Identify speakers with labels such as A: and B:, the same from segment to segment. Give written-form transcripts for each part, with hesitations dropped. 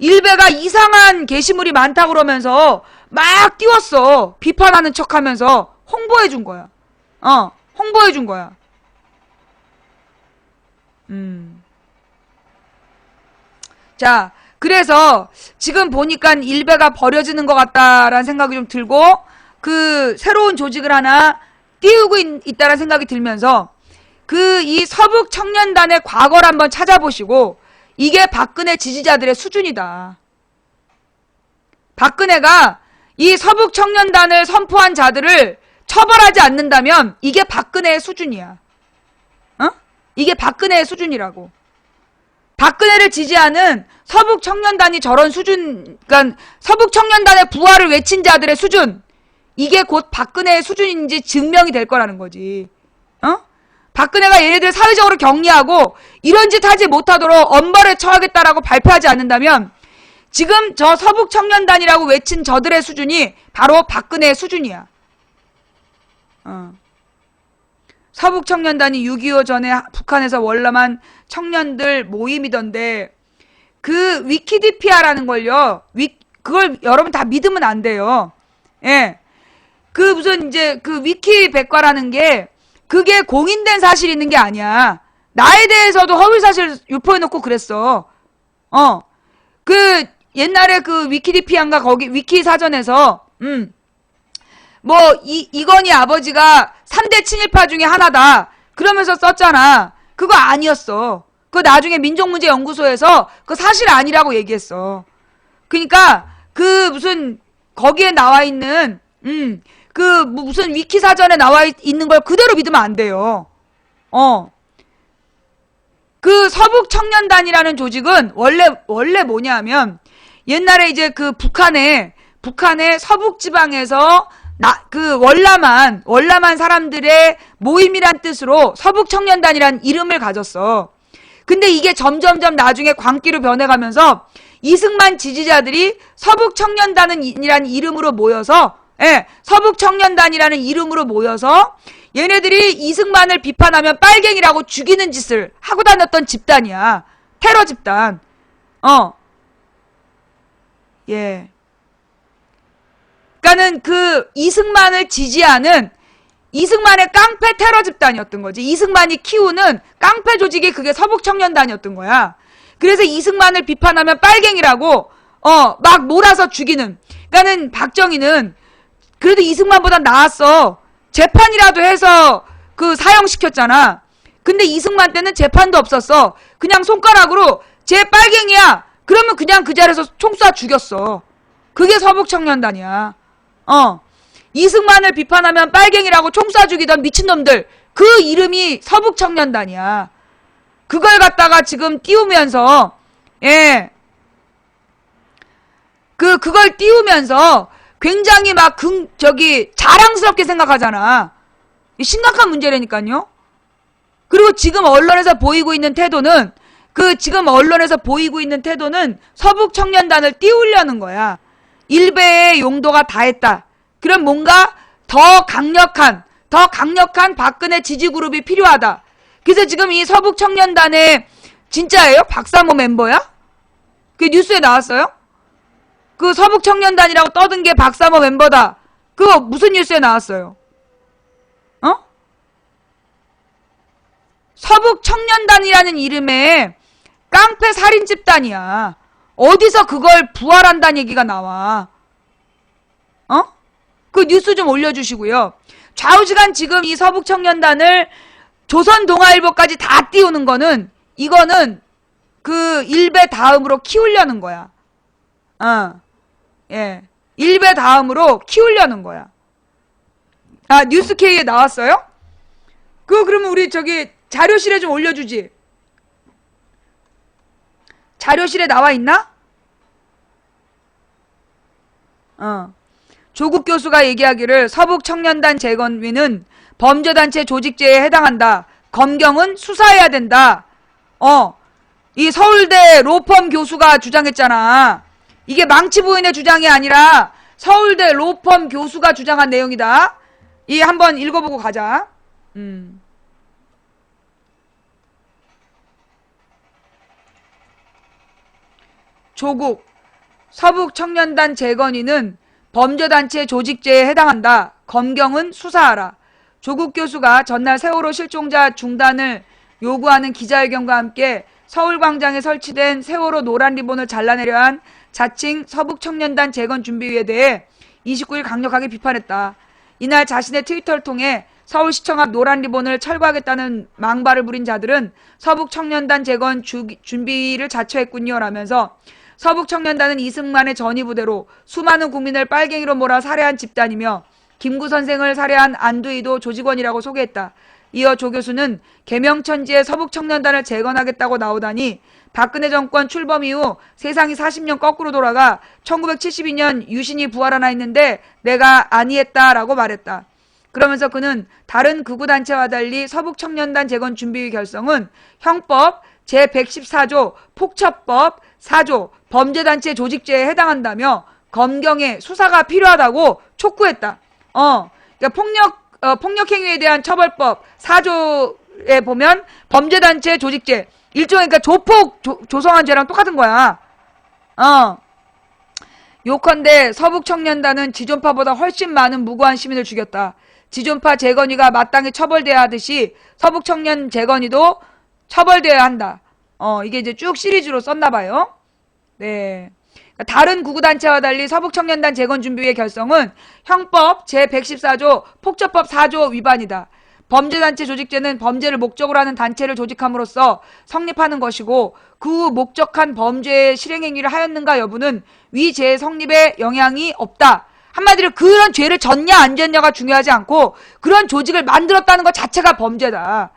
A: 일베가 이상한 게시물이 많다 그러면서 막 띄웠어. 비판하는 척 하면서 홍보해 준 거야. 홍보해 준 거야. 자, 그래서 지금 보니까 일베가 버려지는 것 같다라는 생각이 좀 들고, 그 새로운 조직을 하나 띄우고 있다는 생각이 들면서, 이 서북 청년단의 과거를 한번 찾아보시고, 이게 박근혜 지지자들의 수준이다. 박근혜가 이 서북 청년단을 선포한 자들을 처벌하지 않는다면 이게 박근혜의 수준이야. 이게 박근혜의 수준이라고. 박근혜를 지지하는 서북 청년단이 저런 수준, 그러니까 서북 청년단의 부활을 외친 자들의 수준, 이게 곧 박근혜의 수준인지 증명이 될 거라는 거지. 박근혜가 얘네들 사회적으로 격리하고 이런 짓 하지 못하도록 엄벌에 처하겠다라고 발표하지 않는다면 지금 저 서북 청년단이라고 외친 저들의 수준이 바로 박근혜의 수준이야. 서북 청년단이 6.25 전에 북한에서 월남한 청년들 모임이던데, 그 위키디피아라는 걸요, 그걸 여러분 다 믿으면 안 돼요. 예. 그 무슨 이제 그 위키 백과라는 게 그게 공인된 사실이 있는 게 아니야. 나에 대해서도 허위사실 유포해놓고 그랬어. 그 옛날에 그 위키디피아인가 거기 위키 사전에서 뭐 이건희 아버지가 3대 친일파 중에 하나다 그러면서 썼잖아. 그거 아니었어. 그거 나중에 민족문제연구소에서 그 사실 아니라고 얘기했어. 그러니까 그 무슨 거기에 나와 있는 그 무슨 위키 사전에 나와 있는 걸 그대로 믿으면 안 돼요. 그 서북 청년단이라는 조직은 원래 뭐냐면 옛날에 이제 그 북한의 서북 지방에서 그 월남한 사람들의 모임이란 뜻으로 서북 청년단이란 이름을 가졌어. 근데 이게 점점점 나중에 광기로 변해가면서 이승만 지지자들이 서북 청년단이라는 이름으로 모여서, 서북 청년단이라는 이름으로 모여서 얘네들이 이승만을 비판하면 빨갱이라고 죽이는 짓을 하고 다녔던 집단이야. 테러 집단. 예. 그러니까는 그 이승만을 지지하는 이승만의 깡패 테러 집단이었던 거지. 이승만이 키우는 깡패 조직이 그게 서북청년단이었던 거야. 그래서 이승만을 비판하면 빨갱이라고 막 몰아서 죽이는. 그러니까는 박정희는 그래도 이승만보다 나았어. 재판이라도 해서 그 사형시켰잖아. 근데 이승만 때는 재판도 없었어. 그냥 손가락으로 쟤 빨갱이야. 그러면 그냥 그 자리에서 총 쏴 죽였어. 그게 서북청년단이야. 이승만을 비판하면 빨갱이라고 총 쏴 죽이던 미친놈들, 그 이름이 서북청년단이야. 그걸 갖다가 지금 띄우면서, 그걸 띄우면서 굉장히 막 자랑스럽게 생각하잖아. 심각한 문제라니까요. 그리고 지금 언론에서 보이고 있는 태도는 서북청년단을 띄우려는 거야. 일베의 용도가 다했다. 그럼 뭔가 더 강력한 박근혜 지지그룹이 필요하다. 그래서 지금 이 서북청년단의 진짜예요? 박사모 멤버야? 그 뉴스에 나왔어요? 그 서북청년단이라고 떠든 게 박사모 멤버다. 그거 무슨 뉴스에 나왔어요? 서북청년단이라는 이름의 깡패 살인 집단이야. 어디서 그걸 부활한다는 얘기가 나와? 그 뉴스 좀 올려주시고요. 좌우지간 지금 이 서북청년단을 조선동아일보까지 다 띄우는 거는, 이거는 그 일베 다음으로 키우려는 거야. 일베 다음으로 키우려는 거야. 아, 뉴스K에 나왔어요? 그거 그러면 우리 자료실에 좀 올려주지. 자료실에 나와 있나? 조국 교수가 얘기하기를 서북청년단 재건위는 범죄단체 조직죄에 해당한다. 검경은 수사해야 된다. 이 서울대 로펌 교수가 주장했잖아. 이게 망치부인의 주장이 아니라 서울대 로펌 교수가 주장한 내용이다. 이 한번 읽어보고 가자. 조국 서북청년단 재건이는 범죄단체 조직죄에 해당한다. 검경은 수사하라. 조국 교수가 전날 세월호 실종자 중단을 요구하는 기자회견과 함께 서울광장에 설치된 세월호 노란 리본을 잘라내려 한 자칭 서북청년단 재건준비위에 대해 29일 강력하게 비판했다. 이날 자신의 트위터를 통해 서울시청 앞 노란 리본을 철거하겠다는 망발을 부린 자들은 서북청년단 재건 준비위를 자처했군요 라면서 서북청년단은 이승만의 전위부대로 수많은 국민을 빨갱이로 몰아 살해한 집단이며 김구 선생을 살해한 안두희도 조직원이라고 소개했다. 이어 조 교수는 개명천지에 서북청년단을 재건하겠다고 나오다니 박근혜 정권 출범 이후 세상이 40년 거꾸로 돌아가 1972년 유신이 부활하나 했는데 내가 아니했다라고 말했다. 그러면서 그는 다른 극우단체와 달리 서북청년단 재건준비위 결성은 형법 제114조 폭처법 4조 범죄단체 조직죄에 해당한다며 검경의 수사가 필요하다고 촉구했다. 그러니까 폭력행위에 대한 처벌법 4조에 보면 범죄단체 조직죄 일종의 그러니까 조폭 조성한 죄랑 똑같은 거야. 요컨대 서북청년단은 지존파보다 훨씬 많은 무고한 시민을 죽였다. 지존파 재건이가 마땅히 처벌돼야 하듯이 서북청년 재건이도 처벌돼야 한다. 이게 이제 쭉 시리즈로 썼나봐요. 네. 다른 구구단체와 달리 서북청년단 재건준비위의 결성은 형법 제114조 폭처법 4조 위반이다. 범죄단체 조직죄는 범죄를 목적으로 하는 단체를 조직함으로써 성립하는 것이고 그 후 목적한 범죄의 실행행위를 하였는가 여부는 위 죄의 성립에 영향이 없다. 한마디로 그런 죄를 졌냐 안 졌냐가 중요하지 않고 그런 조직을 만들었다는 것 자체가 범죄다.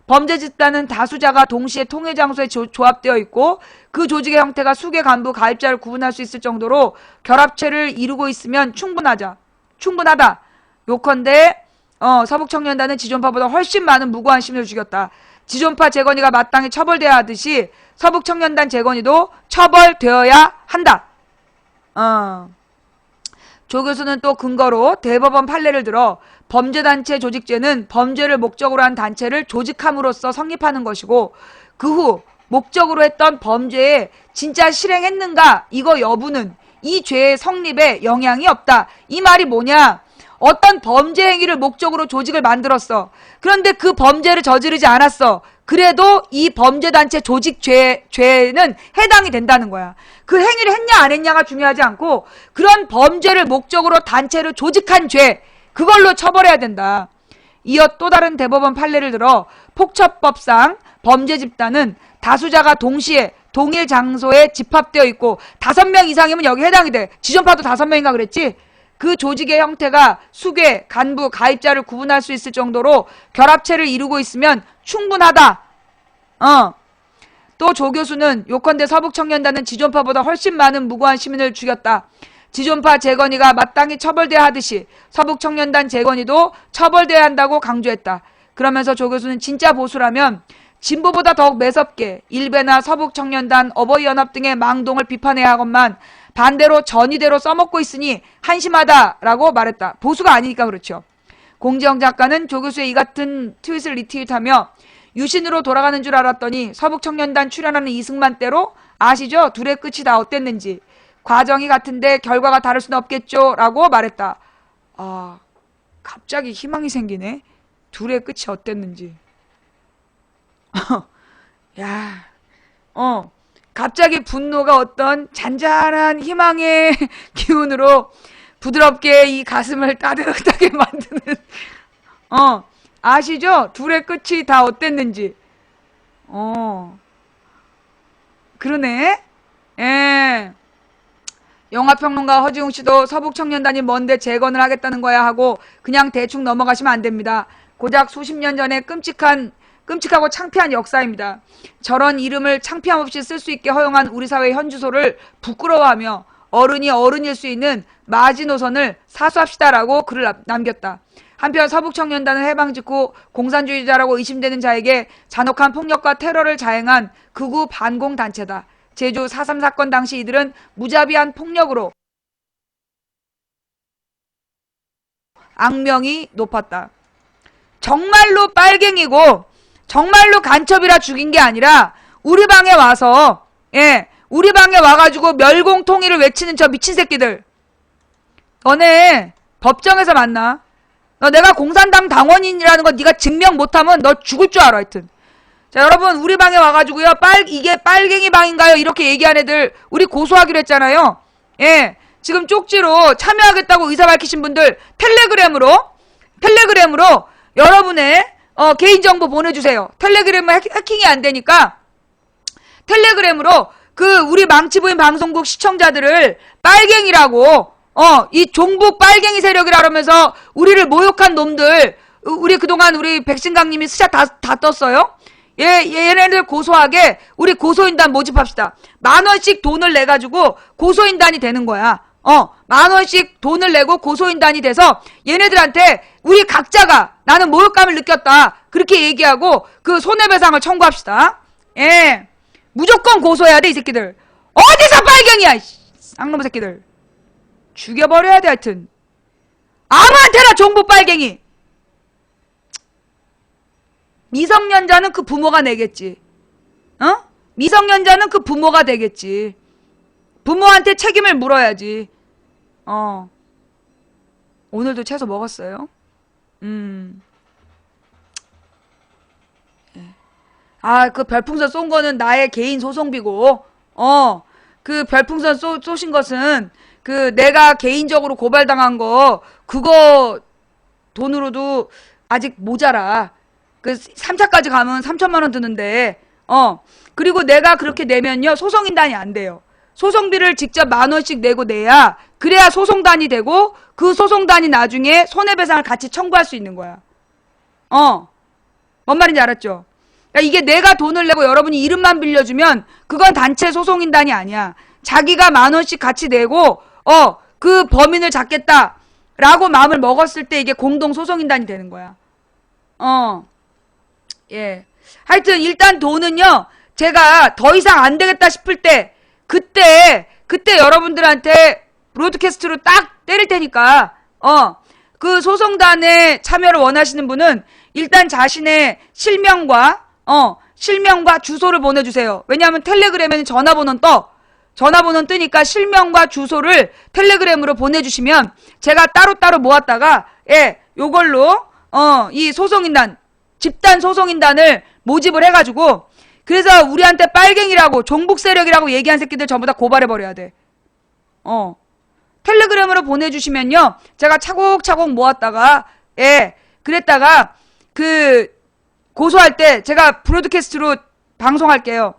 A: 범죄 집단은 다수자가 동시에 통해 장소에 조합되어 있고 그 조직의 형태가 수개 간부 가입자를 구분할 수 있을 정도로 결합체를 이루고 있으면 충분하다. 요컨대 서북청년단은 지존파보다 훨씬 많은 무고한 시민을 죽였다. 지존파 재건이가 마땅히 처벌돼야 하듯이 서북청년단 재건이도 처벌되어야 한다. 조 교수는 또 근거로 대법원 판례를 들어 범죄단체 조직죄는 범죄를 목적으로 한 단체를 조직함으로써 성립하는 것이고 그 후 목적으로 했던 범죄에 진짜 실행했는가 이거 여부는 이 죄의 성립에 영향이 없다. 이 말이 뭐냐? 어떤 범죄 행위를 목적으로 조직을 만들었어. 그런데 그 범죄를 저지르지 않았어. 그래도 이 범죄단체 조직죄는 해당이 된다는 거야. 그 행위를 했냐 안 했냐가 중요하지 않고 그런 범죄를 목적으로 단체를 조직한 죄 그걸로 처벌해야 된다. 이어 또 다른 대법원 판례를 들어 폭처법상 범죄 집단은 다수자가 동시에 동일 장소에 집합되어 있고 5명 이상이면 여기 해당이 돼. 지존파도 5명인가 그랬지? 그 조직의 형태가 수괴, 간부, 가입자를 구분할 수 있을 정도로 결합체를 이루고 있으면 충분하다. 또 조 교수는 요컨대 서북청년단은 지존파보다 훨씬 많은 무고한 시민을 죽였다. 지존파 재건이가 마땅히 처벌돼야 하듯이 서북청년단 재건이도 처벌돼야 한다고 강조했다. 그러면서 조 교수는 진짜 보수라면 진보보다 더욱 매섭게 일베나 서북청년단, 어버이연합 등의 망동을 비판해야 하건만 반대로 전이대로 써먹고 있으니 한심하다라고 말했다. 보수가 아니니까 그렇죠. 공지영 작가는 조 교수의 이 같은 트윗을 리트윗하며 유신으로 돌아가는 줄 알았더니 서북청년단 출연하는 이승만 때로 아시죠? 둘의 끝이 다 어땠는지. 과정이 같은데 결과가 다를 수는 없겠죠? 라고 말했다. 갑자기 희망이 생기네. 둘의 끝이 어땠는지. 갑자기 분노가 어떤 잔잔한 희망의 기운으로 부드럽게 이 가슴을 따뜻하게 만드는 아시죠? 둘의 끝이 다 어땠는지. 그러네. 예. 영화평론가 허지웅 씨도 서북청년단이 뭔데 재건을 하겠다는 거야 하고 그냥 대충 넘어가시면 안 됩니다. 고작 수십 년 전에 끔찍하고 창피한 역사입니다. 저런 이름을 창피함 없이 쓸 수 있게 허용한 우리 사회의 현주소를 부끄러워하며 어른이 어른일 수 있는 마지노선을 사수합시다라고 글을 남겼다. 한편 서북청년단은 해방 직후 공산주의자라고 의심되는 자에게 잔혹한 폭력과 테러를 자행한 극우 반공단체다. 제주 4.3 사건 당시 이들은 무자비한 폭력으로 악명이 높았다. 정말로 빨갱이고 정말로 간첩이라 죽인 게 아니라 우리 방에 와서 우리 방에 와가지고 멸공통일을 외치는 저 미친 새끼들. 너네 법정에서 만나. 너 내가 공산당 당원인이라는 거 네가 증명 못하면 너 죽을 줄 알아. 하여튼. 자, 여러분 우리 방에 와가지고요. 이게 빨갱이 방인가요? 이렇게 얘기한 애들 우리 고소하기로 했잖아요. 예. 지금 쪽지로 참여하겠다고 의사 밝히신 분들 텔레그램으로 여러분의 개인정보 보내주세요. 텔레그램은 해킹이 안 되니까 텔레그램으로 그 우리 망치부인 방송국 시청자들을 빨갱이라고 이 종북 빨갱이 세력이라 그러면서 우리를 모욕한 놈들 우리 그동안 우리 백신강님이 스샷 다 떴어요. 얘네들 고소하게 우리 고소인단 모집합시다. 10,000원씩 돈을 내가지고 고소인단이 되는 거야. 10,000원씩 돈을 내고 고소인단이 돼서 얘네들한테 우리 각자가 나는 모욕감을 느꼈다. 그렇게 얘기하고 그 손해배상을 청구합시다. 예. 무조건 고소해야 돼, 이 새끼들. 어디서 빨갱이야, 쌍놈의 새끼들. 죽여버려야 돼, 하여튼. 아무한테나 종북 빨갱이. 미성년자는 그 부모가 내겠지. 미성년자는 그 부모가 되겠지. 부모한테 책임을 물어야지. 오늘도 채소 먹었어요? 그 별풍선 쏜 거는 나의 개인 소송비고, 그 별풍선 쏘신 것은, 그 내가 개인적으로 고발당한 거, 그거 돈으로도 아직 모자라. 그 3차까지 가면 3,000,000원 드는데, 그리고 내가 그렇게 내면요, 소송인단이 안 돼요. 소송비를 직접 10,000원씩 내고 내야, 그래야 소송단이 되고, 그 소송단이 나중에 손해배상을 같이 청구할 수 있는 거야. 뭔 말인지 알았죠? 그러니까 이게 내가 돈을 내고 여러분이 이름만 빌려주면, 그건 단체 소송인단이 아니야. 자기가 10,000원씩 같이 내고, 그 범인을 잡겠다라고 마음을 먹었을 때 이게 공동 소송인단이 되는 거야. 예. 하여튼 일단 돈은요, 제가 더 이상 안 되겠다 싶을 때, 그때 여러분들한테 브로드캐스트로 딱 때릴 테니까, 그 소송단에 참여를 원하시는 분은 일단 자신의 실명과 주소를 보내주세요. 왜냐하면 텔레그램에는 전화번호는 뜨니까 실명과 주소를 텔레그램으로 보내주시면 제가 따로따로 모았다가, 예, 요걸로, 이 소송인단, 집단 소송인단을 모집을 해가지고, 그래서 우리한테 빨갱이라고 종북 세력이라고 얘기한 새끼들 전부 다 고발해버려야 돼. 텔레그램으로 보내주시면요, 제가 차곡차곡 모았다가, 예, 그랬다가 그 고소할 때 제가 브로드캐스트로 방송할게요.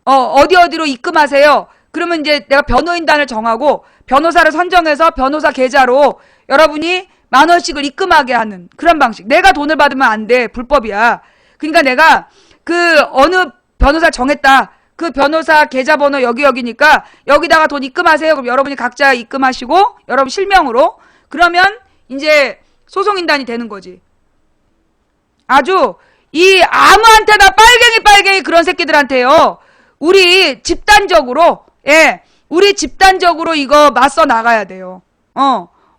A: 어디로 입금하세요. 그러면 이제 내가 변호인단을 정하고 변호사를 선정해서 변호사 계좌로 여러분이 10,000원씩을 입금하게 하는 그런 방식. 내가 돈을 받으면 안 돼. 불법이야. 그러니까 내가 그 어느 변호사 정했다. 그 변호사 계좌번호 여기니까 여기다가 돈 입금하세요. 그럼 여러분이 각자 입금하시고 여러분 실명으로. 그러면 이제 소송인단이 되는 거지. 아주 이 아무한테나 빨갱이 그런 새끼들한테요. 우리 집단적으로, 예, 우리 집단적으로 이거 맞서 나가야 돼요.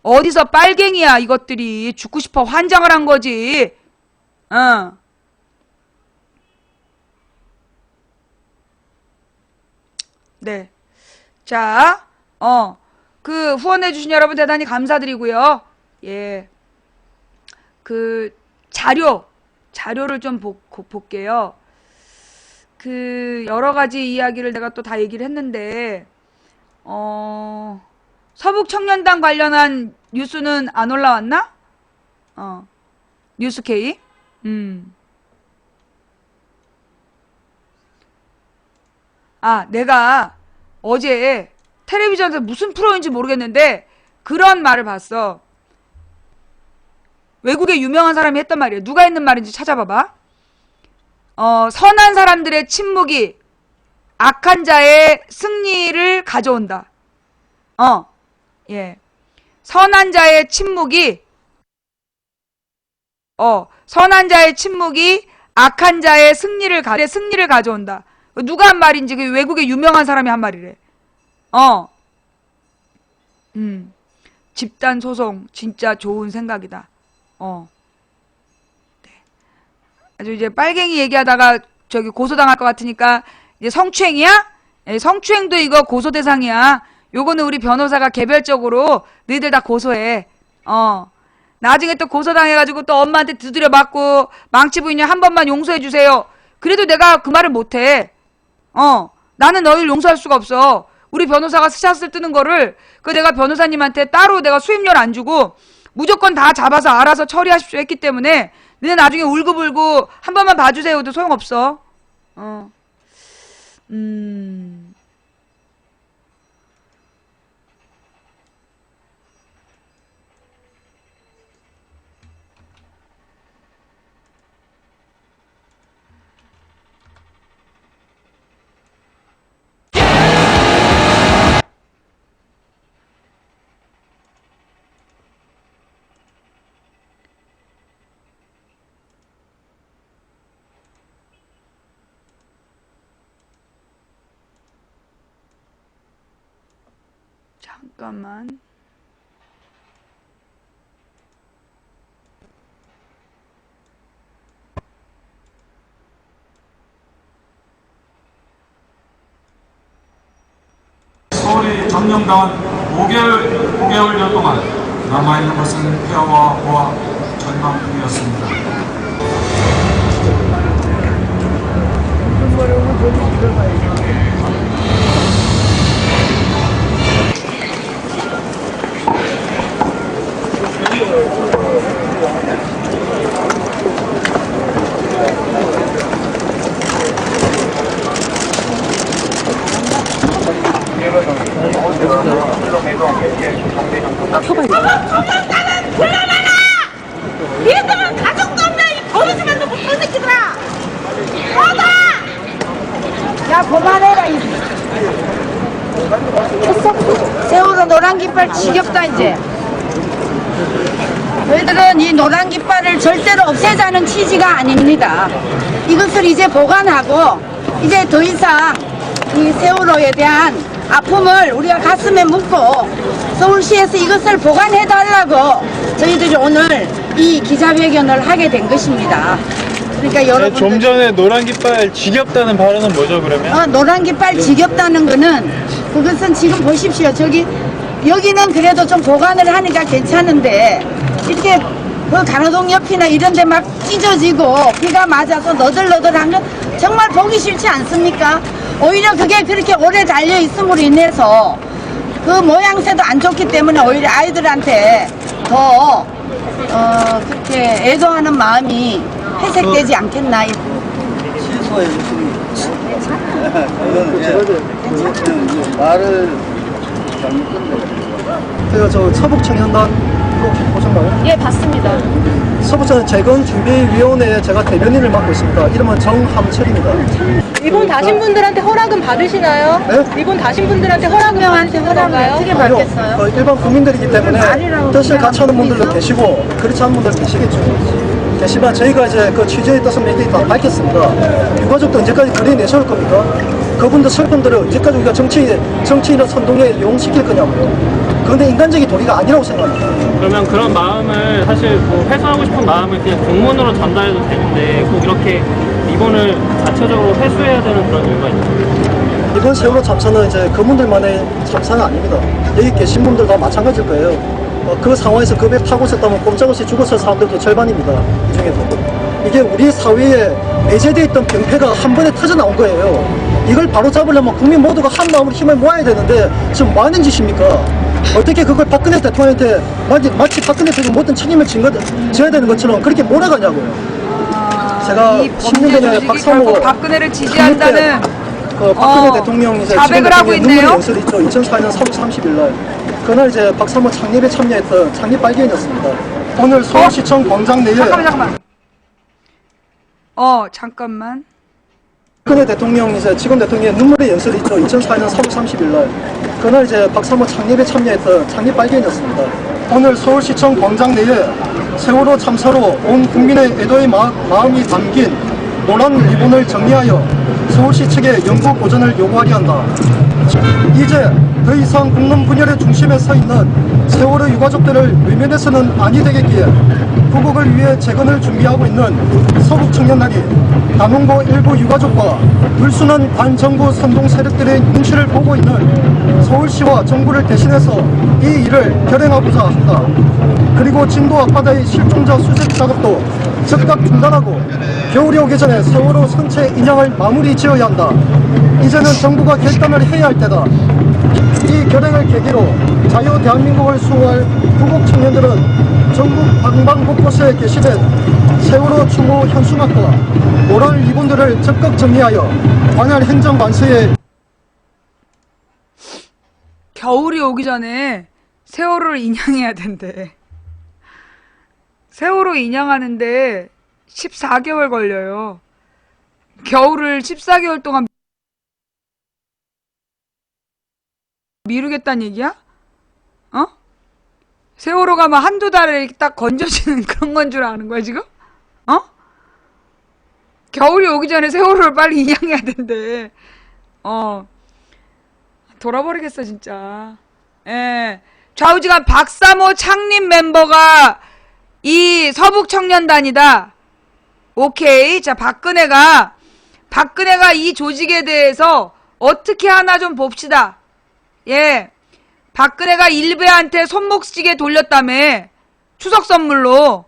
A: 어디서 빨갱이야, 이것들이. 죽고 싶어 환장을 한 거지. 네. 자, 그 후원해주신 여러분 대단히 감사드리고요. 예. 그 자료를 좀 볼게요. 그 여러 가지 이야기를 내가 또 다 얘기를 했는데, 서북청년단 관련한 뉴스는 안 올라왔나? 뉴스K? 내가 어제 텔레비전에서 무슨 프로인지 모르겠는데 그런 말을 봤어. 외국의 유명한 사람이 했단 말이에요. 누가 했는 말인지 찾아봐봐. 선한 사람들의 침묵이 악한 자의 승리를 가져온다. 예. 선한 자의 침묵이 악한 자의 승리를 가져온다. 누가 한 말인지 그 외국의 유명한 사람이 한 말이래. 집단 소송 진짜 좋은 생각이다. 네. 아주 이제 빨갱이 얘기하다가 저기 고소당할 것 같으니까 이제 성추행이야? 성추행도 이거 고소 대상이야. 요거는 우리 변호사가 개별적으로 너희들 다 고소해. 나중에 또 고소당해가지고 또 엄마한테 두드려 맞고 망치 부인님 한 번만 용서해 주세요. 그래도 내가 그 말을 못해. 나는 너희를 용서할 수가 없어. 우리 변호사가 스샷을 뜨는 거를 내가 변호사님한테 따로 내가 수임료를 안 주고 무조건 다 잡아서 알아서 처리하십시오 했기 때문에 너네 나중에 울고불고 한 번만 봐주세요도 소용없어. 잠깐만.
B: 서울이 점령당한 5개월여 동안 남아있는 것은 폐허와 고와 절망뿐이었습니다.
C: 곤란하다! 니들은 가족도 없냐 이 버릇이만 놓고 벌새끼들아! 꺼다! 야 그만해라 이 했어? 세월호 노란 깃발 지겹다 이제. 너희들은 이 노란 깃발을 절대로 없애자는 취지가 아닙니다. 이것을 이제 보관하고 이제 더 이상 이 세월호에 대한 아픔을 우리가 가슴에 묻고 서울시에서 이것을 보관해달라고 저희들이 오늘 이 기자회견을 하게 된 것입니다. 그러니까 여러분들
D: 좀 전에 노란 깃발 지겹다는 발언은 뭐죠 그러면?
C: 노란 깃발 지겹다는 거는 그것은 지금 보십시오. 여기는 그래도 좀 보관을 하니까 괜찮은데 이렇게 그 간호동 옆이나 이런 데 막 찢어지고 비가 맞아서 너덜너덜한 건 정말 보기 싫지 않습니까? 오히려 그게 그렇게 오래 달려 있음으로 인해서 그 모양새도 안 좋기 때문에 오히려 아이들한테 더 그렇게 애도하는 마음이 회색되지 않겠나.
E: 실소의 웃음이 이거는 말을 잘못 끝내. 제가 저 서북청년단 보셨나요?
F: 예, 봤습니다.
E: 서북청년 재건준비위원회에 제가 대변인을 맡고 있습니다. 이름은 정함철입니다.
F: 일본 가신 분들한테 허락은 받으시나요?
E: 네?
F: 일본 가신 분들한테 허락은 받으시는 건가요?
C: 어떻게 받겠어요?
E: 일반 국민들이기 때문에 뜻을 같이 하는 분들도 계시고 그렇지 않은 분들 계시겠죠. 계시면 저희가 이제 그 취재의 뜻은 몇 개 다 밝혔습니다. 유가족도 언제까지 거리에 내세울 겁니까? 그분들 슬픔들을 언제까지 우리가 정치인을 선동에 이용시킬 거냐고요. 그런데 인간적인 도리가 아니라고 생각합니다.
G: 그러면 그런 마음을 사실 뭐 회수하고 싶은 마음을 그냥 공문으로 전달해도 되는데 꼭 이렇게 이번을 자체적으로 회수해야 되는 그런 이유가 있나요?
E: 이번 세월호 참사는 이제 그분들만의 참사는 아닙니다. 여기 계신 분들 다 마찬가지일 거예요. 그 상황에서 그 배 타고 있었다면 꼼짝없이 죽었을 사람들도 절반입니다. 이 중에도. 이게 우리 사회에 내재되어 있던 병폐가 한 번에 터져 나온 거예요. 이걸 바로 잡으려면 국민 모두가 한 마음으로 힘을 모아야 되는데 지금 뭐 하는 짓입니까? 어떻게 그걸 박근혜 대통령한테 마치 박근혜 대통령 모든 책임을 져야 되는 것처럼 그렇게 몰아가냐고요. 제가
A: 이
E: 10년
A: 범죄
E: 전에
A: 조직이
E: 박상호
A: 결국 박근혜를 지지한다는
E: 그 박근혜 대통령이 이제
A: 자백을 하고
E: 눈물
A: 있네요.
E: 연설이 있죠. 2004년 3월 30일 날. 그날 이제 박상호 창립에 참여했던 창립 발기인이었습니다. 오늘 서울시청 광장 내에
A: 잠깐만. 잠깐만.
E: 박근혜 대통령 이제 지금 대통령의 눈물의 연설이 있죠. 2004년 3월 30일 날. 그날 이제 박상호 창립에 참여했던 창립 발기인이었습니다. 오늘 서울시청 광장 내에 세월호 참사로 온 국민의 애도의 마음이 담긴 노란 리본을 정리하여 서울시 측에 연구 보전을 요구하려 한다. 이제 더 이상 국론 분열의 중심에 서 있는 세월호 유가족들을 외면해서는 아니 되겠기에 구국을 위해 재건을 준비하고 있는 서북청년단이 남원고 일부 유가족과 불순한 반정부 선동 세력들의 눈치를 보고 있는 서울시와 정부를 대신해서 이 일을 결행하고자 한다. 그리고 진도 앞바다의 실종자 수색 작업도 즉각 중단하고 겨울이 오기 전에 세월호 선체 인양을 마무리 지어야 한다. 이제는 정부가 결단을 해야 할 때다. 이 결행을 계기로 자유 대한민국을 수호할 구국 청년들은 전국 방방곳곳에 게시된 세월호 추모 현수막과 모랄 리본들을 적극 정리하여 관할 행정관서에
A: 겨울이 오기 전에 세월호를 인양해야 된대. 세월호 인양하는데 14개월 걸려요. 겨울을 14개월 동안 미루겠다는 얘기야? 어? 세월호가 막 한두 달에 딱 건져지는 그런 건 줄 아는 거야, 지금? 어? 겨울이 오기 전에 세월호를 빨리 인양해야 된대. 돌아버리겠어, 진짜. 예. 좌우지간 박사모 창립 멤버가 이 서북청년단이다. 오케이. 자, 박근혜가 이 조직에 대해서 어떻게 하나 좀 봅시다. 예. 박근혜가 일베한테 손목시계 돌렸다며. 추석 선물로.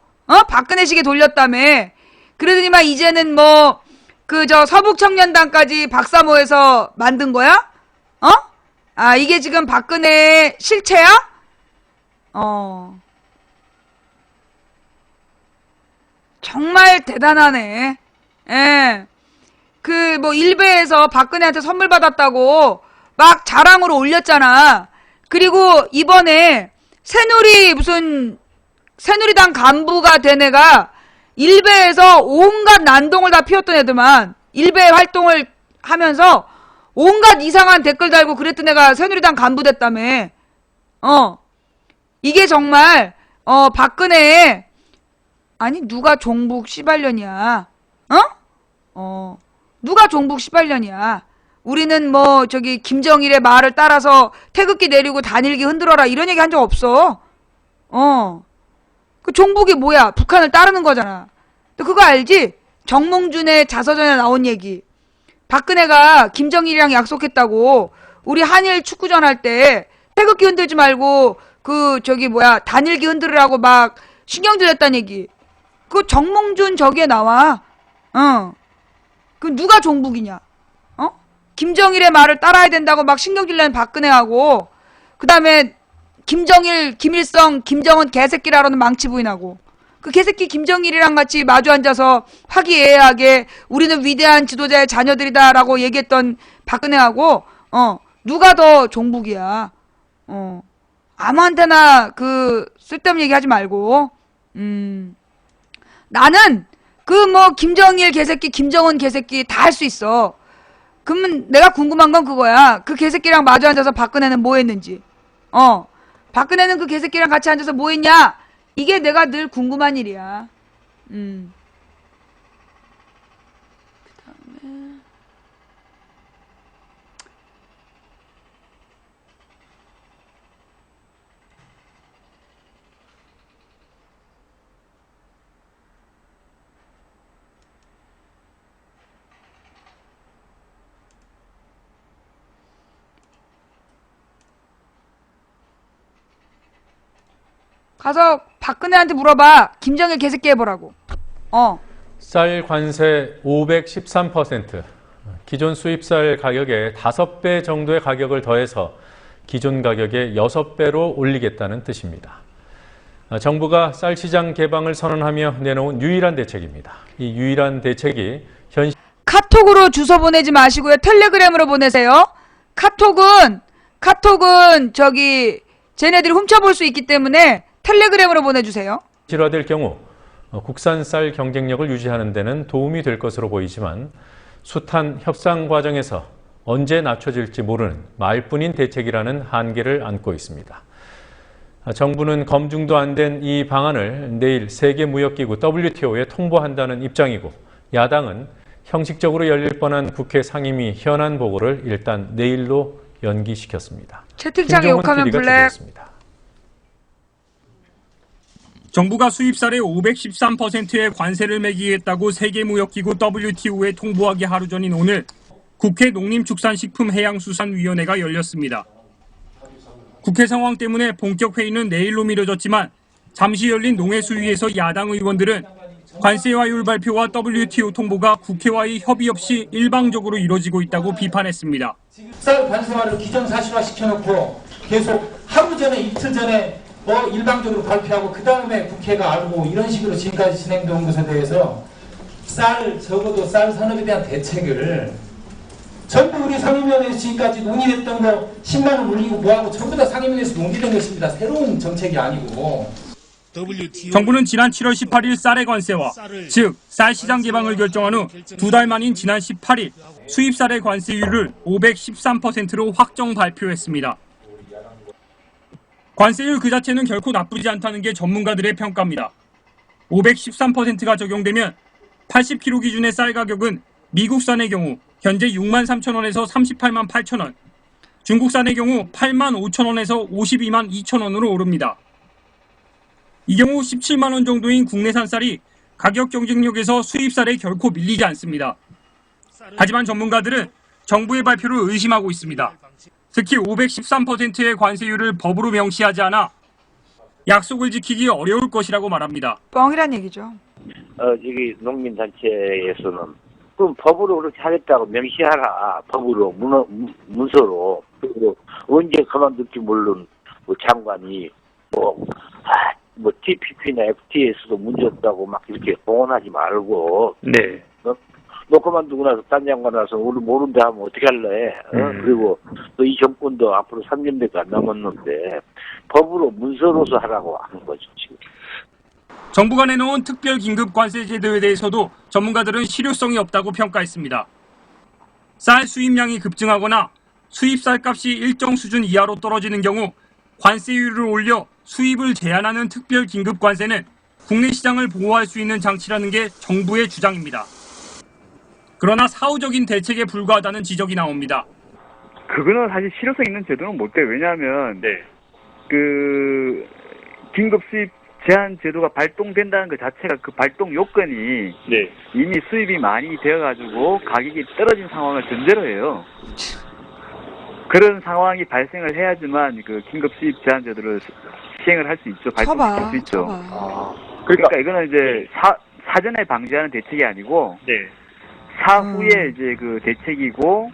A: 박근혜 시계 돌렸다며. 그러더니만 이제는 뭐, 서북청년단까지 박사모에서 만든 거야? 아, 이게 지금 박근혜의 실체야? 정말 대단하네. 예. 일베에서 박근혜한테 선물 받았다고 막 자랑으로 올렸잖아. 그리고 이번에 새누리당 간부가 된 애가 일베에서 온갖 난동을 다 피웠던 애들만 일베 활동을 하면서 온갖 이상한 댓글 달고 그랬던 애가 새누리당 간부 됐다며. 이게 정말 박근혜 아니 누가 종북 시발년이야. 누가 종북 시발년이야. 우리는 김정일의 말을 따라서 태극기 내리고 단일기 흔들어라 이런 얘기 한 적 없어. 그 종북이 뭐야? 북한을 따르는 거잖아. 너 그거 알지? 정몽준의 자서전에 나온 얘기. 박근혜가 김정일이랑 약속했다고 우리 한일 축구전 할 때 태극기 흔들지 말고 단일기 흔들으라고 막 신경 들였다는 얘기. 그 정몽준 저기에 나와. 그 누가 종북이냐? 김정일의 말을 따라야 된다고 막 신경질 내는 박근혜하고 그 다음에 김정일, 김일성, 김정은 개새끼라는 망치 부인하고 그 개새끼 김정일이랑 같이 마주 앉아서 화기애애하게 우리는 위대한 지도자의 자녀들이다라고 얘기했던 박근혜하고 누가 더 종북이야. 아무한테나 쓸데없는 얘기하지 말고 나는 김정일 개새끼, 김정은 개새끼 다 할 수 있어. 그러면 내가 궁금한 건 그거야. 그 개새끼랑 마주 앉아서 박근혜는 뭐 했는지. 박근혜는 그 개새끼랑 같이 앉아서 뭐 했냐? 이게 내가 늘 궁금한 일이야. 가서 박근혜한테 물어봐. 김정일 개새끼 해보라고.
H: 쌀 관세 513%, 기존 수입쌀 가격의 5배 정도의 가격을 더해서 기존 가격의 6배로 올리겠다는 뜻입니다. 정부가 쌀 시장 개방을 선언하며 내놓은 유일한 대책입니다. 이 유일한 대책이
A: 카톡으로 주소 보내지 마시고요. 텔레그램으로 보내세요. 카톡은 쟤네들이 훔쳐볼 수 있기 때문에 텔레그램으로 보내주세요.
H: 실화될 경우 국산 쌀 경쟁력을 유지하는 데는 도움이 될 것으로 보이지만 숱한 협상 과정에서 언제 낮춰질지 모르는 말뿐인 대책이라는 한계를 안고 있습니다. 정부는 검증도 안 된 이 방안을 내일 세계무역기구 WTO에 통보한다는 입장이고 야당은 형식적으로 열릴 뻔한 국회 상임위 현안 보고를 일단 내일로 연기시켰습니다.
A: 채팅창에
H: 김종훈
A: 욕하면
H: PD가
A: 블랙.
H: 보도했습니다.
I: 정부가 수입쌀의 513%의 관세를 매기겠다고 세계무역기구 WTO에 통보하기 하루 전인 오늘 국회 농림축산식품해양수산위원회가 열렸습니다. 국회 상황 때문에 본격 회의는 내일로 미뤄졌지만 잠시 열린 농해수위에서 야당 의원들은 관세 와율 발표와 WTO 통보가 국회와의 협의 없이 일방적으로 이뤄지고 있다고 비판했습니다.
J: 쌀 관세화를 기정사실화 시켜놓고 계속 하루 전에 이틀 전에 일방적으로 발표하고 그 다음에 국회가 알고 이런 식으로 지금까지 진행된 것에 대해서 적어도 쌀 산업에 대한 대책을 전부 우리 상임위원회에서 지금까지 논의했던 거 10만 원 올리고 뭐하고 전부 다 상임위에서 논의된 것입니다. 새로운 정책이 아니고.
I: 정부는 지난 7월 18일 쌀의 관세와 즉 쌀 시장 개방을 결정한 후 2달 만인 지난 18일 수입쌀의 관세율을 513%로 확정 발표했습니다. 관세율 그 자체는 결코 나쁘지 않다는 게 전문가들의 평가입니다. 513%가 적용되면 80kg 기준의 쌀 가격은 미국산의 경우 현재 6만 3천 원에서 38만 8천 원, 중국산의 경우 8만 5천 원에서 52만 2천 원으로 오릅니다. 이 경우 17만 원 정도인 국내산 쌀이 가격 경쟁력에서 수입쌀에 결코 밀리지 않습니다. 하지만 전문가들은 정부의 발표를 의심하고 있습니다. 특히 513%의 관세율을 법으로 명시하지 않아 약속을 지키기 어려울 것이라고 말합니다.
A: 뻥이란 얘기죠.
K: 저기 농민단체에서는 그럼 법으로 그렇게 하겠다고 명시하라. 법으로 문서로. 그리고 언제 그만둘지 모르는 장관이 TPP나 FTA에서도 문제 없다고 막 이렇게 공언하지 말고.
D: 네.
K: 너 그만두고 나서 딴 장관 와서 우리 모른데 하면 어떻게 할래? 그리고 또 이 정권도 앞으로 3년밖에 안 남았는데 법으로 문서로서 하라고 하는 거죠, 지금.
I: 정부가 내놓은 특별 긴급 관세 제도에 대해서도 전문가들은 실효성이 없다고 평가했습니다. 쌀 수입량이 급증하거나 수입 쌀값이 일정 수준 이하로 떨어지는 경우 관세율을 올려 수입을 제한하는 특별 긴급 관세는 국내 시장을 보호할 수 있는 장치라는 게 정부의 주장입니다. 그러나 사후적인 대책에 불과하다는 지적이 나옵니다.
L: 그거는 사실 실효성 있는 제도는 못 돼요. 왜냐하면 그 긴급 수입 제한 제도가 발동된다는 것 자체가 그 발동 요건이 이미 수입이 많이 되어가지고 가격이 떨어진 상황을 전제로 해요. 그런 상황이 발생을 해야지만 그 긴급 수입 제한 제도를 시행을 할 수 있죠. 발동할 수 있죠. 그러니까 이거는 이제 사전에 방지하는 대책이 아니고 사후에 이제 그 대책이고.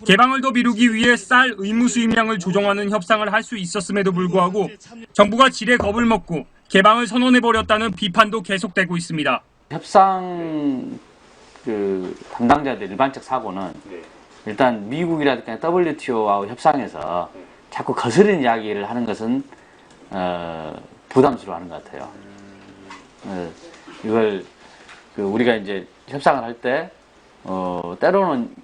I: 개방을 더 미루기 위해 쌀 의무 수입량을 조정하는 협상을 할 수 있었음에도 불구하고 정부가 지레 겁을 먹고 개방을 선언해버렸다는 비판도 계속되고 있습니다.
M: 협상 담당자들 일반적 사고는 일단 미국이라든가 WTO와 협상에서 자꾸 거스르는 이야기를 하는 것은 부담스러워하는 것 같아요. 이걸 우리가 이제 협상을 할 때 때로는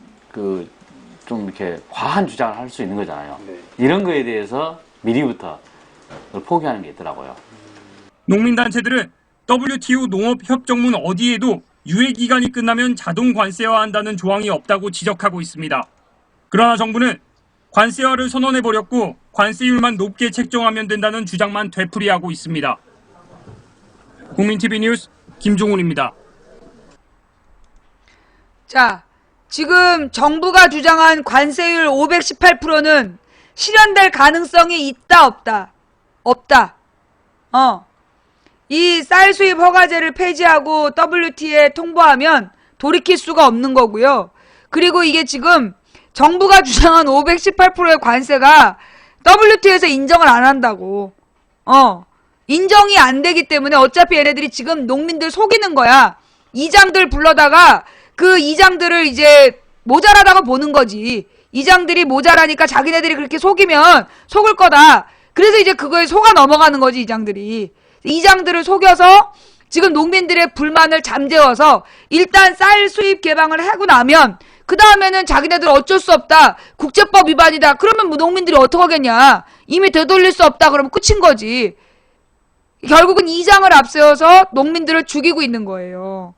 M: 좀 이렇게 과한 주장을 할 수 있는 거잖아요. 이런 거에 대해서 미리부터 포기하는 게 있더라고요.
I: 농민단체들은 WTO 농업협정문 어디에도 유예기간이 끝나면 자동 관세화한다는 조항이 없다고 지적하고 있습니다. 그러나 정부는 관세화를 선언해버렸고 관세율만 높게 책정하면 된다는 주장만 되풀이하고 있습니다. 국민TV 뉴스 김종훈입니다.
A: 자, 지금 정부가 주장한 관세율 518%는 실현될 가능성이 있다, 없다? 없다. 이 쌀 수입 허가제를 폐지하고 WTO에 통보하면 돌이킬 수가 없는 거고요. 그리고 이게 지금 정부가 주장한 518%의 관세가 WTO에서 인정을 안 한다고. 인정이 안 되기 때문에 어차피 얘네들이 지금 농민들 속이는 거야. 이장들 불러다가 그 이장들을 이제 모자라다고 보는 거지. 이장들이 모자라니까 자기네들이 그렇게 속이면 속을 거다. 그래서 이제 그거에 속아 넘어가는 거지, 이장들이. 이장들을 속여서 지금 농민들의 불만을 잠재워서 일단 쌀 수입 개방을 하고 나면 그 다음에는 자기네들 어쩔 수 없다. 국제법 위반이다. 그러면 뭐 농민들이 어떡하겠냐. 이미 되돌릴 수 없다. 그러면 끝인 거지. 결국은 이장을 앞세워서 농민들을 죽이고 있는 거예요.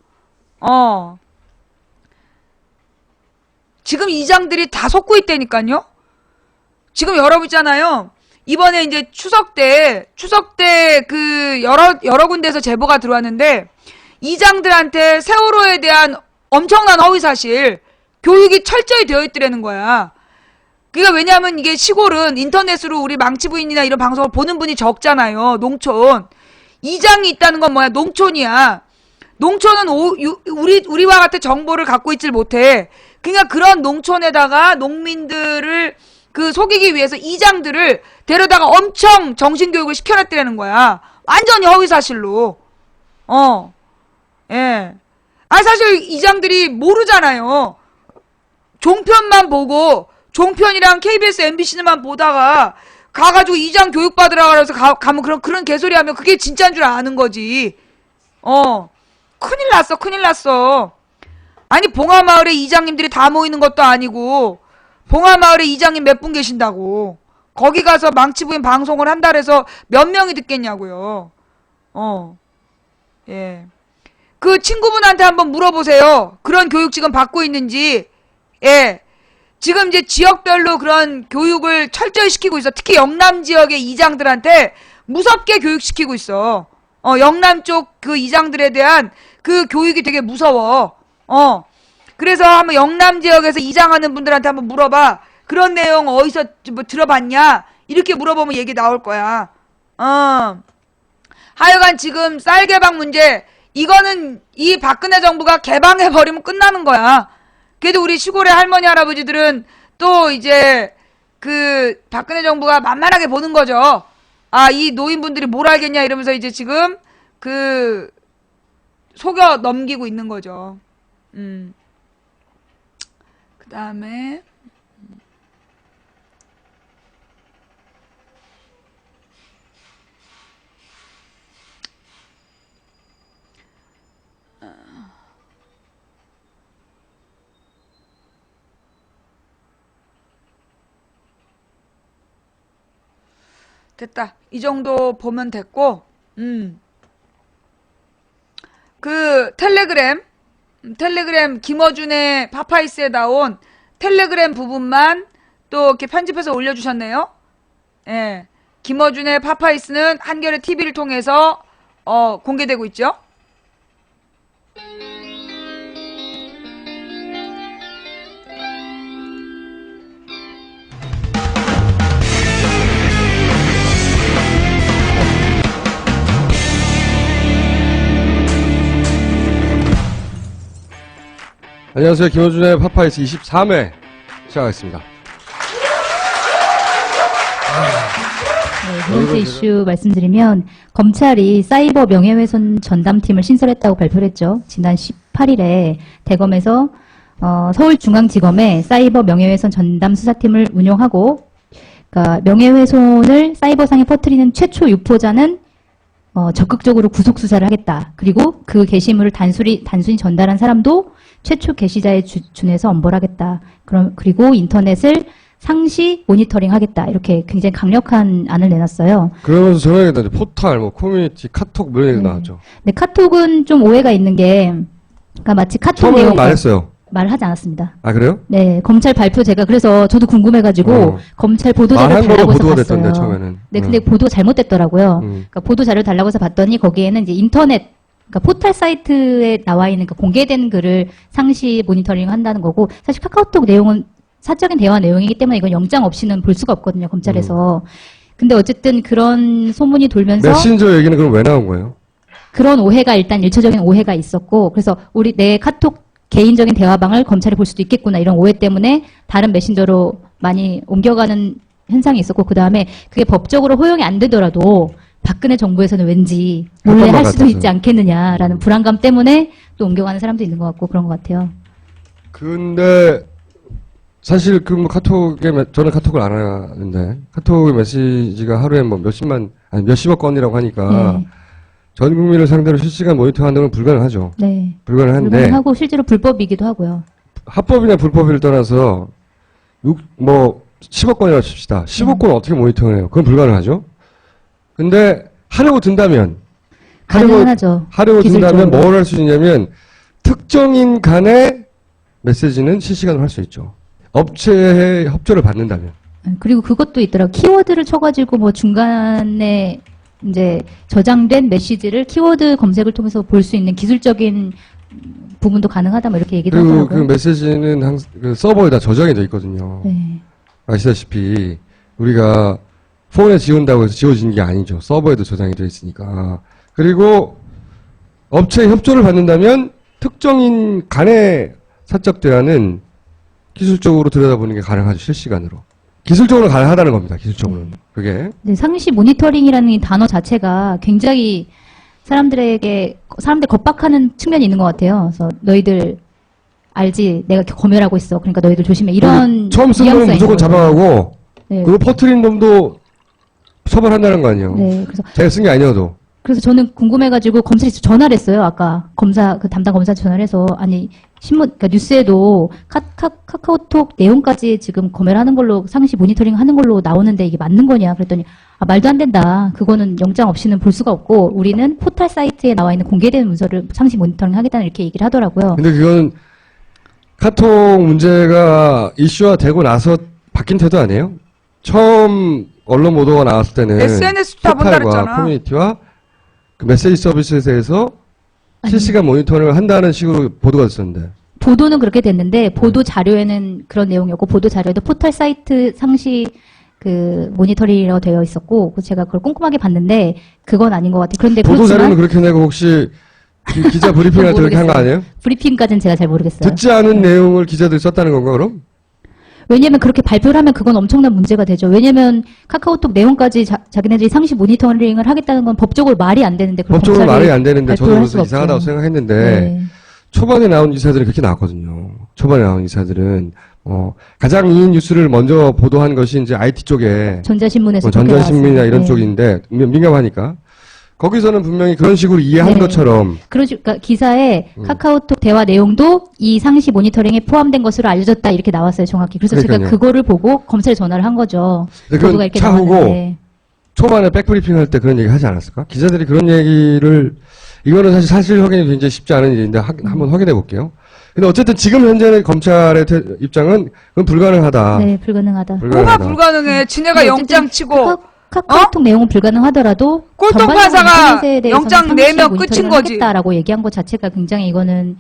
A: 지금 이장들이 다 속고 있다니까요. 지금 여러분 있잖아요. 이번에 이제 추석 때 그 여러 군데에서 제보가 들어왔는데 이장들한테 세월호에 대한 엄청난 허위사실 교육이 철저히 되어 있더라는 거야. 그러니까 왜냐하면 이게 시골은 인터넷으로 우리 망치부인이나 이런 방송을 보는 분이 적잖아요. 농촌. 이장이 있다는 건 뭐야? 농촌이야. 농촌은 우리와 같은 정보를 갖고 있질 못해. 그러니까 그런 농촌에다가 농민들을 그 속이기 위해서 이장들을 데려다가 엄청 정신교육을 시켜놨더라는 거야. 완전히 허위사실로. 예. 사실 이장들이 모르잖아요. 종편만 보고, 종편이랑 KBS, MBC만 보다가, 가가지고 이장 교육받으라 그래서 가면 그런 개소리 하면 그게 진짜인 줄 아는 거지. 큰일 났어. 아니, 봉화마을에 이장님들이 다 모이는 것도 아니고, 봉화마을에 이장님 몇 분 계신다고. 거기 가서 망치부인 방송을 한다 그래서 몇 명이 듣겠냐고요. 예. 그 친구분한테 한번 물어보세요. 그런 교육 지금 받고 있는지. 예. 지금 이제 지역별로 그런 교육을 철저히 시키고 있어. 특히 영남 지역의 이장들한테 무섭게 교육시키고 있어. 영남 쪽 그 이장들에 대한 그 교육이 되게 무서워. 그래서 한번 영남 지역에서 이장하는 분들한테 한번 물어봐. 그런 내용 어디서 뭐 들어봤냐? 이렇게 물어보면 얘기 나올 거야. 하여간 지금 쌀 개방 문제, 이거는 이 박근혜 정부가 개방해버리면 끝나는 거야. 그래도 우리 시골의 할머니, 할아버지들은 또 이제 그 박근혜 정부가 만만하게 보는 거죠. 이 노인분들이 뭘 알겠냐 이러면서 이제 지금 그 속여 넘기고 있는 거죠. 그 다음에 됐다. 이 정도 보면 됐고, 그 텔레그램 김어준의 파파이스에 나온 텔레그램 부분만 또 이렇게 편집해서 올려주셨네요. 예. 김어준의 파파이스는 한겨레 TV를 통해서 공개되고 있죠.
N: 안녕하세요. 김어준의 파파이스 23회 시작하겠습니다.
O: 네, 두 번째 이슈 말씀드리면 검찰이 사이버 명예훼손 전담팀을 신설했다고 발표를 했죠. 지난 18일에 대검에서 서울중앙지검에 사이버 명예훼손 전담 수사팀을 운영하고, 그러니까 명예훼손을 사이버상에 퍼뜨리는 최초 유포자는 적극적으로 구속 수사를 하겠다. 그리고 그 게시물을 단순히 전달한 사람도 최초 게시자에 준해서 엄벌하겠다. 그리고 인터넷을 상시 모니터링 하겠다. 이렇게 굉장히 강력한 안을 내놨어요.
N: 그러면서 전화기다 포탈, 커뮤니티, 카톡 이런 얘기 나왔죠.
O: 근데 카톡은 좀 오해가 있는 게, 그러니까 마치 카톡 내용
N: 말했어요.
O: 말하지 않았습니다.
N: 아, 그래요?
O: 네, 검찰 발표 제가 그래서 저도 궁금해가지고 검찰 보도자료 달라고 해서
N: 보도가
O: 봤어요.
N: 됐던데, 처음에는.
O: 네, 근데 보도 잘못됐더라고요. 그러니까 보도자료 달라고 해서 봤더니 거기에는 이제 인터넷, 그러니까 포털 사이트에 나와 있는 그 공개된 글을 상시 모니터링 한다는 거고, 사실 카카오톡 내용은 사적인 대화 내용이기 때문에 이건 영장 없이는 볼 수가 없거든요, 검찰에서. 근데 어쨌든 그런 소문이 돌면서
N: 메신저 얘기는 그럼 왜 나온 거예요?
O: 그런 오해가 일단 일차적인 오해가 있었고, 그래서 내 카톡 개인적인 대화방을 검찰이 볼 수도 있겠구나 이런 오해 때문에 다른 메신저로 많이 옮겨가는 현상이 있었고, 그 다음에 그게 법적으로 허용이 안 되더라도 박근혜 정부에서는 왠지 몰래 할 수도 있지 않겠느냐라는 불안감 때문에 또 옮겨가는 사람도 있는 것 같고 그런 것 같아요.
N: 근데 사실 저는 카톡을 안 하는데 카톡의 메시지가 하루에 뭐 몇십억 건이라고 하니까 전 국민을 상대로 실시간 모니터링하는 건 불가능하죠.
O: 네.
N: 불가능한데.
O: 불가능하고 실제로 불법이기도 하고요.
N: 합법이냐 불법을 떠나서 10억 건이라고 칩시다. 10억 건 어떻게 모니터링해요? 그건 불가능하죠. 근데 하려고 든다면
O: 가능하죠.
N: 하려고 든다면 뭘 할 수 있냐면 특정인 간의 메시지는 실시간으로 할 수 있죠. 업체의 협조를 받는다면.
O: 그리고 그것도 있더라고. 키워드를 쳐가지고 뭐 중간에 이제 저장된 메시지를 키워드 검색을 통해서 볼 수 있는 기술적인 부분도 가능하다 뭐 이렇게 얘기도
N: 그리고
O: 하더라고요.
N: 그 메시지는 항상 그 서버에다 저장이 돼 있거든요.
O: 네.
N: 아시다시피 우리가 폰에 지운다고 해서 지워지는 게 아니죠. 서버에도 저장이 되어 있으니까. 그리고 업체의 협조를 받는다면 특정인 간의 사적 대화는 기술적으로 들여다보는 게 가능하죠. 실시간으로. 기술적으로 가능하다는 겁니다. 기술적으로는. 그게.
O: 네, 상시 모니터링이라는 이 단어 자체가 굉장히 사람들 겁박하는 측면이 있는 것 같아요. 그래서 너희들 알지? 내가 검열하고 있어. 그러니까 너희들 조심해. 이런
N: 처음 쓴 놈은 무조건 잡아가고
O: 네.
N: 그리고 퍼뜨린 놈도 처벌한다는 거 아니에요.
O: 네, 그래서
N: 제가 쓴 게 아니어도.
O: 그래서 저는 궁금해가지고 검찰에 전화를 했어요. 아까 그 담당 검사 전화를 해서 아니 그러니까 뉴스에도 카카오톡 내용까지 지금 검열하는 걸로 상시 모니터링 하는 걸로 나오는데 이게 맞는 거냐 그랬더니 말도 안 된다. 그거는 영장 없이는 볼 수가 없고 우리는 포털 사이트에 나와 있는 공개된 문서를 상시 모니터링 하겠다는 이렇게 얘기를 하더라고요.
N: 근데 그건 카톡 문제가 이슈화 되고 나서 바뀐 태도 아니에요? 처음 언론 보도가 나왔을 때는
A: SNS 다 본다
N: 포털과
A: 그랬잖아.
N: 커뮤니티와 그 메시지 서비스에 대해서 실시간 모니터링을 한다는 식으로 보도가 됐었는데.
O: 보도는 그렇게 됐는데 보도 자료에는 그런 내용이었고 보도 자료에도 포털 사이트 상시 그 모니터링이라고 되어 있었고 그래서 제가 그걸 꼼꼼하게 봤는데 그건 아닌 것 같아요. 그런데
N: 보도
O: 그렇지만
N: 자료는 그렇게 내고 혹시 기자 브리핑할 때 그렇게 한 거 아니에요?
O: 브리핑까지는 제가 잘 모르겠어요.
N: 듣지 않은 내용을 기자들이 썼다는 건가 그럼?
O: 왜냐면 그렇게 발표를 하면 그건 엄청난 문제가 되죠. 왜냐면 카카오톡 내용까지 자기네들이 상시 모니터링을 하겠다는 건 법적으로 말이 안 되는데 그걸
N: 법적으로
O: 검찰이
N: 말이 안 되는데 저도
O: 발표를 할
N: 그래서
O: 수가
N: 이상하다고
O: 없죠.
N: 생각했는데
O: 네.
N: 초반에 나온 기사들이 그렇게 나왔거든요. 초반에 나온 기사들은 가장 이 뉴스를 먼저 보도한 것이 이제 IT 쪽에
O: 전자신문에서
N: 전자신문이나
O: 그렇게
N: 이런
O: 나왔어요.
N: 쪽인데 민감하니까 거기서는 분명히 그런 식으로 이해한
O: 네.
N: 것처럼
O: 그러니까 기사에 카카오톡 대화 내용도 이 상시 모니터링에 포함된 것으로 알려졌다 이렇게 나왔어요, 정확히. 그래서 제가
N: 그러니까요.
O: 그거를 보고 검찰에 전화를 한 거죠.
N: 근데
O: 보도가
N: 그건
O: 이렇게
N: 차후고
O: 나왔는데.
N: 초반에 백브리핑 할 때 그런 얘기 하지 않았을까? 기자들이 그런 얘기를 이거는 사실 확인이 굉장히 쉽지 않은 일인데 한번 확인해 볼게요. 근데 어쨌든 지금 현재는 검찰의 입장은 그건 불가능하다.
O: 네, 불가능하다.
A: 뭐가 불가능해? 지네가 영장 치고
O: 카카오톡 내용은 불가능하더라도
A: 꼴통
O: 전반적으로
A: 판사가
O: 인터넷에 대해서는
A: 영장
O: 상시
A: 내면
O: 모니터링을
A: 끝인 거지.
O: 하겠다라고 얘기한 것 자체가 굉장히 이거는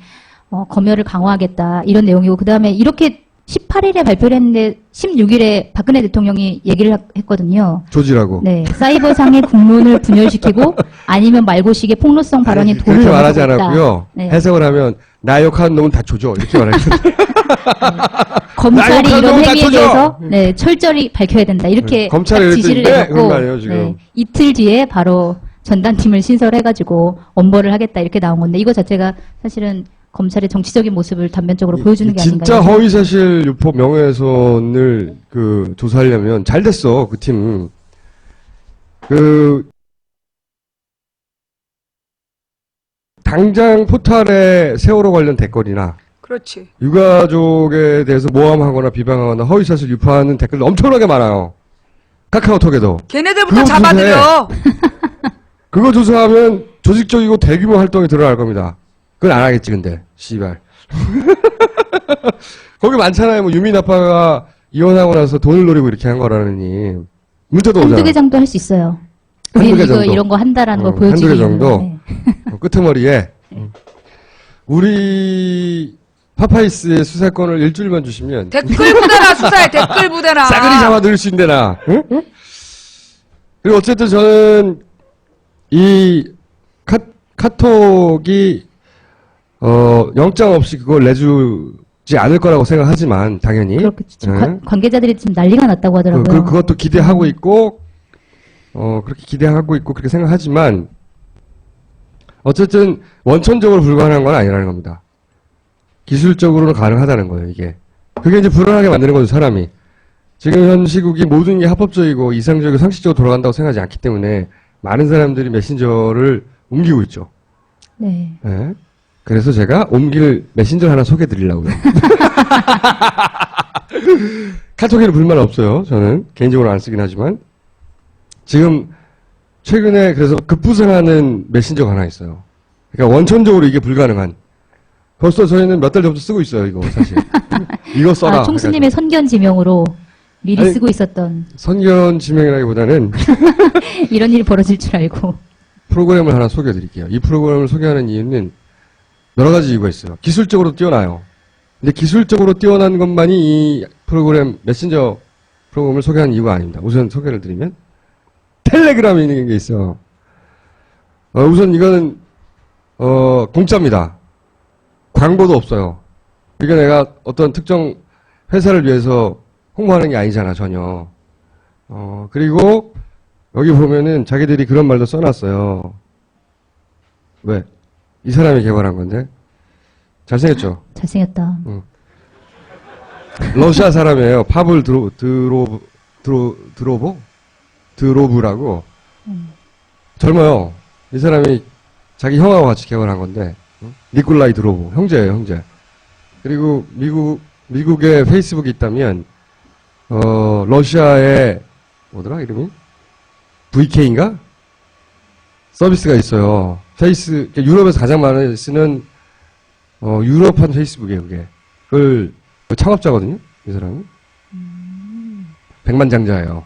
O: 검열을 강화하겠다 이런 내용이고 그 다음에 이렇게 18일에 발표를 했는데 16일에 박근혜 대통령이 얘기를 했거든요.
N: 조지라고.
O: 네, 사이버상의 국론을 분열시키고 아니면 말고식의 폭로성 발언이 돈을
N: 그렇게 말하지
O: 넘어서고 있다.
N: 않았고요.
O: 네.
N: 해석을 하면 나 욕하는 놈은 다 조져 이렇게 말했어요.
O: 검찰이
N: 나 욕하는
O: 이런
N: 놈은 다
O: 행위에
N: 조져!
O: 대해서 네, 철저히 밝혀야 된다. 이렇게
N: 검찰이
O: 딱 지시를
N: 이랬더니
O: 내렸고
N: 그런 말이에요, 지금.
O: 이틀 뒤에 바로 전단팀을 신설해가지고 엄벌을 하겠다 이렇게 나온 건데 이거 자체가 사실은 검찰의 정치적인 모습을 단면적으로 보여주는 게 아닌가.
N: 진짜 허위사실 유포 명예훼손을 조사하려면 잘 됐어 그 팀. 당장 포털에 세월호 관련 댓글이나
A: 그렇지.
N: 유가족에 대해서 모함하거나 비방하거나 허위사실 유포하는 댓글도 엄청나게 많아요. 카카오톡에도.
A: 걔네들부터
N: 그거
A: 잡아들여.
N: 그거 조사하면 조직적이고 대규모 활동이 드러날 겁니다. 그건 안 하겠지 근데 씨발. 거기 많잖아요. 뭐 유민 아빠가 이혼하고 나서 돈을 노리고 이렇게 한 거라느니 문자도 오잖아.
O: 한두 개 정도 할 수 있어요.
N: 한두
O: 우리는
N: 개
O: 이거
N: 정도.
O: 이런 거 한다라는 걸
N: 한두
O: 보여주기
N: 개 정도.
O: 위해서. 네.
N: 끄트머리에 우리 파파이스의 수사권을 일주일만 주시면
A: 댓글 부대나 수사해. 댓글 부대나.
N: 싸그리 잡아 넣을 수 있는데나. 응? 그리고 어쨌든 저는 이 카톡이 영장 없이 그걸 내주지 않을 거라고 생각하지만 당연히
O: 그렇겠죠.
N: 응?
O: 관계자들이 지금 난리가 났다고 하더라고요.
N: 그것도 기대하고 있고 그렇게 기대하고 있고 그렇게 생각하지만 어쨌든 원천적으로 불가능한 건 아니라는 겁니다. 기술적으로는 가능하다는 거예요, 이게. 그게 이제 불안하게 만드는 거죠, 사람이. 지금 현 시국이 모든 게 합법적이고 이상적이고 상식적으로 돌아간다고 생각하지 않기 때문에 많은 사람들이 메신저를 옮기고 있죠.
O: 네.
N: 네. 그래서 제가 옮길 메신저 하나 소개해 드리려고요. 카톡에는 불만 없어요, 저는. 개인적으로 안 쓰긴 하지만. 지금 최근에 그래서 급부상하는 메신저가 하나 있어요. 그러니까 원천적으로 이게 불가능한 벌써 저희는 몇 달 전부터 쓰고 있어요, 이거 사실. 이거 써라.
O: 총수님의 선견 지명으로 미리
N: 아니,
O: 쓰고 있었던
N: 선견 지명이라기보다는
O: 이런 일이 벌어질 줄 알고.
N: 프로그램을 하나 소개해드릴게요. 이 프로그램을 소개하는 이유는 여러 가지 이유가 있어요. 기술적으로 뛰어나요. 근데 기술적으로 뛰어난 것만이 이 프로그램, 메신저 프로그램을 소개하는 이유가 아닙니다. 우선 소개를 드리면 텔레그램이 있는 게 있어요. 우선 이거는 공짜입니다. 광고도 없어요. 그러니까 내가 어떤 특정 회사를 위해서 홍보하는 게 아니잖아, 전혀. 그리고 여기 보면은 자기들이 그런 말도 써놨어요. 왜? 이 사람이 개발한 건데. 잘생겼죠?
O: 잘생겼다.
N: 러시아 사람이에요. 파블 드로브라고. 젊어요. 이 사람이 자기 형하고 같이 개발한 건데. 니콜라이 드로브. 형제예요, 형제. 그리고 미국에 페이스북이 있다면, 러시아에, 뭐더라, 이름이? VK인가? 서비스가 있어요. 유럽에서 가장 많이 쓰는, 유럽판 페이스북이에요, 그게. 그걸, 창업자거든요, 이 사람이. 백만장자예요.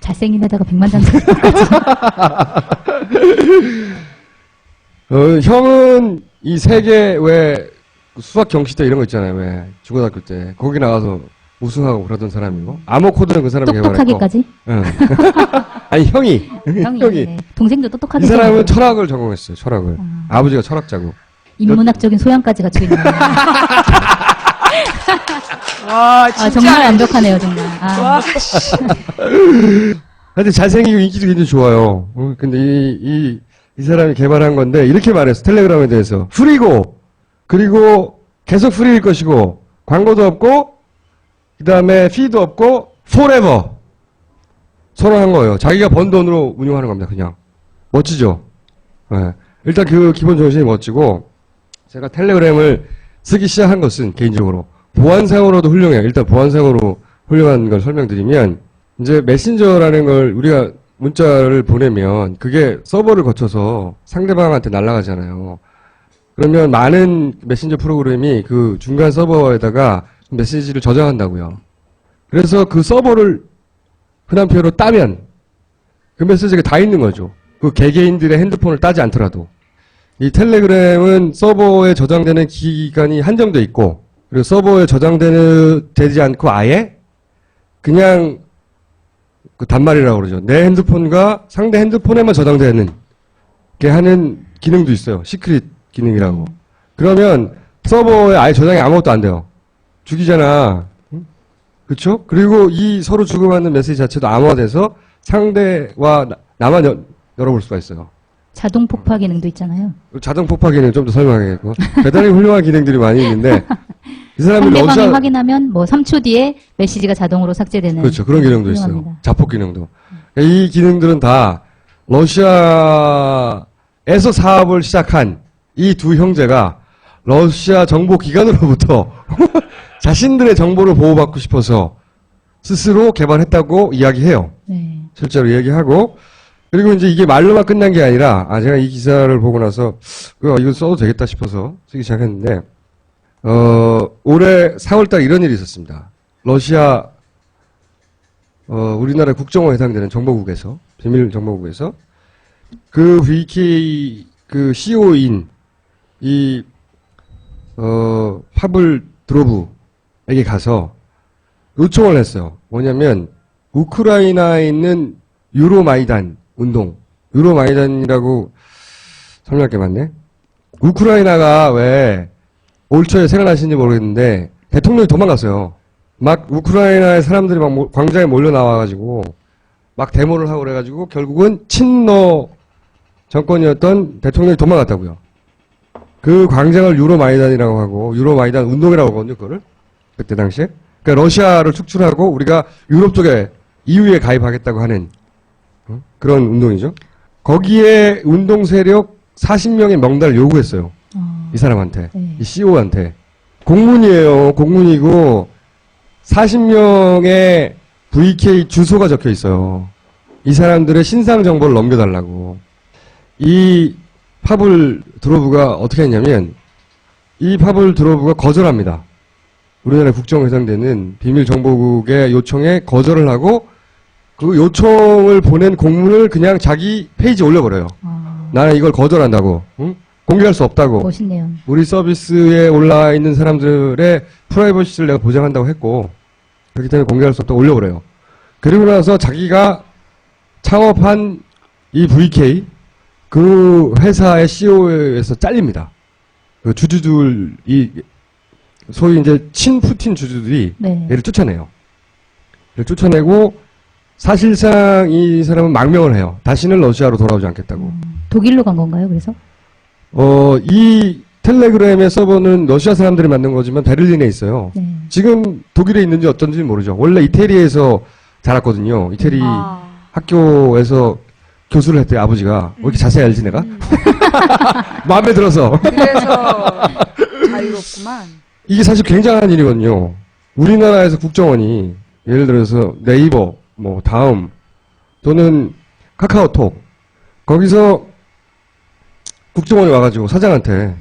O: 잘생긴 데다가 백만장자.
N: 형은 이 세계 왜 수학 경시대 이런 거 있잖아요, 왜. 중고등학교 때. 거기 나가서 우승하고 그러던 사람이고. 암호코드는 그 사람이 개발했고.
O: 똑똑하기까지?
N: 응. 아니, 형이.
O: 네. 동생도 똑똑하게.
N: 이 사람은 철학을 전공했어요, 철학을. 아버지가 철학자고.
O: 인문학적인 소양까지 갖추고 있는 거예요.
A: 와, 진짜.
O: 정말 완벽하네요, 정말.
A: 와,
N: 하여튼 잘생기고 인기도 굉장히 좋아요. 근데 이 사람이 개발한 건데, 이렇게 말했어, 텔레그램에 대해서. 프리고, 그리고 계속 프리일 것이고, 광고도 없고, 그 다음에 피도 없고, forever. 선언한 거예요. 자기가 번 돈으로 운영하는 겁니다, 그냥. 멋지죠? 네. 일단 그 기본 정신이 멋지고, 제가 텔레그램을 쓰기 시작한 것은 개인적으로 보안상으로도 훌륭해요. 일단 보안상으로 훌륭한 걸 설명드리면, 이제 메신저라는 걸 우리가 문자를 보내면 그게 서버를 거쳐서 상대방한테 날아가잖아요. 그러면 많은 메신저 프로그램이 그 중간 서버에다가 메시지를 저장한다고요. 그래서 그 서버를 흔한 표현으로 따면 그 메시지가 다 있는 거죠. 그 개개인들의 핸드폰을 따지 않더라도. 이 텔레그램은 서버에 저장되는 기간이 한정돼 있고, 그리고 서버에 되지 않고 아예 그냥 그 단말이라고 그러죠. 내 핸드폰과 상대 핸드폰에만 저장되는 게 하는 기능도 있어요. 시크릿 기능이라고. 그러면 서버에 아예 저장이 아무것도 안 돼요. 죽이잖아. 그렇죠? 그리고 이 서로 주고받는 메시지 자체도 암호화돼서 상대와 나만 열어볼 수가 있어요.
O: 자동 폭파 기능도 있잖아요.
N: 자동 폭파 기능 좀 더 설명하겠고. 대단히 훌륭한 기능들이 많이 있는데 이 사람이
O: 상대방이 확인하면 뭐 3초 뒤에 메시지가 자동으로 삭제되는.
N: 그렇죠. 그런 기능도
O: 훌륭합니다.
N: 있어요. 자폭 기능도. 이 기능들은 다 러시아에서 사업을 시작한 이 두 형제가 러시아 정보기관으로부터 자신들의 정보를 보호받고 싶어서 스스로 개발했다고 이야기해요.
O: 네.
N: 실제로 이야기하고, 그리고 이제 이게 말로만 끝난 게 아니라, 제가 이 기사를 보고 나서, 이거 써도 되겠다 싶어서 쓰기 시작했는데, 올해 4월달 이런 일이 있었습니다. 러시아, 우리나라 국정원에 해당되는 정보국에서, 비밀 정보국에서, 그 VK, 그 CEO인, 파블 드로브에게 가서 요청을 했어요. 뭐냐면, 우크라이나에 있는 유로마이단 운동, 유로마이단이라고 설명할 게 많네. 우크라이나가 왜 올 초에 생각나시는지 모르겠는데 대통령이 도망갔어요. 막 우크라이나의 사람들이 막 광장에 몰려 나와가지고 막 데모를 하고 그래가지고 결국은 친러 정권이었던 대통령이 도망갔다고요. 그 광장을 유로마이단이라고 하고 유로마이단 운동이라고 하거든요, 그거를. 그때 당시에. 그러니까 러시아를 축출하고 우리가 유럽 쪽에 EU에 가입하겠다고 하는 그런 운동이죠. 거기에 운동 세력 40명의 명단을 요구했어요. 이 사람한테.
O: 네.
N: 이 CEO한테. 공문이에요. 공문이고 40명의 VK 주소가 적혀 있어요. 이 사람들의 신상 정보를 넘겨달라고. 이 파블 드로브가 어떻게 했냐면 이 파벌 드로브가 거절합니다. 우리나라 국정해상대는 비밀정보국의 요청에 거절을 하고 그 요청을 보낸 공문을 그냥 자기 페이지에 올려버려요. 나는 이걸 거절한다고. 응? 공개할 수 없다고.
O: 멋있네요.
N: 우리 서비스에 올라 있는 사람들의 프라이버시를 내가 보장한다고 했고 그렇기 때문에 공개할 수 없다고 올려버려요. 그리고 나서 자기가 창업한 이 VK 그 회사의 CEO에서 잘립니다. 그 주주들이 소위 이제 친푸틴 주주들이
O: 네.
N: 얘를 쫓아내요. 얘를 쫓아내고 사실상 이 사람은 망명을 해요. 다시는 러시아로 돌아오지 않겠다고.
O: 독일로 간 건가요, 그래서?
N: 이 텔레그램의 서버는 러시아 사람들이 만든 거지만 베를린에 있어요.
O: 네.
N: 지금 독일에 있는지 어떤지 모르죠. 원래 이태리에서 자랐거든요. 이태리 학교에서 교수를 했대요, 아버지가. 왜 이렇게 자세히 알지, 내가? 마음에 들어서.
A: 그래서 자유롭구만.
N: 이게 사실 굉장한 일이거든요. 우리나라에서 국정원이 예를 들어서 네이버, 뭐 다음 또는 카카오톡 거기서 국정원이 와가지고 사장한테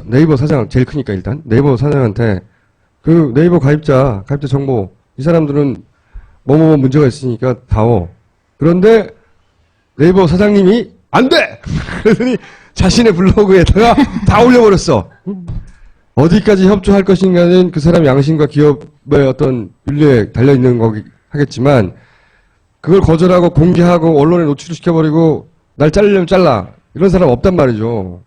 N: 네이버 사장 제일 크니까 일단 네이버 사장한테 그 네이버 가입자 정보 이 사람들은 뭐뭐 문제가 있으니까 다오. 그런데 네이버 사장님이 안 돼! 그러더니 자신의 블로그에다가 다 올려버렸어. 어디까지 협조할 것인가는 그 사람 양심과 기업의 어떤 윤리에 달려있는 거기 하겠지만 그걸 거절하고 공개하고 언론에 노출시켜버리고 날 자르려면 잘라. 이런 사람 없단 말이죠.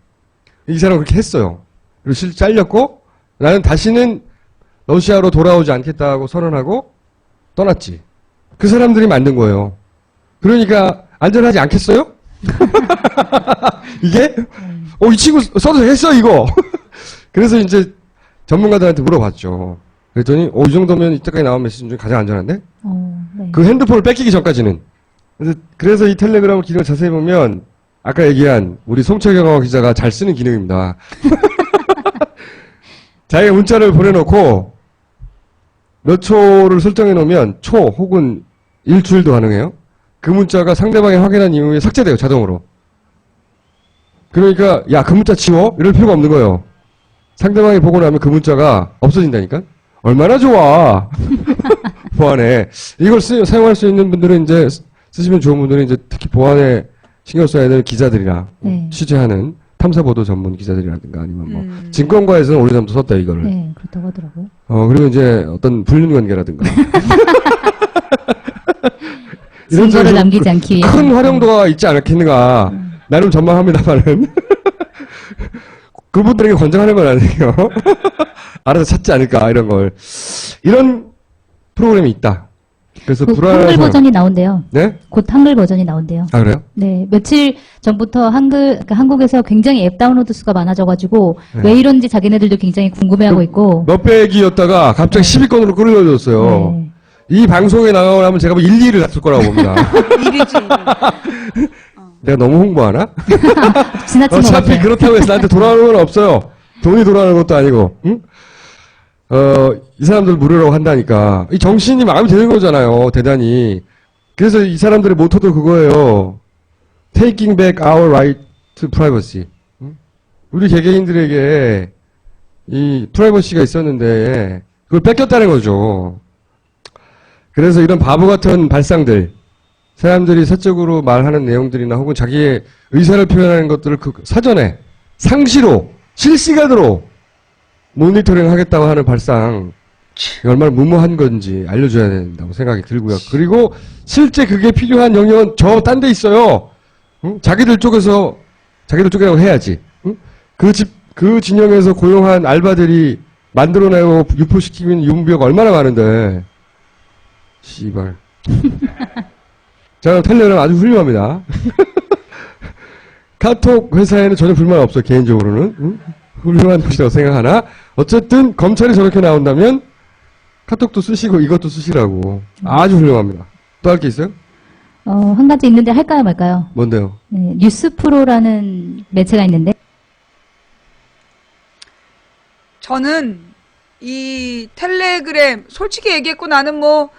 N: 이 사람 그렇게 했어요. 그리고 실제 잘렸고 나는 다시는 러시아로 돌아오지 않겠다고 선언하고 떠났지. 그 사람들이 만든 거예요. 그러니까 안전하지 않겠어요? 이게? 이 친구 써도 했어 이거. 그래서 이제 전문가들한테 물어봤죠. 그랬더니 이 정도면 이때까지 나온 메시지 중에 가장 안전한데?
O: 네.
N: 그 핸드폰을 뺏기기 전까지는. 그래서 이 텔레그램 기능을 자세히 보면 아까 얘기한 우리 송채경 기자가 잘 쓰는 기능입니다. 자기가 문자를 보내놓고 몇 초를 설정해 놓으면 초 혹은 일주일도 가능해요. 그 문자가 상대방이 확인한 이후에 삭제돼요, 자동으로. 그러니까 야, 그 문자 지워? 이럴 필요가 없는 거예요. 상대방이 보고 나면 그 문자가 없어진다니까? 얼마나 좋아. 보안에. 이걸 사용할 수 있는 분들은 이제 쓰시면 좋은 분들은 이제 특히 보안에 신경 써야 될 기자들이나 취재하는 탐사보도 전문 기자들이라든가 아니면 뭐 증권가에서는 오래전부터 썼다 이거를.
O: 네, 그렇다고 하더라고요.
N: 그리고 이제 어떤 불륜관계라든가 이런
O: 증거를 남기지 않기 위해서
N: 큰 활용도가 있지 않겠는가. 나름 전망합니다만은 그분들에게 권장하는 건 아니에요. 알아서 찾지 않을까 이런 걸. 이런 프로그램이 있다. 그래서 불안해서
O: 한글 버전이 나온대요.
N: 네?
O: 곧 한글 버전이 나온대요.
N: 아 그래요?
O: 네, 며칠 전부터 한국에서 굉장히 앱 다운로드 수가 많아져가지고
N: 네.
O: 왜 이런지 자기네들도 굉장히 궁금해하고 있고.
N: 몇백이었다가 갑자기 10위권으로 끌어올렸어요.
O: 네.
N: 이 방송에 나가고 나면 제가 1, 2위를 다툴 거라고 봅니다.
A: 1위지.
N: 내가 너무 홍보하나?
O: 지나친 것
N: 어차피
O: 같아요.
N: 그렇다고 해서 나한테 돌아오는 건 없어요. 돈이 돌아오는 것도 아니고. 응? 이 사람들 무료라고 한다니까. 이 정신이 마음에 드는 거잖아요. 대단히. 그래서 이 사람들의 모토도 그거예요. Taking back our right to privacy. 응? 우리 개개인들에게 이 프라이버시가 있었는데 그걸 뺏겼다는 거죠. 그래서 이런 바보 같은 발상들, 사람들이 사적으로 말하는 내용들이나 혹은 자기의 의사를 표현하는 것들을 그 사전에 상시로 실시간으로 모니터링 하겠다고 하는 발상, 얼마나 무모한 건지 알려줘야 된다고 생각이 들고요. 그리고 실제 그게 필요한 영역은 저 딴 데 있어요. 응? 자기들 쪽이라고 해야지. 응? 그 진영에서 고용한 알바들이 만들어내고 유포시키는 유무비가 얼마나 많은데. 씨발. 저는 텔레그램 아주 훌륭합니다. 카톡 회사에는 전혀 불만 없어요, 개인적으로는. 응? 훌륭한 것이라고 생각하나? 어쨌든 검찰이 저렇게 나온다면 카톡도 쓰시고 이것도 쓰시라고. 아주 훌륭합니다. 또 할 게 있어요?
O: 한 가지 있는데 할까요 말까요?
N: 뭔데요?
O: 네, 뉴스프로라는 매체가 있는데
A: 저는 이 텔레그램 솔직히 얘기했고 나는 뭐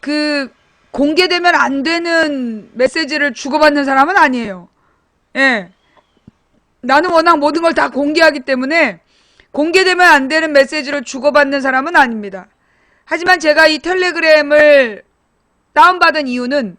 A: 그 공개되면 안 되는 메시지를 주고받는 사람은 아니에요. 예. 나는 워낙 모든 걸 다 공개하기 때문에 공개되면 안 되는 메시지를 주고받는 사람은 아닙니다. 하지만 제가 이 텔레그램을 다운받은 이유는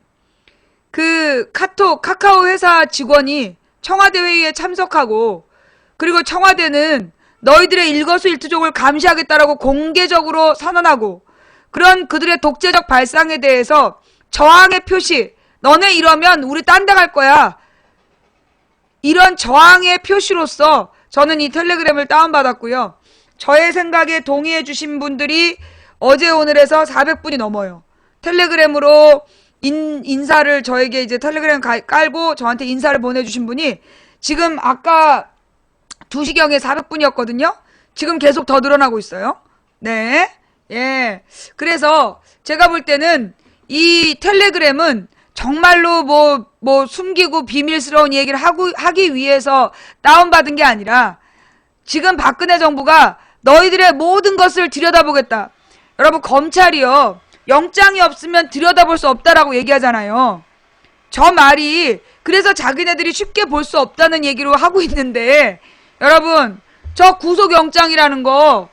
A: 그 카카오 회사 직원이 청와대 회의에 참석하고, 그리고 청와대는 너희들의 일거수일투족을 감시하겠다라고 공개적으로 선언하고, 그런 그들의 독재적 발상에 대해서 저항의 표시, 너네 이러면 우리 딴 데 갈 거야, 이런 저항의 표시로서 저는 이 텔레그램을 다운받았고요. 저의 생각에 동의해 주신 분들이 어제 오늘 해서 400분이 넘어요. 텔레그램으로 인사를 저에게 이제 텔레그램 깔고 저한테 인사를 보내주신 분이 지금 아까 2시경에 400분이었거든요. 지금 계속 더 늘어나고 있어요. 네. 예. 그래서 제가 볼 때는 이 텔레그램은 정말로 뭐 숨기고 비밀스러운 얘기를 하기 위해서 다운받은 게 아니라 지금 박근혜 정부가 너희들의 모든 것을 들여다보겠다. 여러분, 검찰이요, 영장이 없으면 들여다볼 수 없다라고 얘기하잖아요. 저 말이 그래서 자기네들이 쉽게 볼 수 없다는 얘기로 하고 있는데, 여러분, 저 구속영장이라는 거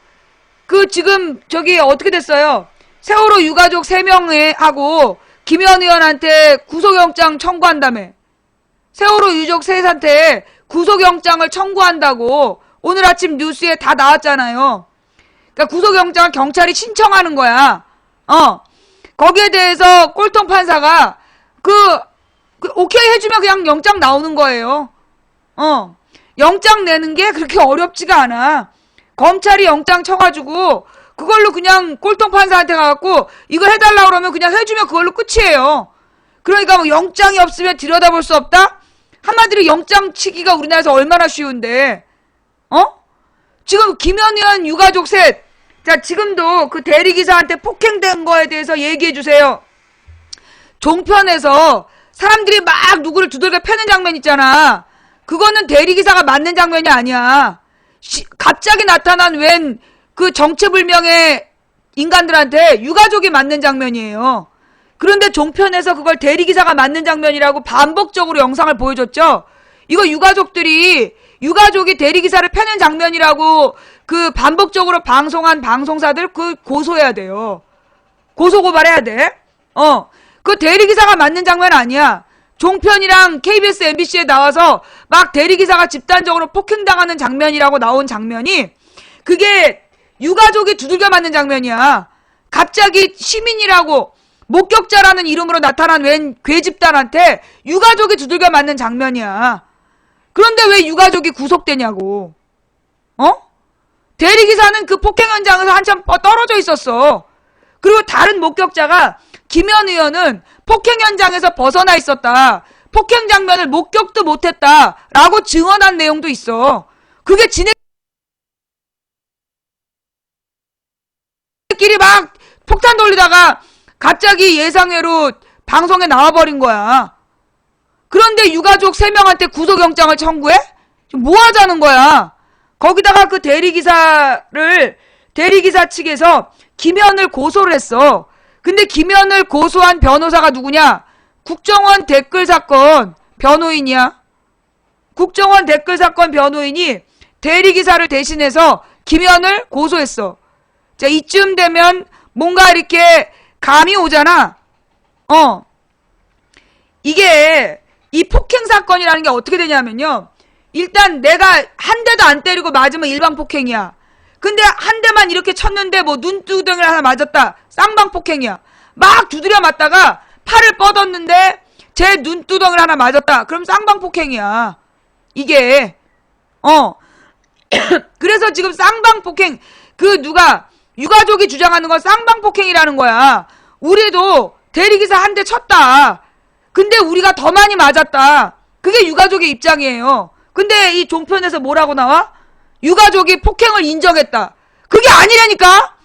A: 그 지금 저기 어떻게 됐어요? 세월호 유가족 3명에 하고 김현 의원한테 구속영장 청구한다며. 세월호 유족 셋한테 구속영장을 청구한다고 오늘 아침 뉴스에 다 나왔잖아요. 그러니까 구속영장을 경찰이 신청하는 거야. 거기에 대해서 꼴통 판사가 오케이 해주면 그냥 영장 나오는 거예요. 영장 내는 게 그렇게 어렵지가 않아. 검찰이 영장 쳐가지고 그걸로 그냥 꼴통 판사한테 가갖고 이거 해달라고 그러면 그냥 해주면 그걸로 끝이에요. 그러니까 뭐 영장이 없으면 들여다볼 수 없다? 한마디로 영장 치기가 우리나라에서 얼마나 쉬운데, 지금 김현 의원 유가족 셋, 자, 지금도 그 대리기사한테 폭행된 거에 대해서 얘기해주세요. 종편에서 사람들이 막 누구를 두들겨 패는 장면 있잖아. 그거는 대리기사가 맞는 장면이 아니야. 갑자기 나타난 웬 그 정체불명의 인간들한테 유가족이 맞는 장면이에요. 그런데 종편에서 그걸 대리기사가 맞는 장면이라고 반복적으로 영상을 보여줬죠. 이거 유가족이 대리기사를 패는 장면이라고 그 반복적으로 방송한 방송사들 그 고소해야 돼요. 고소고발해야 돼. 그 대리기사가 맞는 장면 아니야. 종편이랑 KBS, MBC에 나와서 막 대리기사가 집단적으로 폭행당하는 장면이라고 나온 장면이 그게 유가족이 두들겨 맞는 장면이야. 갑자기 시민이라고 목격자라는 이름으로 나타난 웬 괴집단한테 유가족이 두들겨 맞는 장면이야. 그런데 왜 유가족이 구속되냐고. 대리기사는 그 폭행 현장에서 한참 떨어져 있었어. 그리고 다른 목격자가 김현 의원은 폭행 현장에서 벗어나 있었다. 폭행 장면을 목격도 못했다. 라고 증언한 내용도 있어. 그게 지네끼리 막 폭탄 돌리다가 갑자기 예상외로 방송에 나와버린 거야. 그런데 유가족 3명한테 구속영장을 청구해? 뭐 하자는 거야? 거기다가 그 대리기사 측에서 김현을 고소를 했어. 근데 김현을 고소한 변호사가 누구냐? 국정원 댓글 사건 변호인이야. 국정원 댓글 사건 변호인이 대리기사를 대신해서 김현을 고소했어. 자, 이쯤 되면 뭔가 이렇게 감이 오잖아. 이게 이 폭행 사건이라는 게 어떻게 되냐면요. 일단 내가 한 대도 안 때리고 맞으면 일반 폭행이야. 근데 한 대만 이렇게 쳤는데 뭐 눈두덩이를 하나 맞았다. 쌍방 폭행이야. 막 두드려 맞다가 팔을 뻗었는데 제 눈두덩이를 하나 맞았다. 그럼 쌍방 폭행이야. 이게. 그래서 지금 쌍방 폭행, 유가족이 주장하는 건 쌍방 폭행이라는 거야. 우리도 대리기사 한 대 쳤다. 근데 우리가 더 많이 맞았다. 그게 유가족의 입장이에요. 근데 이 종편에서 뭐라고 나와? 유가족이 폭행을 인정했다. 그게 아니라니까?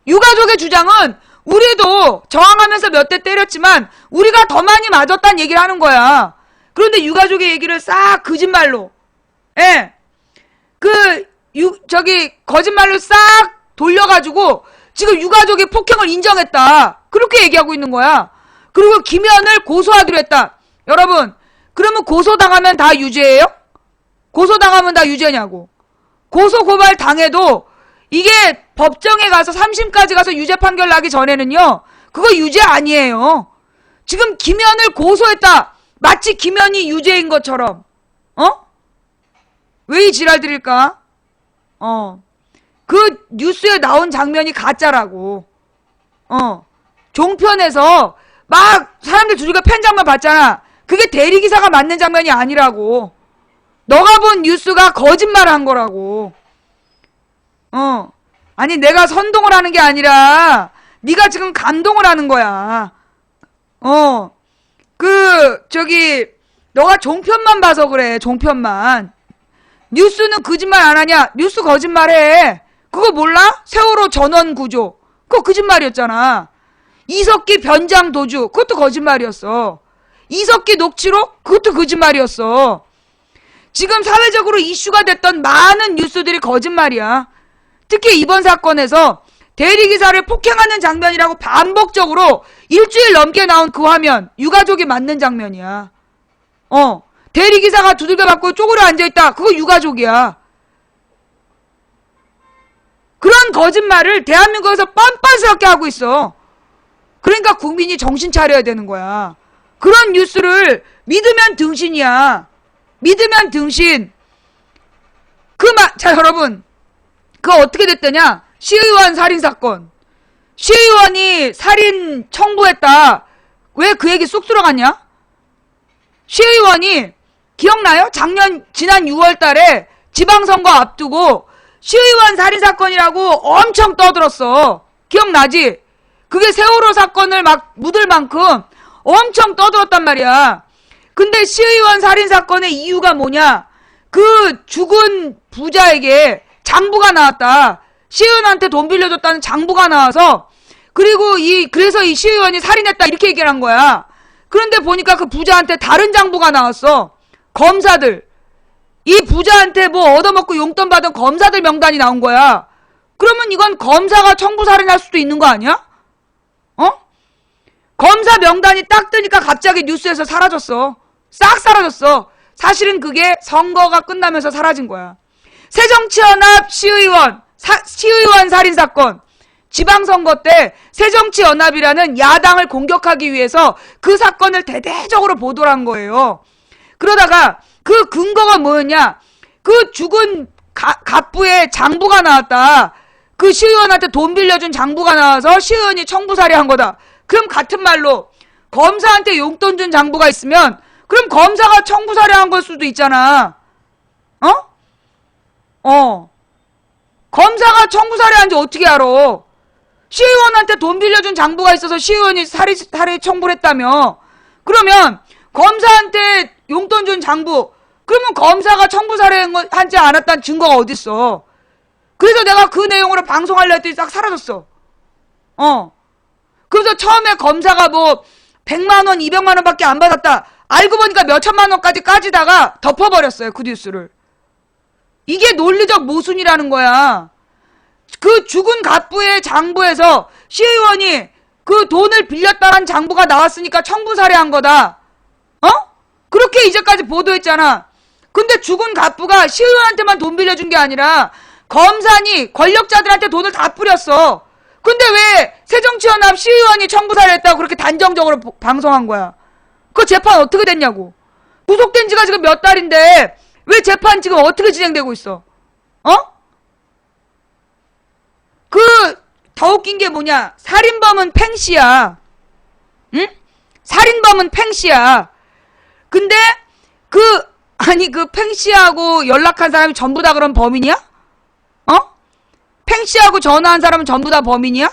A: 유가족의 주장은 우리도 저항하면서 몇 대 때렸지만 우리가 더 많이 맞았다는 얘기를 하는 거야. 그런데 유가족의 얘기를 싹 거짓말로, 거짓말로 싹 돌려가지고 지금 유가족이 폭행을 인정했다. 그렇게 얘기하고 있는 거야. 그리고 김현을 고소하기로 했다. 여러분, 그러면 고소당하면 다 유죄예요? 고소당하면 다 유죄냐고. 고소 고발 당해도 이게 법정에 가서 3심까지 가서 유죄 판결 나기 전에는요. 그거 유죄 아니에요. 지금 김현을 고소했다. 마치 김현이 유죄인 것처럼. 왜 이 지랄들일까? 그 뉴스에 나온 장면이 가짜라고. 종편에서 막 사람들 두들겨 팬 장면 봤잖아. 그게 대리기사가 맞는 장면이 아니라고. 너가 본 뉴스가 거짓말을 한 거라고. 아니 내가 선동을 하는 게 아니라 네가 지금 감동을 하는 거야. 너가 종편만 봐서 그래. 종편만. 뉴스는 거짓말 안 하냐? 뉴스 거짓말해. 그거 몰라? 세월호 전원 구조. 그거 거짓말이었잖아. 이석기 변장 도주. 그것도 거짓말이었어. 이석기 녹취록. 그것도 거짓말이었어. 지금 사회적으로 이슈가 됐던 많은 뉴스들이 거짓말이야. 특히 이번 사건에서 대리기사를 폭행하는 장면이라고 반복적으로 일주일 넘게 나온 그 화면. 유가족이 맞는 장면이야. 대리기사가 두들겨 맞고 쪼그려 앉아있다. 그거 유가족이야. 그런 거짓말을 대한민국에서 뻔뻔스럽게 하고 있어. 그러니까 국민이 정신 차려야 되는 거야. 그런 뉴스를 믿으면 등신이야. 믿으면 등신. 자, 여러분. 그거 어떻게 됐더냐? 시의원 살인사건. 시의원이 살인 청부했다. 왜 그 얘기 쑥 들어갔냐? 시의원이 기억나요? 지난 6월 달에 지방선거 앞두고 시의원 살인사건이라고 엄청 떠들었어. 기억나지? 그게 세월호 사건을 막 묻을 만큼 엄청 떠들었단 말이야. 근데 시의원 살인사건의 이유가 뭐냐? 그 죽은 부자에게 장부가 나왔다. 시의원한테 돈 빌려줬다는 장부가 나와서 그래서 이 시의원이 살인했다 이렇게 얘기를 한 거야. 그런데 보니까 그 부자한테 다른 장부가 나왔어. 검사들. 이 부자한테 뭐 얻어먹고 용돈 받은 검사들 명단이 나온 거야. 그러면 이건 검사가 청부살인할 수도 있는 거 아니야? 검사 명단이 딱 뜨니까 갑자기 뉴스에서 사라졌어. 싹 사라졌어. 사실은 그게 선거가 끝나면서 사라진 거야. 새정치연합 시의원 살인사건. 지방선거 때 새정치연합이라는 야당을 공격하기 위해서 그 사건을 대대적으로 보도를 한 거예요. 그러다가 그 근거가 뭐였냐? 그 죽은 갑부의 장부가 나왔다. 그 시의원한테 돈 빌려준 장부가 나와서 시의원이 청부살이한 거다. 그럼 같은 말로 검사한테 용돈 준 장부가 있으면 그럼 검사가 청부살이한 걸 수도 있잖아. 검사가 청부살이한지 어떻게 알아? 시의원한테 돈 빌려준 장부가 있어서 시의원이 살인 청부를 했다며. 그러면 검사한테 용돈 준 장부. 그러면 검사가 청부살인하지 않았다는 증거가 어딨어. 그래서 내가 그 내용으로 방송하려 했더니 싹 사라졌어. 그래서 처음에 검사가 뭐 100만 원, 200만 원밖에 안 받았다. 알고 보니까 몇 천만 원까지 까지다가 덮어버렸어요. 그 뉴스를. 이게 논리적 모순이라는 거야. 그 죽은 갑부의 장부에서 시의원이 그 돈을 빌렸다는 장부가 나왔으니까 청부살해한 거다. 그렇게 이제까지 보도했잖아. 근데 죽은 갑부가 시의원한테만 돈 빌려준 게 아니라 검사니 권력자들한테 돈을 다 뿌렸어. 근데 왜 새정치연합 시의원이 청부살해했다고 그렇게 단정적으로 방송한 거야? 그 재판 어떻게 됐냐고. 구속된 지가 지금 몇 달인데 왜 재판 지금 어떻게 진행되고 있어? 더 웃긴 게 뭐냐? 살인범은 팽씨야. 응? 살인범은 팽씨야. 근데 그 팽씨하고 연락한 사람이 전부 다 그럼 범인이야? 팽씨하고 전화한 사람은 전부 다 범인이야?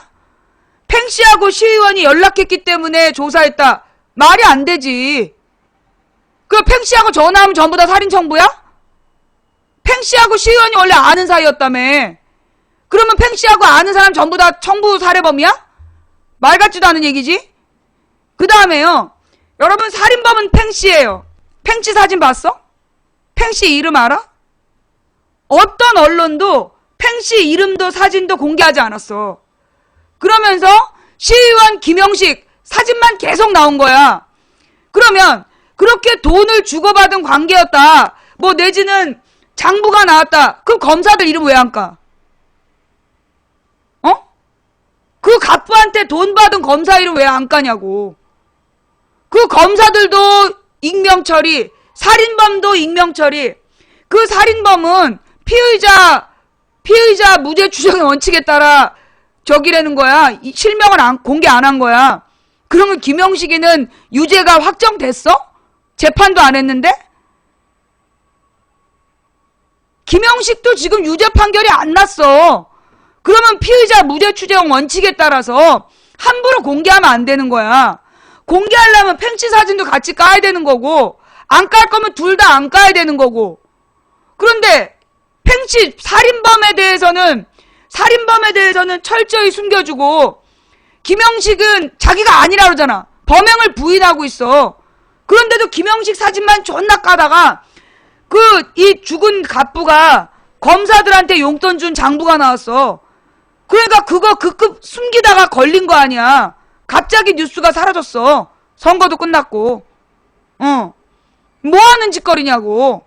A: 팽씨하고 시의원이 연락했기 때문에 조사했다. 말이 안 되지. 그 팽씨하고 전화하면 전부 다 살인 청부야? 팽씨하고 시의원이 원래 아는 사이였다며. 그러면 팽씨하고 아는 사람 전부 다 청부 살해범이야? 말 같지도 않은 얘기지? 그 다음에요. 여러분 살인범은 팽씨예요. 팽씨 사진 봤어? 팽씨 이름 알아? 어떤 언론도 팽씨 이름도 사진도 공개하지 않았어. 그러면서 시의원 김영식 사진만 계속 나온 거야. 그러면 그렇게 돈을 주고받은 관계였다. 뭐 내지는 장부가 나왔다. 그럼 검사들 이름 왜 안 까? 그 갑부한테 돈 받은 검사 이름 왜 안 까냐고. 그 검사들도 익명 처리, 살인범도 익명 처리. 그 살인범은 피의자 무죄 추정의 원칙에 따라 저기라는 거야. 실명을 공개 안 한 거야. 그러면 김영식이는 유죄가 확정됐어? 재판도 안 했는데? 김영식도 지금 유죄 판결이 안 났어. 그러면 피의자 무죄 추정 원칙에 따라서 함부로 공개하면 안 되는 거야. 공개하려면 팽치 사진도 같이 까야 되는 거고, 안 깔 거면 둘 다 안 까야 되는 거고. 그런데 팽치 살인범에 대해서는 철저히 숨겨주고, 김영식은 자기가 아니라 그러잖아. 범행을 부인하고 있어. 그런데도 김영식 사진만 존나 까다가 이 죽은 갑부가 검사들한테 용돈 준 장부가 나왔어. 그러니까 그거 급 숨기다가 걸린 거 아니야. 갑자기 뉴스가 사라졌어. 선거도 끝났고. 뭐 하는 짓거리냐고.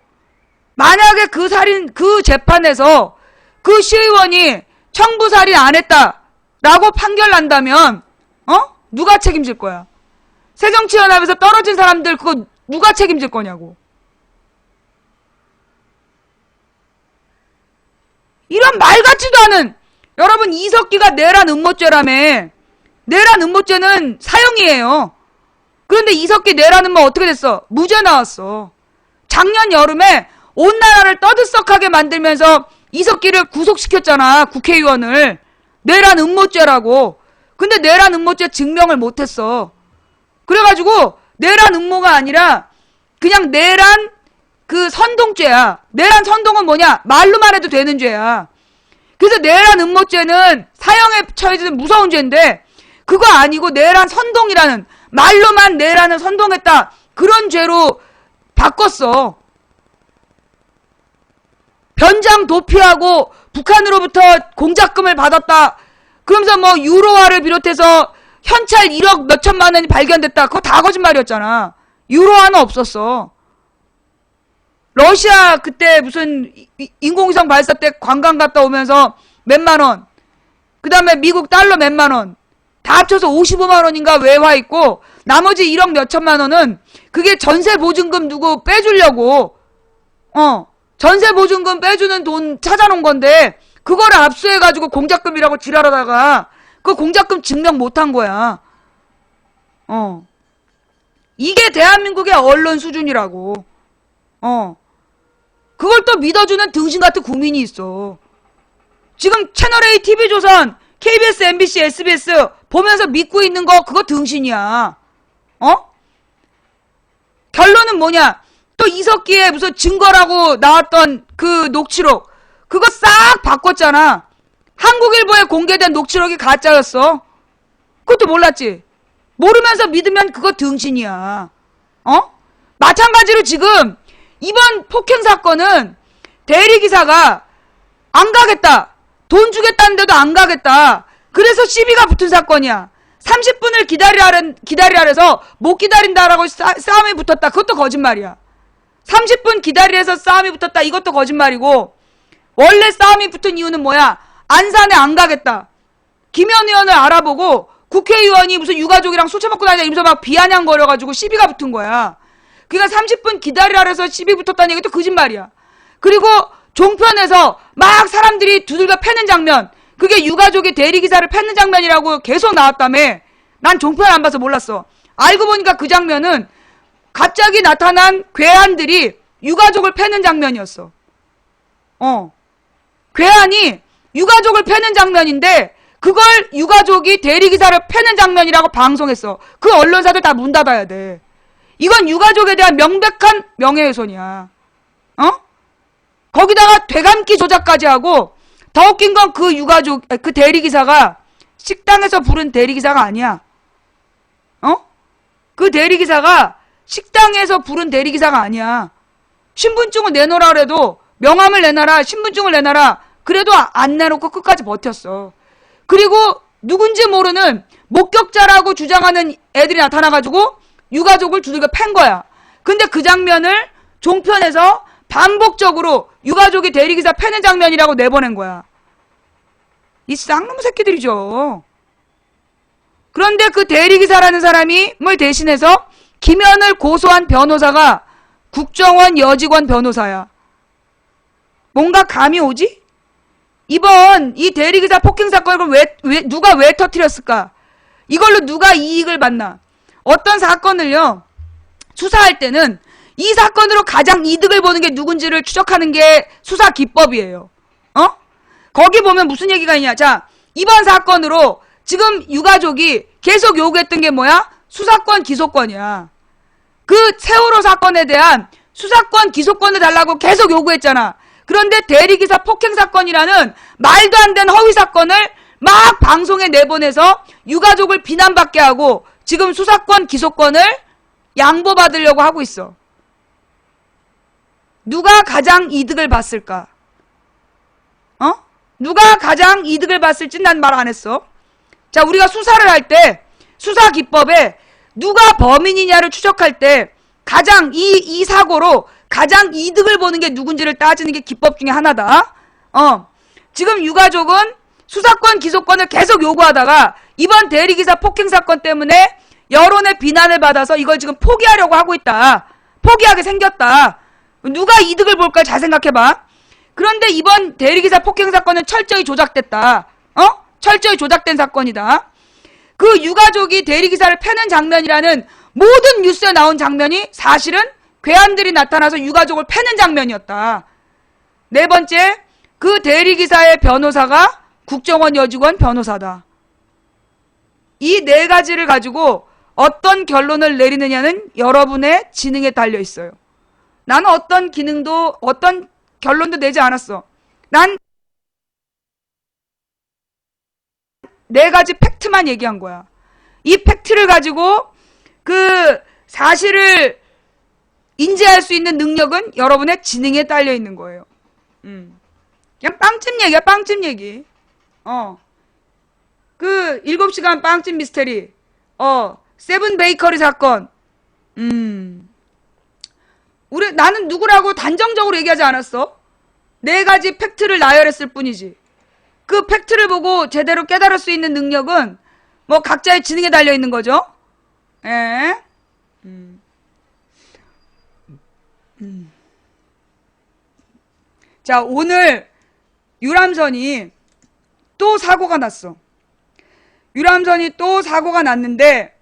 A: 만약에 그 재판에서 그 시의원이 청부살인 안 했다라고 판결 난다면, 누가 책임질 거야? 새정치연합에서 떨어진 사람들 그거 누가 책임질 거냐고. 이런 말 같지도 않은, 여러분 이석기가 내란 음모죄라며. 내란 음모죄는 사형이에요. 그런데 이석기 내란 음모 어떻게 됐어? 무죄 나왔어. 작년 여름에 온 나라를 떠들썩하게 만들면서 이석기를 구속시켰잖아. 국회의원을. 내란 음모죄라고. 근데 내란 음모죄 증명을 못했어. 그래가지고 내란 음모가 아니라 그냥 내란 선동죄야. 내란 선동은 뭐냐? 말로만 해도 되는 죄야. 그래서 내란 음모죄는 사형에 처해지는 무서운 죄인데, 그거 아니고 내란 선동이라는, 말로만 내란을 선동했다, 그런 죄로 바꿨어. 변장 도피하고 북한으로부터 공작금을 받았다. 그러면서 뭐 유로화를 비롯해서 현찰 1억 몇천만 원이 발견됐다. 그거 다 거짓말이었잖아. 유로화는 없었어. 러시아 그때 무슨 인공위성 발사 때 관광 갔다 오면서 몇만 원, 그 다음에 미국 달러 몇만 원, 다 합쳐서 55만 원인가 외화 있고, 나머지 1억 몇천만 원은 그게 전세 보증금 누구 빼주려고, 전세 보증금 빼주는 돈 찾아놓은 건데, 그거를 압수해가지고 공작금이라고 지랄하다가 그 공작금 증명 못한 거야. 이게 대한민국의 언론 수준이라고. 그걸 또 믿어주는 등신 같은 국민이 있어. 지금 채널A, TV조선, KBS, MBC, SBS 보면서 믿고 있는 거 그거 등신이야. 결론은 뭐냐? 또 이석기의 무슨 증거라고 나왔던 그 녹취록, 그거 싹 바꿨잖아. 한국일보에 공개된 녹취록이 가짜였어. 그것도 몰랐지? 모르면서 믿으면 그거 등신이야. 마찬가지로 지금 이번 폭행 사건은 대리기사가 안 가겠다. 돈 주겠다는데도 안 가겠다. 그래서 시비가 붙은 사건이야. 30분을 기다리라서 못 기다린다라고 싸움이 붙었다. 그것도 거짓말이야. 30분 기다리래서 싸움이 붙었다. 이것도 거짓말이고, 원래 싸움이 붙은 이유는 뭐야? 안산에 안 가겠다. 김현 의원을 알아보고 국회의원이 무슨 유가족이랑 술 처먹고 다니냐 이러면서 막 비아냥거려가지고 시비가 붙은 거야. 그러니까 30분 기다리라 그래서 시비 붙었다는 얘기도 거짓말이야. 그리고 종편에서 막 사람들이 두들겨 패는 장면, 그게 유가족이 대리기사를 패는 장면이라고 계속 나왔다며. 난 종편 안 봐서 몰랐어. 알고 보니까 그 장면은 갑자기 나타난 괴한들이 유가족을 패는 장면이었어. 괴한이 유가족을 패는 장면인데 그걸 유가족이 대리기사를 패는 장면이라고 방송했어. 그 언론사들 다 문 닫아야 돼. 이건 유가족에 대한 명백한 명예훼손이야. 거기다가 되감기 조작까지 하고, 더 웃긴 건 그 유가족, 그 대리기사가 식당에서 부른 대리기사가 아니야. 그 대리기사가 식당에서 부른 대리기사가 아니야. 신분증을 내놓으라 그래도, 명함을 내놔라, 신분증을 내놔라, 그래도 안 내놓고 끝까지 버텼어. 그리고 누군지 모르는 목격자라고 주장하는 애들이 나타나가지고 유가족을 두들겨 팬 거야. 근데 그 장면을 종편에서 반복적으로 유가족이 대리기사 패는 장면이라고 내보낸 거야. 이 쌍놈 새끼들이죠. 그런데 그 대리기사라는 사람이 뭘 대신해서 김현을 고소한 변호사가 국정원 여직원 변호사야. 뭔가 감이 오지? 이번 이 대리기사 폭행 사건을 누가 왜 터뜨렸을까? 이걸로 누가 이익을 받나? 어떤 사건을요, 수사할 때는 이 사건으로 가장 이득을 보는 게 누군지를 추적하는 게 수사 기법이에요. 거기 보면 무슨 얘기가 있냐. 자, 이번 사건으로 지금 유가족이 계속 요구했던 게 뭐야? 수사권, 기소권이야. 그 세월호 사건에 대한 수사권, 기소권을 달라고 계속 요구했잖아. 그런데 대리기사 폭행 사건이라는 말도 안 되는 허위 사건을 막 방송에 내보내서 유가족을 비난받게 하고 지금 수사권, 기소권을 양보받으려고 하고 있어. 누가 가장 이득을 봤을까? 누가 가장 이득을 봤을지 난 말 안 했어. 자, 우리가 수사를 할 때 수사 기법에 누가 범인이냐를 추적할 때 가장 이 사고로 가장 이득을 보는 게 누군지를 따지는 게 기법 중에 하나다. 지금 유가족은 수사권, 기소권을 계속 요구하다가 이번 대리기사 폭행 사건 때문에 여론의 비난을 받아서 이걸 지금 포기하려고 하고 있다. 포기하게 생겼다. 누가 이득을 볼까 잘 생각해봐. 그런데 이번 대리기사 폭행 사건은 철저히 조작됐다. 철저히 조작된 사건이다. 그 유가족이 대리기사를 패는 장면이라는 모든 뉴스에 나온 장면이 사실은 괴한들이 나타나서 유가족을 패는 장면이었다. 네 번째, 그 대리기사의 변호사가 국정원 여직원 변호사다. 이 네 가지를 가지고 어떤 결론을 내리느냐는 여러분의 지능에 달려 있어요. 나는 어떤 결론도 내지 않았어. 난 네 가지 팩트만 얘기한 거야. 이 팩트를 가지고 그 사실을 인지할 수 있는 능력은 여러분의 지능에 딸려 있는 거예요. 그냥 빵집 얘기야, 빵집 얘기. 그 7시간 빵집 미스테리. 세븐 베이커리 사건. 나는 누구라고 단정적으로 얘기하지 않았어. 네 가지 팩트를 나열했을 뿐이지. 그 팩트를 보고 제대로 깨달을 수 있는 능력은 뭐 각자의 지능에 달려 있는 거죠. 예. 자, 오늘 유람선이 또 사고가 났어. 유람선이 또 사고가 났는데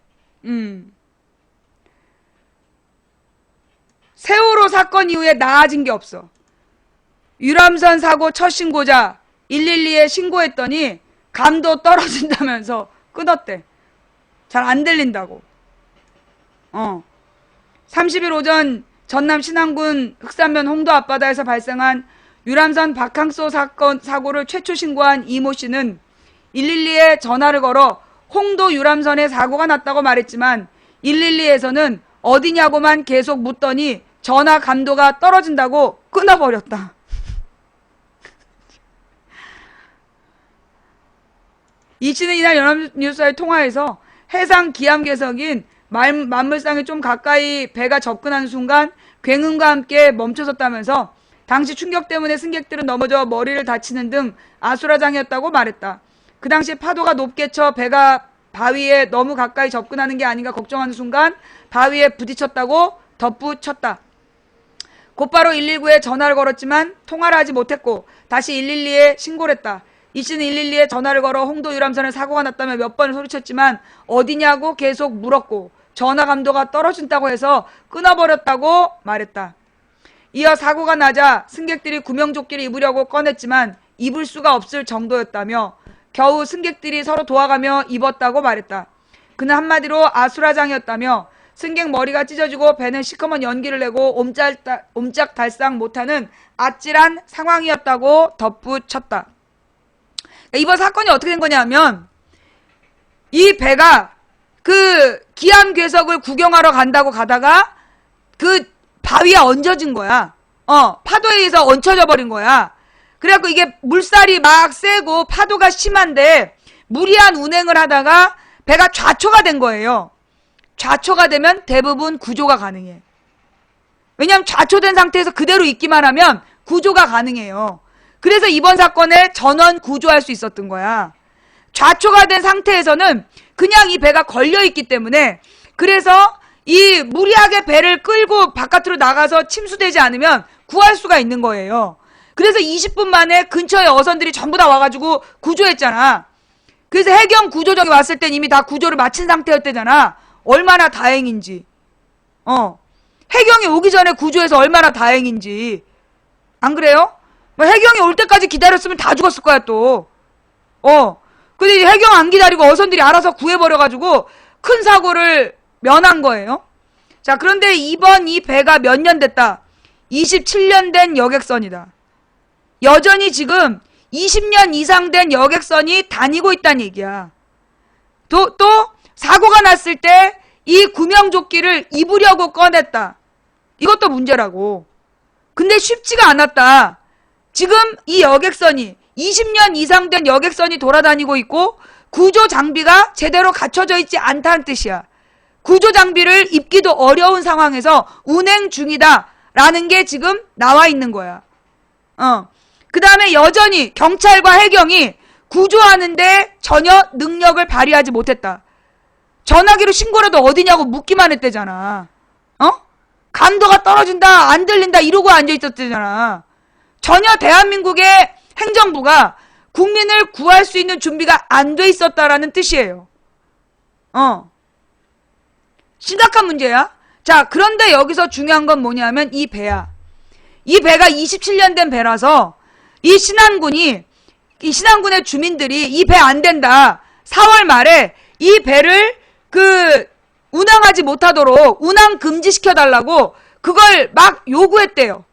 A: 세월호 사건 이후에 나아진 게 없어. 유람선 사고 첫 신고자 112에 신고했더니 감도 떨어진다면서 끊었대. 잘 안 들린다고. 30일 오전 전남 신안군 흑산면 홍도 앞바다에서 발생한 유람선 박항서 사건 사고를 최초 신고한 이모 씨는 112에 전화를 걸어 홍도 유람선에 사고가 났다고 말했지만 112에서는 어디냐고만 계속 묻더니 전화 감도가 떨어진다고 끊어버렸다. 이 씨는 이날 연합뉴스와의 통화에서 해상 기암괴석인 만물상에 좀 가까이 배가 접근하는 순간 굉음과 함께 멈춰섰다면서 당시 충격 때문에 승객들은 넘어져 머리를 다치는 등 아수라장이었다고 말했다. 그 당시 파도가 높게 쳐 배가 바위에 너무 가까이 접근하는 게 아닌가 걱정하는 순간 바위에 부딪혔다고 덧붙였다. 곧바로 119에 전화를 걸었지만 통화를 하지 못했고 다시 112에 신고를 했다. 이 씨는 112에 전화를 걸어 홍도 유람선에 사고가 났다며 몇 번을 소리쳤지만 어디냐고 계속 물었고 전화 감도가 떨어진다고 해서 끊어버렸다고 말했다. 이어 사고가 나자 승객들이 구명조끼를 입으려고 꺼냈지만 입을 수가 없을 정도였다며 겨우 승객들이 서로 도와가며 입었다고 말했다. 그는 한마디로 아수라장이었다며 승객 머리가 찢어지고 배는 시커먼 연기를 내고 옴짝달싹 못하는 아찔한 상황이었다고 덧붙였다. 이번 사건이 어떻게 된 거냐면 이 배가 그 기암괴석을 구경하러 간다고 가다가 그 바위에 얹어진 거야. 파도에 의해서 얹혀져 버린 거야. 그래갖고 이게 물살이 막 세고 파도가 심한데 무리한 운행을 하다가 배가 좌초가 된 거예요. 좌초가 되면 대부분 구조가 가능해. 왜냐하면 좌초된 상태에서 그대로 있기만 하면 구조가 가능해요. 그래서 이번 사건에 전원 구조할 수 있었던 거야. 좌초가 된 상태에서는 그냥 이 배가 걸려있기 때문에, 그래서 이 무리하게 배를 끌고 바깥으로 나가서 침수되지 않으면 구할 수가 있는 거예요. 그래서 20분 만에 근처에 어선들이 전부 다 와가지고 구조했잖아. 그래서 해경 구조정이 왔을 땐 이미 다 구조를 마친 상태였대잖아. 얼마나 다행인지. 해경이 오기 전에 구조해서 얼마나 다행인지. 안 그래요? 뭐 해경이 올 때까지 기다렸으면 다 죽었을 거야 또. 근데 이제 해경 안 기다리고 어선들이 알아서 구해버려가지고 큰 사고를 면한 거예요. 자, 그런데 이번 이 배가 몇 년 됐다? 27년 된 여객선이다. 여전히 지금 20년 이상 된 여객선이 다니고 있다는 얘기야. 또 사고가 났을 때 이 구명조끼를 입으려고 꺼냈다. 이것도 문제라고. 근데 쉽지가 않았다. 지금 이 여객선이 20년 이상 된 여객선이 돌아다니고 있고 구조 장비가 제대로 갖춰져 있지 않다는 뜻이야. 구조 장비를 입기도 어려운 상황에서 운행 중이다라는 게 지금 나와 있는 거야. 그 다음에 여전히 경찰과 해경이 구조하는데 전혀 능력을 발휘하지 못했다. 전화기로 신고라도 어디냐고 묻기만 했대잖아. 감도가 떨어진다, 안 들린다 이러고 앉아있었대잖아. 전혀 대한민국의 행정부가 국민을 구할 수 있는 준비가 안 돼 있었다라는 뜻이에요. 심각한 문제야. 자, 그런데 여기서 중요한 건 뭐냐면 이 배야. 이 배가 27년 된 배라서 이 신안군의 주민들이 이 배 안 된다. 4월 말에 이 배를 운항하지 못하도록 운항 금지시켜달라고 그걸 막 요구했대요.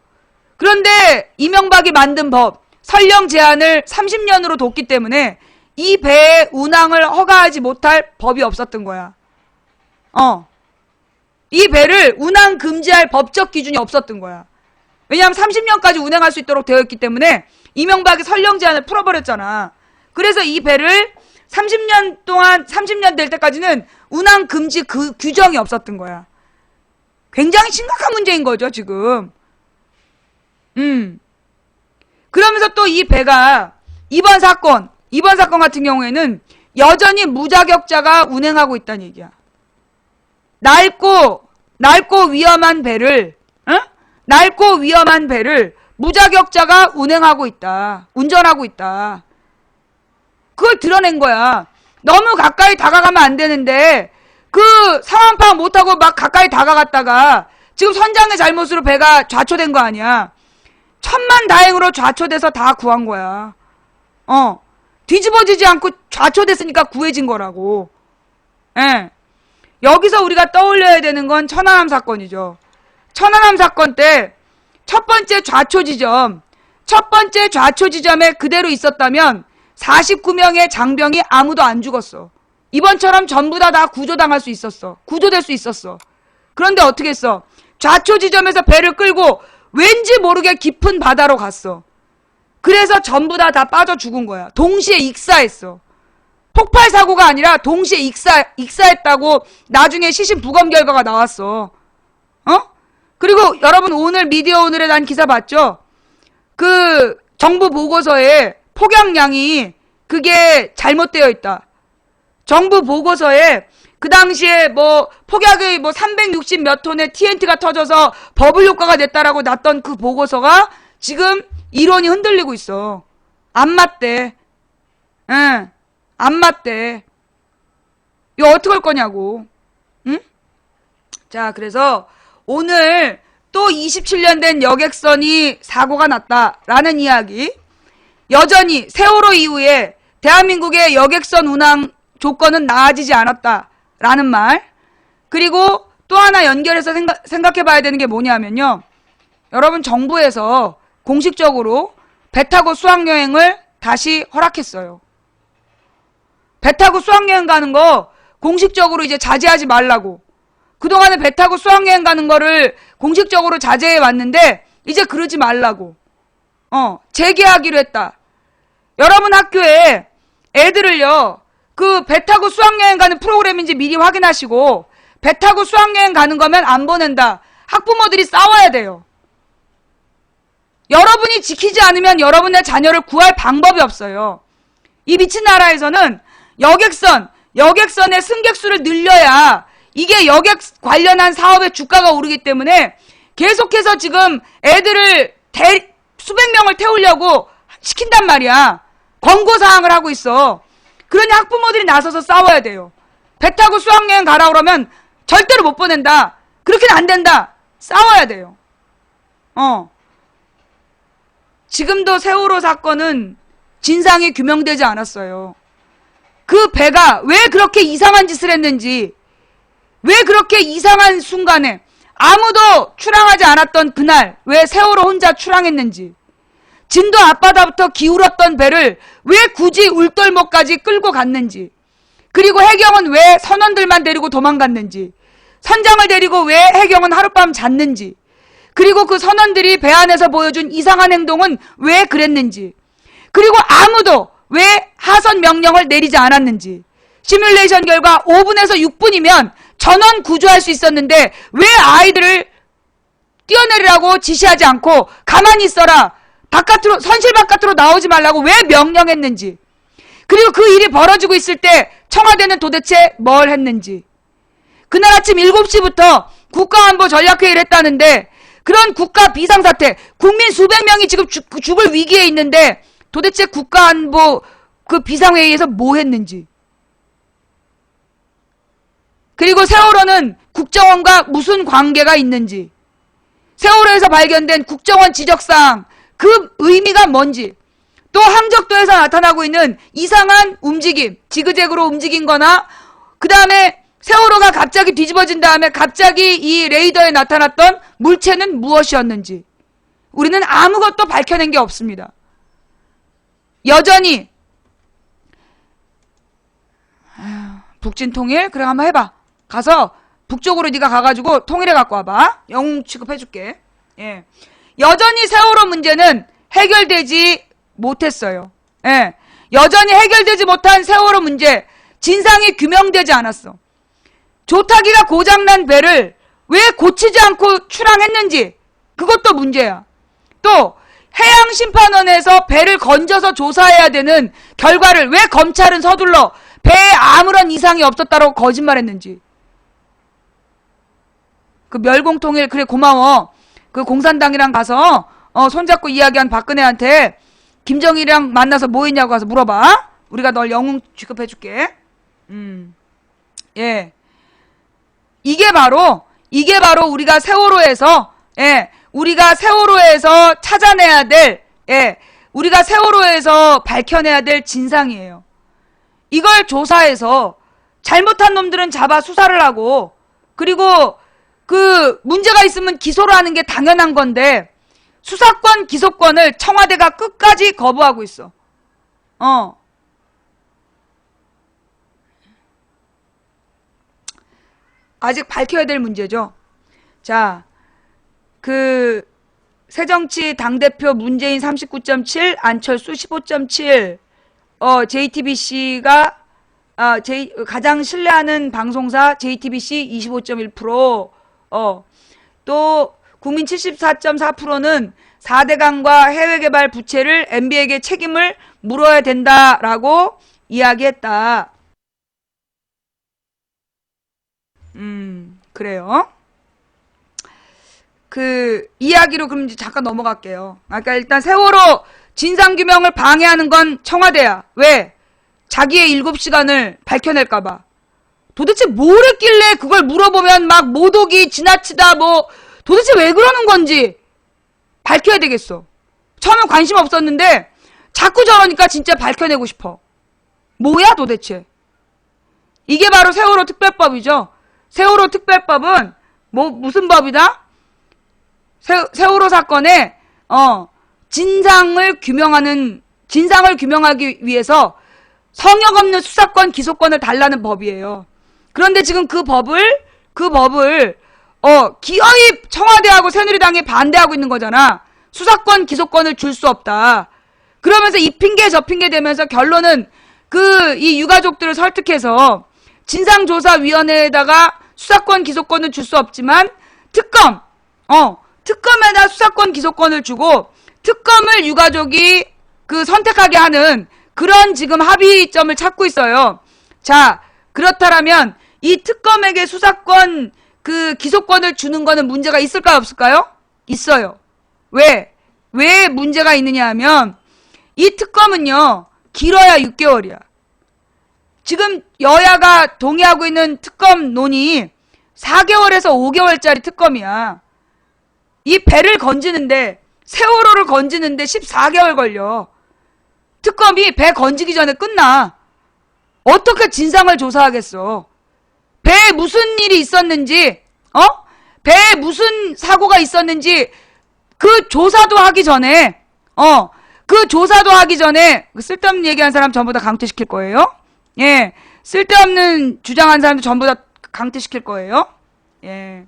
A: 그런데 이명박이 만든 법, 설령 제한을 30년으로 뒀기 때문에 이 배의 운항을 허가하지 못할 법이 없었던 거야. 이 배를 운항 금지할 법적 기준이 없었던 거야. 왜냐하면 30년까지 운행할 수 있도록 되어 있기 때문에 이명박이 설령 제한을 풀어버렸잖아. 그래서 이 배를 30년 될 때까지는 운항 금지 규정이 없었던 거야. 굉장히 심각한 문제인 거죠, 지금. 그러면서 또 이 배가 이번 사건 같은 경우에는 여전히 무자격자가 운행하고 있다는 얘기야. 낡고 위험한 배를 무자격자가 운행하고 있다. 운전하고 있다. 그걸 드러낸 거야. 너무 가까이 다가가면 안 되는데 그 상황 파악 못하고 막 가까이 다가갔다가 지금 선장의 잘못으로 배가 좌초된 거 아니야. 천만다행으로 좌초돼서 다 구한 거야. 뒤집어지지 않고 좌초됐으니까 구해진 거라고. 예. 여기서 우리가 떠올려야 되는 건 천안함 사건이죠. 천안함 사건 때 첫 번째 좌초 지점에 그대로 있었다면 49명의 장병이 아무도 안 죽었어. 이번처럼 전부 다 구조당할 수 있었어. 구조될 수 있었어. 그런데 어떻게 했어? 좌초 지점에서 배를 끌고 왠지 모르게 깊은 바다로 갔어. 그래서 전부 다 빠져 죽은 거야. 동시에 익사했어. 폭발 사고가 아니라 동시에 익사했다고 나중에 시신 부검 결과가 나왔어. 그리고 여러분 오늘 미디어 오늘에 난 기사 봤죠? 그 정부 보고서에 폭약량이 그게 잘못되어 있다. 정부 보고서에 그 당시에 폭약의 360 몇 톤의 TNT가 터져서 버블 효과가 냈다라고 났던 그 보고서가 지금 이론이 흔들리고 있어. 안 맞대. 안 맞대. 이거 어떡할 거냐고. 응? 자, 그래서 오늘 또 27년 된 여객선이 사고가 났다라는 이야기. 여전히 세월호 이후에 대한민국의 여객선 운항 조건은 나아지지 않았다라는 말. 그리고 또 하나 연결해서 생각해 봐야 되는 게 뭐냐면요. 여러분 정부에서 공식적으로 배 타고 수학여행을 다시 허락했어요. 배 타고 수학여행 가는 거 공식적으로 이제 자제하지 말라고. 그동안에 배 타고 수학여행 가는 거를 공식적으로 자제해 왔는데 이제 그러지 말라고. 재개하기로 했다. 여러분 학교에 애들을요. 그 배 타고 수학여행 가는 프로그램인지 미리 확인하시고 배 타고 수학여행 가는 거면 안 보낸다 학부모들이 싸워야 돼요. 여러분이 지키지 않으면 여러분의 자녀를 구할 방법이 없어요. 이 미친 나라에서는 여객선의 승객수를 늘려야 이게 여객 관련한 사업의 주가가 오르기 때문에 계속해서 지금 애들을 수백 명을 태우려고 시킨단 말이야. 권고사항을 하고 있어. 그러니 학부모들이 나서서 싸워야 돼요. 배 타고 수학여행 가라 그러면 절대로 못 보낸다. 그렇게는 안 된다. 싸워야 돼요. 지금도 세월호 사건은 진상이 규명되지 않았어요. 그 배가 왜 그렇게 이상한 짓을 했는지, 왜 그렇게 이상한 순간에 아무도 출항하지 않았던 그날 왜 세월호 혼자 출항했는지, 진도 앞바다부터 기울었던 배를 왜 굳이 울돌목까지 끌고 갔는지, 그리고 해경은 왜 선원들만 데리고 도망갔는지, 선장을 데리고 왜 해경은 하룻밤 잤는지, 그리고 그 선원들이 배 안에서 보여준 이상한 행동은 왜 그랬는지, 그리고 아무도 왜 하선 명령을 내리지 않았는지, 시뮬레이션 결과 5분에서 6분이면 전원 구조할 수 있었는데 왜 아이들을 뛰어내리라고 지시하지 않고 가만히 있어라, 바깥으로, 선실 바깥으로 나오지 말라고 왜 명령했는지, 그리고 그 일이 벌어지고 있을 때 청와대는 도대체 뭘 했는지. 그날 아침 7시부터 국가안보 전략회의를 했다는데 그런 국가 비상사태, 국민 수백 명이 지금 죽을 위기에 있는데 도대체 국가안보 그 비상회의에서 뭐 했는지. 그리고 세월호는 국정원과 무슨 관계가 있는지, 세월호에서 발견된 국정원 지적사항 그 의미가 뭔지, 또 항적도에서 나타나고 있는 이상한 움직임, 지그재그로 움직인 거나 그 다음에 세월호가 갑자기 뒤집어진 다음에 갑자기 이 레이더에 나타났던 물체는 무엇이었는지 우리는 아무것도 밝혀낸 게 없습니다. 여전히 북진 통일? 그래 한번 해봐. 가서 북쪽으로 네가 가가지고 통일해 갖고 와봐. 영웅 취급해줄게. 예. 여전히 세월호 문제는 해결되지 못했어요. 예. 여전히 해결되지 못한 세월호 문제, 진상이 규명되지 않았어. 조타기가 고장난 배를 왜 고치지 않고 출항했는지 그것도 문제야. 또 해양심판원에서 배를 건져서 조사해야 되는 결과를 왜 검찰은 서둘러 배에 아무런 이상이 없었다고 거짓말했는지. 그 멸공통일 그래 고마워. 그 공산당이랑 가서 손잡고 이야기한 박근혜한테 김정일이랑 만나서 뭐 했냐고 가서 물어봐. 우리가 널 영웅 취급해줄게. 예. 이게 바로 우리가 세월호에서, 예, 우리가 세월호에서 찾아내야 될, 예, 우리가 세월호에서 밝혀내야 될 진상이에요. 이걸 조사해서 잘못한 놈들은 잡아 수사를 하고, 그리고 그 문제가 있으면 기소를 하는 게 당연한 건데 수사권, 기소권을 청와대가 끝까지 거부하고 있어. 아직 밝혀야 될 문제죠. 자, 그 새정치 당대표 문재인 39.7, 안철수 15.7, JTBC가 가장 신뢰하는 방송사 JTBC 25.1%, 또 국민 74.4%는 4대강과 해외개발 부채를 MB에게 책임을 물어야 된다라고 이야기했다. 그래요. 그 이야기로 그럼 이제 잠깐 넘어갈게요. 아까 일단 세월호 진상규명을 방해하는 건 청와대야. 왜? 자기의 7시간을 밝혀낼까봐. 도대체 뭘 했길래 그걸 물어보면 막 모독이 지나치다 뭐 도대체 왜 그러는 건지 밝혀야 되겠어. 처음엔 관심 없었는데 자꾸 저러니까 진짜 밝혀내고 싶어. 뭐야 도대체. 이게 바로 세월호 특별법이죠. 세월호 특별법은 무슨 법이다? 세월호 사건의 진상을 규명하기 위해서 성역 없는 수사권, 기소권을 달라는 법이에요. 그런데 지금 그 법을 기어이 청와대하고 새누리당이 반대하고 있는 거잖아. 수사권, 기소권을 줄 수 없다. 그러면서 이 핑계 저 핑계 대면서 결론은 이 유가족들을 진상조사위원회에다가 수사권, 기소권을 줄 수 없지만 특검, 특검에다 수사권 기소권을 주고 특검을 유가족이 그 선택하게 하는 그런 지금 합의점을 찾고 있어요. 자, 그렇다면 이 특검에게 수사권 그 기소권을 주는 거는 문제가 있을까요, 없을까요? 있어요. 왜 문제가 있느냐 하면 이 특검은요, 길어야 6개월이야. 지금 여야가 동의하고 있는 특검론이 4개월에서 5개월짜리 특검이야. 이 배를 건지는데, 세월호를 건지는데 14개월 걸려. 특검이 배 건지기 전에 끝나. 어떻게 진상을 조사하겠어? 배에 무슨 일이 있었는지, 배에 무슨 사고가 있었는지, 그 조사도 하기 전에, 쓸데없는 얘기한 사람 전부 다 강퇴시킬 거예요. 예. 쓸데없는 주장한 사람들 전부 다 강퇴시킬 거예요. 예.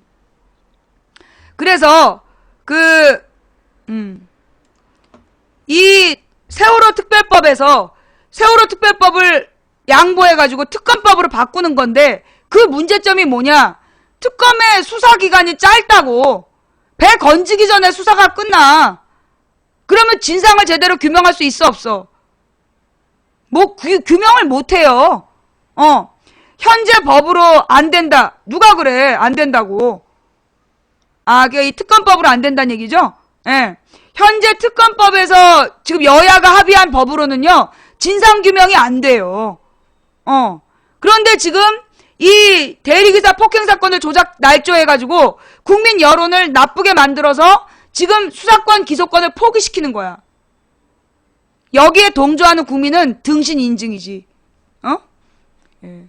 A: 그래서, 이 세월호 특별법을 양보해가지고 특검법으로 바꾸는 건데, 그 문제점이 뭐냐? 특검의 수사기간이 짧다고. 배 건지기 전에 수사가 끝나. 그러면 진상을 제대로 규명할 수 있어, 없어? 뭐, 규명을 못해요. 현재 법으로 안 된다. 누가 그래? 안 된다고. 이 특검법으로 안 된다는 얘기죠? 예. 현재 특검법에서 지금 여야가 합의한 법으로는요, 진상규명이 안 돼요. 그런데 지금 이 대리기사 폭행사건을 조작 날조해가지고 국민 여론을 나쁘게 만들어서 지금 수사권 기소권을 포기시키는 거야. 여기에 동조하는 국민은 등신 인증이지. 예.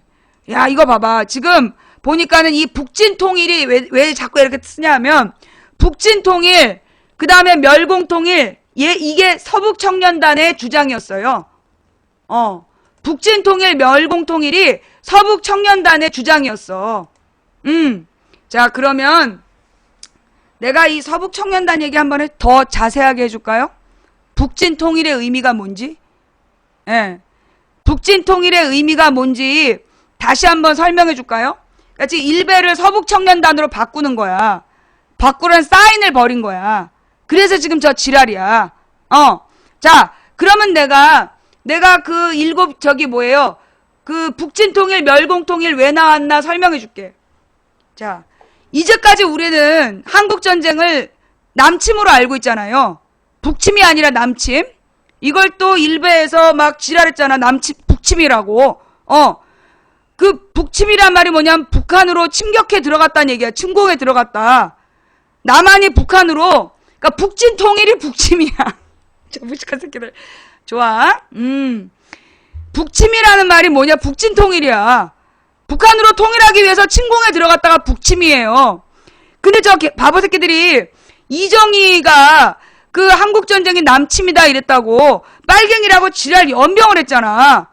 A: 야, 이거 봐봐. 지금 보니까는 이 북진통일이 왜 자꾸 이렇게 쓰냐 하면, 북진통일, 그 다음에 멸공통일, 이게 서북청년단의 주장이었어요. 북진통일, 멸공통일이 서북청년단의 주장이었어. 자, 그러면 내가 이 서북청년단 얘기 한번 더 자세하게 해줄까요? 북진통일의 의미가 뭔지? 예. 북진통일의 의미가 뭔지 다시 한번 설명해 줄까요? 그러니까 지금 일베를 서북청년단으로 바꾸는 거야. 바꾸라는 사인을 버린 거야. 그래서 지금 저 지랄이야. 자, 그러면 내가 그 그 북진통일, 멸공통일 왜 나왔나 설명해 줄게. 자, 이제까지 우리는 한국전쟁을 남침으로 알고 있잖아요. 북침이 아니라 남침. 이걸 또 일베에서 막 지랄했잖아. 북침이라고. 그 북침이란 말이 뭐냐면 북한으로 침격해 들어갔다는 얘기야. 침공에 들어갔다. 남한이 북한으로, 그러니까 북진통일이 북침이야. 저 무식한 새끼들. 좋아. 북침이라는 말이 뭐냐? 북진통일이야. 북한으로 통일하기 위해서 침공에 들어갔다가 북침이에요. 근데 저 바보 새끼들이 이정희가 그 한국전쟁이 남침이다 이랬다고 빨갱이라고 지랄 연병을 했잖아.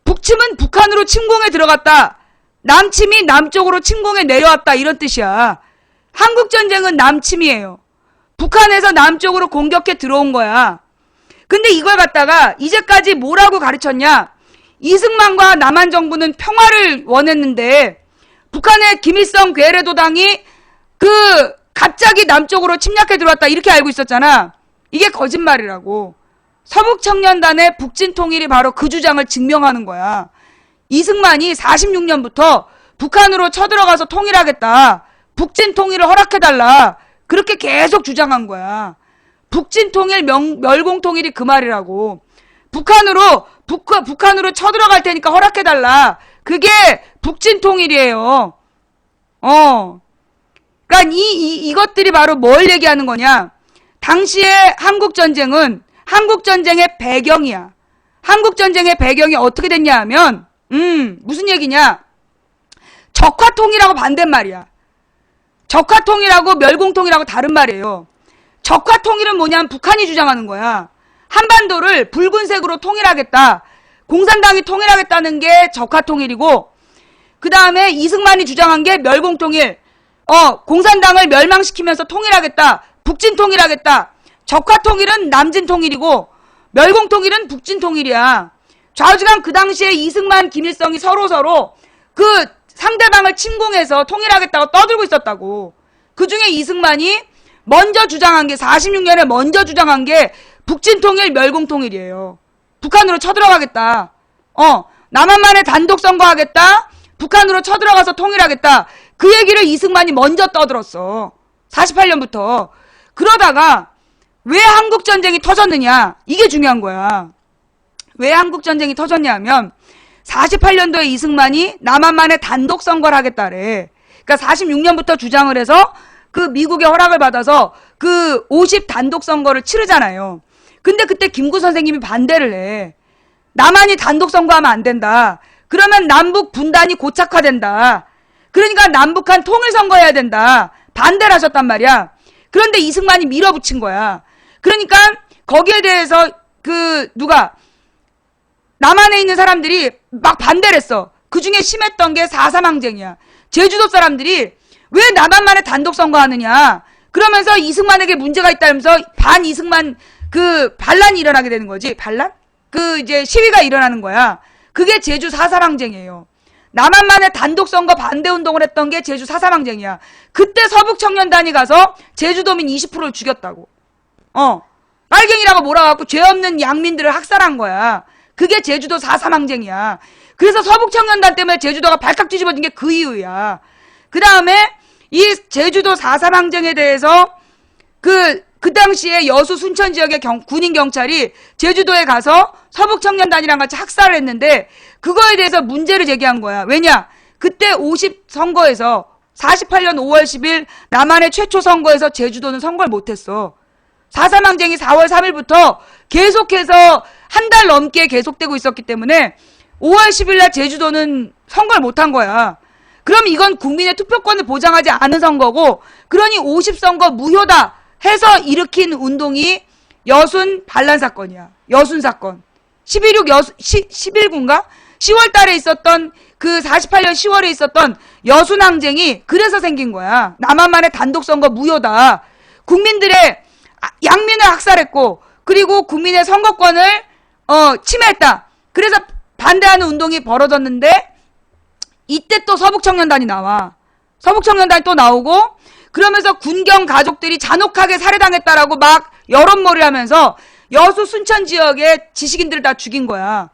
A: 북침은 북한으로 침공에 들어갔다. 남침이 남쪽으로 침공에 내려왔다 이런 뜻이야. 한국전쟁은 남침이에요. 북한에서 남쪽으로 공격해 들어온 거야. 근데 이걸 갖다가 이제까지 뭐라고 가르쳤냐? 이승만과 남한 정부는 평화를 원했는데 북한의 김일성 괴뢰도당이 갑자기 남쪽으로 침략해 들어왔다 이렇게 알고 있었잖아. 이게 거짓말이라고. 서북청년단의 북진통일이 바로 그 주장을 증명하는 거야. 이승만이 46년부터 북한으로 쳐들어가서 통일하겠다. 북진통일을 허락해달라. 그렇게 계속 주장한 거야. 북진통일, 멸공통일이 그 말이라고. 북한으로 쳐들어갈 테니까 허락해달라. 그게 북진통일이에요. 그러니까 이것들이 바로 뭘 얘기하는 거냐. 당시에 한국전쟁의 배경이야. 한국전쟁의 배경이 어떻게 됐냐 하면, 무슨 얘기냐. 적화통일하고 반대말이야. 적화통일하고 멸공통일하고 다른 말이에요. 적화통일은 뭐냐면 북한이 주장하는 거야. 한반도를 붉은색으로 통일하겠다. 공산당이 통일하겠다는 게 적화통일이고, 그 다음에 이승만이 주장한 게 멸공통일. 공산당을 멸망시키면서 통일하겠다. 북진통일하겠다. 적화통일은 남진통일이고 멸공통일은 북진통일이야. 좌우지간 그 당시에 이승만, 김일성이 서로 그 상대방을 침공해서 통일하겠다고 떠들고 있었다고. 그중에 이승만이 먼저 주장한 게 46년에 먼저 주장한 게 북진통일 멸공통일이에요. 북한으로 쳐들어가겠다. 남한만의 단독 선거하겠다. 북한으로 쳐들어가서 통일하겠다. 그 얘기를 이승만이 먼저 떠들었어. 48년부터. 그러다가 왜 한국전쟁이 터졌느냐? 이게 중요한 거야. 왜 한국전쟁이 터졌냐 하면 48년도에 이승만이 남한만의 단독 선거를 하겠다래. 그러니까 46년부터 주장을 해서 그 미국의 허락을 받아서 그 50 단독 선거를 치르잖아요. 근데 그때 김구 선생님이 반대를 해. 남한이 단독 선거하면 안 된다. 그러면 남북 분단이 고착화된다. 그러니까 남북한 통일 선거해야 된다. 반대를 하셨단 말이야. 그런데 이승만이 밀어붙인 거야. 그러니까 거기에 대해서 누가 남한에 있는 사람들이 막 반대를 했어. 그중에 심했던 게 4.3 항쟁이야. 제주도 사람들이 왜 남한만의 단독 선거하느냐. 그러면서 이승만에게 문제가 있다면서 반 이승만 반란이 일어나게 되는 거지. 반란? 이제 시위가 일어나는 거야. 그게 제주 4.3 항쟁이에요. 남한만의 단독 선거 반대 운동을 했던 게 제주 4.3 항쟁이야. 그때 서북청년단이 가서 제주도민 20%를 죽였다고. 빨갱이라고 몰아갖고 죄 없는 양민들을 학살한 거야. 그게 제주도 4.3 항쟁이야. 그래서 서북청년단 때문에 제주도가 발칵 뒤집어진 게 그 이유야. 그 다음에 이 제주도 4.3 항쟁에 대해서 그 당시에 여수 순천 지역의 군인 경찰이 제주도에 가서 서북청년단이랑 같이 학살을 했는데 그거에 대해서 문제를 제기한 거야. 왜냐? 그때 50 선거에서 48년 5월 10일 남한의 최초 선거에서 제주도는 선거를 못했어. 4.3 항쟁이 4월 3일부터 계속해서 한 달 넘게 계속되고 있었기 때문에 5월 10일 날 제주도는 선거를 못한 거야. 그럼 이건 국민의 투표권을 보장하지 않은 선거고, 그러니 50선거 무효다 해서 일으킨 운동이 여순 반란 사건이야. 여순 사건. 11.6 10월 달에 있었던 48년 10월에 있었던 여순 항쟁이 그래서 생긴 거야. 남한만의 단독 선거 무효다. 국민들의 양민을 학살했고, 그리고 국민의 선거권을 침해했다. 그래서 반대하는 운동이 벌어졌는데 이때 또 서북청년단이 나와. 서북청년단이 또 나오고, 그러면서 군경 가족들이 잔혹하게 살해당했다라고 막 여론몰이 하면서 여수 순천 지역의 지식인들을 다 죽인 거야.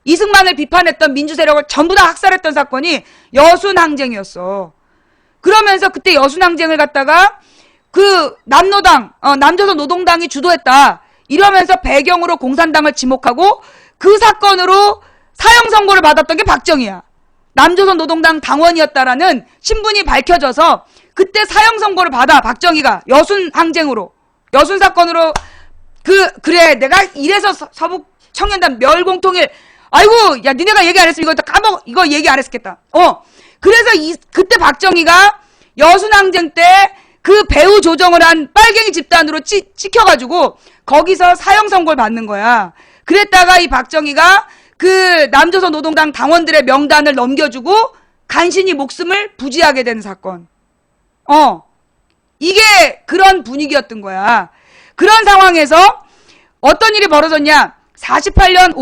A: 이승만을 비판했던 민주세력을 전부 다 학살했던 사건이 여순 항쟁이었어. 그러면서 그때 여순 항쟁을 갖다가 남노당, 남조선 노동당이 주도했다. 이러면서 배경으로 공산당을 지목하고 그 사건으로 사형 선고를 받았던 게 박정희야. 남조선 노동당 당원이었다라는 신분이 밝혀져서 그때 사형 선고를 받아. 박정희가 여순 항쟁으로, 여순 사건으로. 그래 내가 이래서 서북 청년단 멸공통일, 아이고 야 니네가 얘기 안 했으면 이거 얘기 안 했겠다. 그래서 그때 박정희가 여순 항쟁 때 그 배후 조정을 한 빨갱이 집단으로 찍혀가지고 거기서 사형 선고를 받는 거야. 그랬다가 이 박정희가 남조선 노동당 당원들의 명단을 넘겨주고 간신히 목숨을 부지하게 되는 사건. 이게 그런 분위기였던 거야. 그런 상황에서 어떤 일이 벌어졌냐? 48년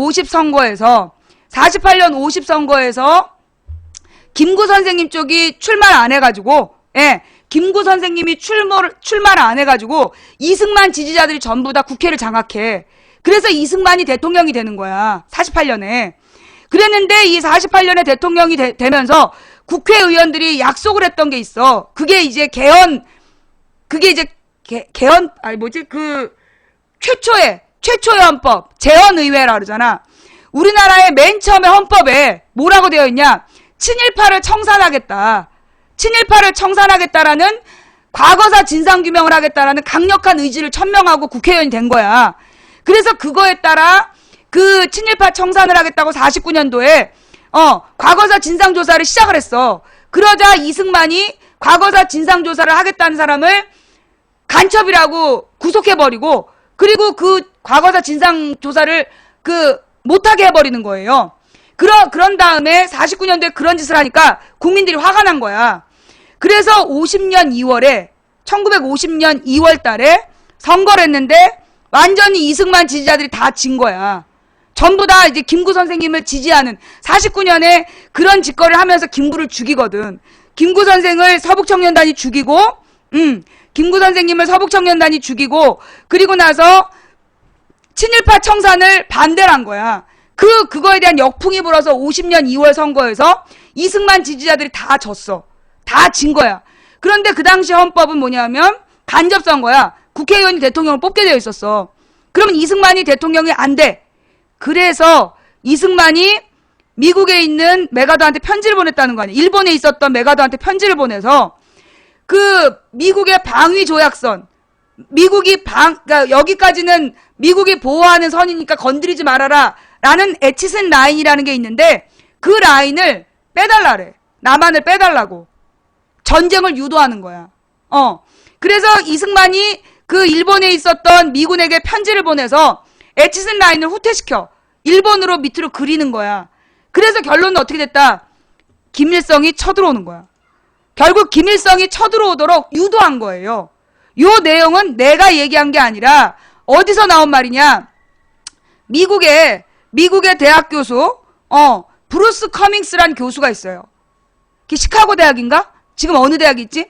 A: 50선거에서 김구 선생님 쪽이 출마를 안 해가지고, 김구 선생님이 출마를 안 해가지고 이승만 지지자들이 전부 다 국회를 장악해. 그래서 이승만이 대통령이 되는 거야. 48년에. 그랬는데 이 48년에 대통령이 되면서 국회의원들이 약속을 했던 게 있어. 그게 이제 최초의 헌법, 재헌의회라 그러잖아. 우리나라의 맨 처음에 헌법에 뭐라고 되어 있냐? 친일파를 청산하겠다. 친일파를 청산하겠다라는, 과거사 진상규명을 하겠다라는 강력한 의지를 천명하고 국회의원이 된 거야. 그래서 그거에 따라 친일파 청산을 하겠다고 49년도에 과거사 진상조사를 시작을 했어. 그러자 이승만이 과거사 진상조사를 하겠다는 사람을 간첩이라고 구속해버리고, 그리고 과거사 진상조사를 못하게 해버리는 거예요. 그런 다음에 49년도에 그런 짓을 하니까 국민들이 화가 난 거야. 그래서 1950년 2월 달에 선거를 했는데 완전히 이승만 지지자들이 다 진 거야. 전부 다 이제 김구 선생님을 지지하는, 49년에 그런 짓거리를 하면서 김구를 죽이거든. 김구 선생을 서북청년단이 죽이고, 김구 선생님을 서북청년단이 죽이고 그리고 나서 친일파 청산을 반대를 한 거야. 그거에 대한 역풍이 불어서 50년 2월 선거에서 이승만 지지자들이 다 졌어. 다 진 거야. 그런데 그 당시 헌법은 뭐냐면 간접선거야. 국회의원이 대통령을 뽑게 되어 있었어. 그러면 이승만이 대통령이 안 돼. 그래서 이승만이 미국에 있는 메가더한테 편지를 보냈다는 거 아니야. 일본에 있었던 메가더한테 편지를 보내서 그 미국의 방위 조약선, 그러니까 여기까지는 미국이 보호하는 선이니까 건드리지 말아라 라는 에치슨 라인이라는 게 있는데 그 라인을 빼달라래. 남한을 빼달라고. 전쟁을 유도하는 거야. 그래서 이승만이 그 일본에 있었던 미군에게 편지를 보내서 에치슨 라인을 후퇴시켜. 일본으로 밑으로 그리는 거야. 그래서 결론은 어떻게 됐다? 김일성이 쳐들어오는 거야. 결국 김일성이 쳐들어오도록 유도한 거예요. 요 내용은 내가 얘기한 게 아니라 어디서 나온 말이냐? 미국의 대학 교수, 브루스 커밍스란 교수가 있어요. 시카고 대학인가? 지금 어느 대학이 있지?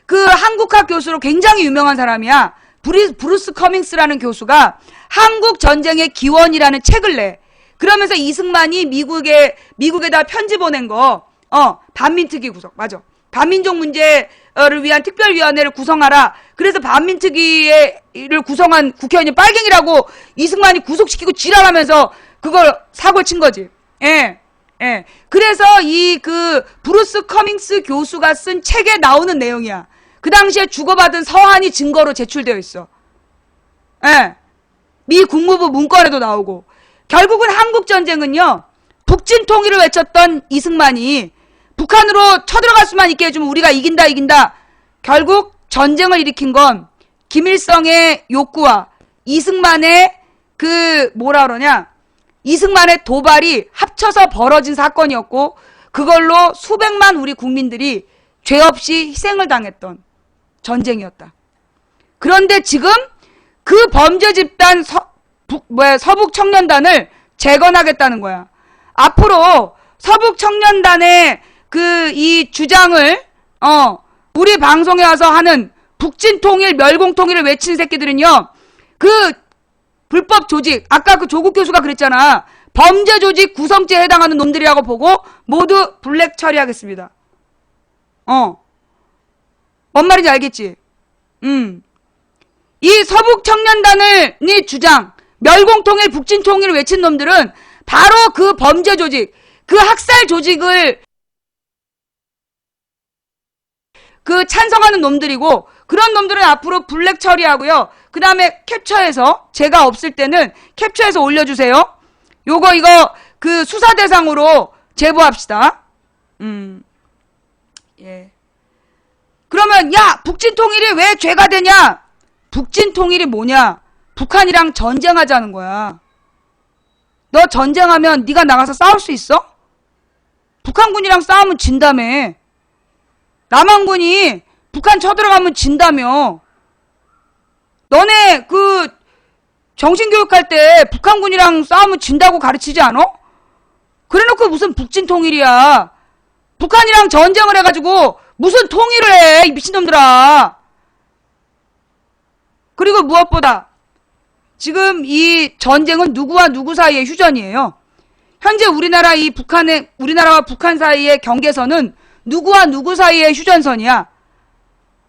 A: 그 한국학 교수로 굉장히 유명한 사람이야. 브루스 커밍스라는 교수가 한국 전쟁의 기원이라는 책을 내. 그러면서 이승만이 미국에다 편지 보낸 거, 반민특위 구성, 맞아. 반민족 문제를 위한 특별위원회를 구성하라. 그래서 반민특위를 구성한 국회의원이 빨갱이라고 이승만이 구속시키고 지랄하면서 그걸 사고를 친 거지. 예. 그래서 브루스 커밍스 교수가 쓴 책에 나오는 내용이야. 그 당시에 주고받은 서한이 증거로 제출되어 있어. 예. 미 국무부 문건에도 나오고. 결국은 한국전쟁은요, 북진 통일을 외쳤던 이승만이 북한으로 쳐들어갈 수만 있게 해주면 우리가 이긴다. 결국 전쟁을 일으킨 건 김일성의 욕구와 이승만의 이승만의 도발이 합쳐서 벌어진 사건이었고 그걸로 수백만 우리 국민들이 죄 없이 희생을 당했던 전쟁이었다. 그런데 지금 그 범죄 집단 서북청년단을 재건하겠다는 거야. 앞으로 서북청년단의 이 주장을 우리 방송에 와서 하는 북진통일, 멸공통일을 외친 새끼들은요, 그 불법 조직, 아까 그 조국 교수가 그랬잖아. 범죄 조직 구성죄에 해당하는 놈들이라고 보고 모두 블랙 처리하겠습니다. 뭔 말인지 알겠지? 이 서북청년단의 주장, 멸공통일, 북진통일을 외친 놈들은 바로 그 범죄 조직, 그 학살 조직을 찬성하는 놈들이고, 그런 놈들은 앞으로 블랙 처리하고요. 그 다음에 캡처해서, 제가 없을 때는 캡처해서 올려주세요. 이거 수사 대상으로 제보합시다. 예. 그러면 북진통일이 왜 죄가 되냐? 북진통일이 뭐냐? 북한이랑 전쟁하자는 거야. 너 전쟁하면 네가 나가서 싸울 수 있어? 북한군이랑 싸우면 진다며. 남한군이 북한 쳐들어가면 진다며. 너네 정신교육할 때 북한군이랑 싸우면 진다고 가르치지 않아? 그래놓고 무슨 북진통일이야. 북한이랑 전쟁을 해가지고 무슨 통일을 해, 이 미친놈들아. 그리고 무엇보다 지금 이 전쟁은 누구와 누구 사이의 휴전이에요. 현재 우리나라와 북한 사이의 경계선은 누구와 누구 사이의 휴전선이야.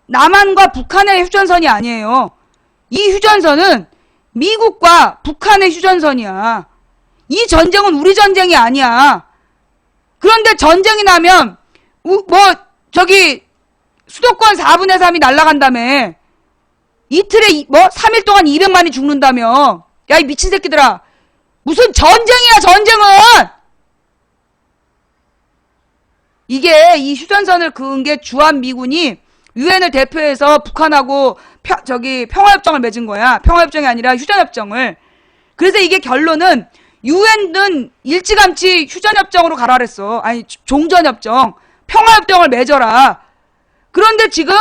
A: 남한과 북한의 휴전선이 아니에요. 이 휴전선은 미국과 북한의 휴전선이야. 이 전쟁은 우리 전쟁이 아니야. 그런데 전쟁이 나면 수도권 4분의 3이 날아간다며. 이틀에 3일 동안 200만이 죽는다며. 야, 이 미친 새끼들아. 무슨 전쟁이야, 전쟁은! 이게 이 휴전선을 그은 게 주한미군이 유엔을 대표해서 북한하고 평화협정을 맺은 거야. 평화협정이 아니라 휴전협정을. 그래서 이게 결론은 유엔은 일찌감치 휴전협정으로 가라 그랬어. 아니, 종전협정. 평화협정을 맺어라. 그런데 지금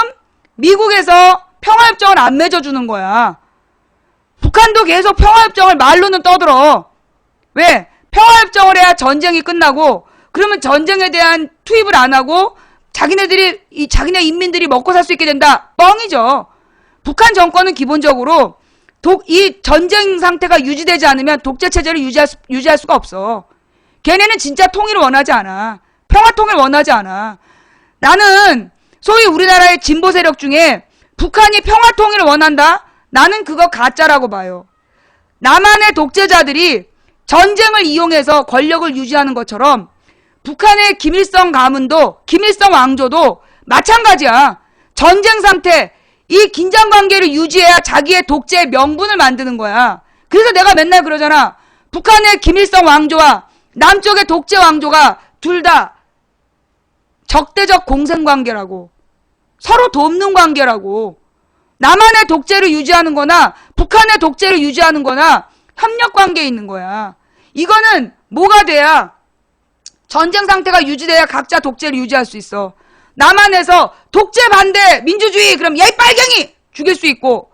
A: 미국에서 평화협정을 안 맺어주는 거야. 북한도 계속 평화협정을 말로는 떠들어. 왜? 평화협정을 해야 전쟁이 끝나고, 그러면 전쟁에 대한 투입을 안 하고 자기네 인민들이 먹고 살 수 있게 된다. 뻥이죠. 북한 정권은 기본적으로 이 전쟁 상태가 유지되지 않으면 독재 체제를 유지할 수가 없어. 걔네는 진짜 통일을 원하지 않아. 평화 통일 원하지 않아. 나는 소위 우리나라의 진보 세력 중에 북한이 평화 통일을 원한다? 나는 그거 가짜라고 봐요. 남한의 독재자들이 전쟁을 이용해서 권력을 유지하는 것처럼 북한의 김일성 가문도, 김일성 왕조도 마찬가지야. 전쟁 상태, 이 긴장 관계를 유지해야 자기의 독재의 명분을 만드는 거야. 그래서 내가 맨날 그러잖아. 북한의 김일성 왕조와 남쪽의 독재 왕조가 둘 다 적대적 공생 관계라고. 서로 돕는 관계라고. 남한의 독재를 유지하는 거나 북한의 독재를 유지하는 거나 협력 관계에 있는 거야. 이거는 뭐가 돼야 전쟁 상태가 유지돼야 각자 독재를 유지할 수 있어. 남한에서 독재 반대 민주주의 그럼 야 이 빨갱이 죽일 수 있고,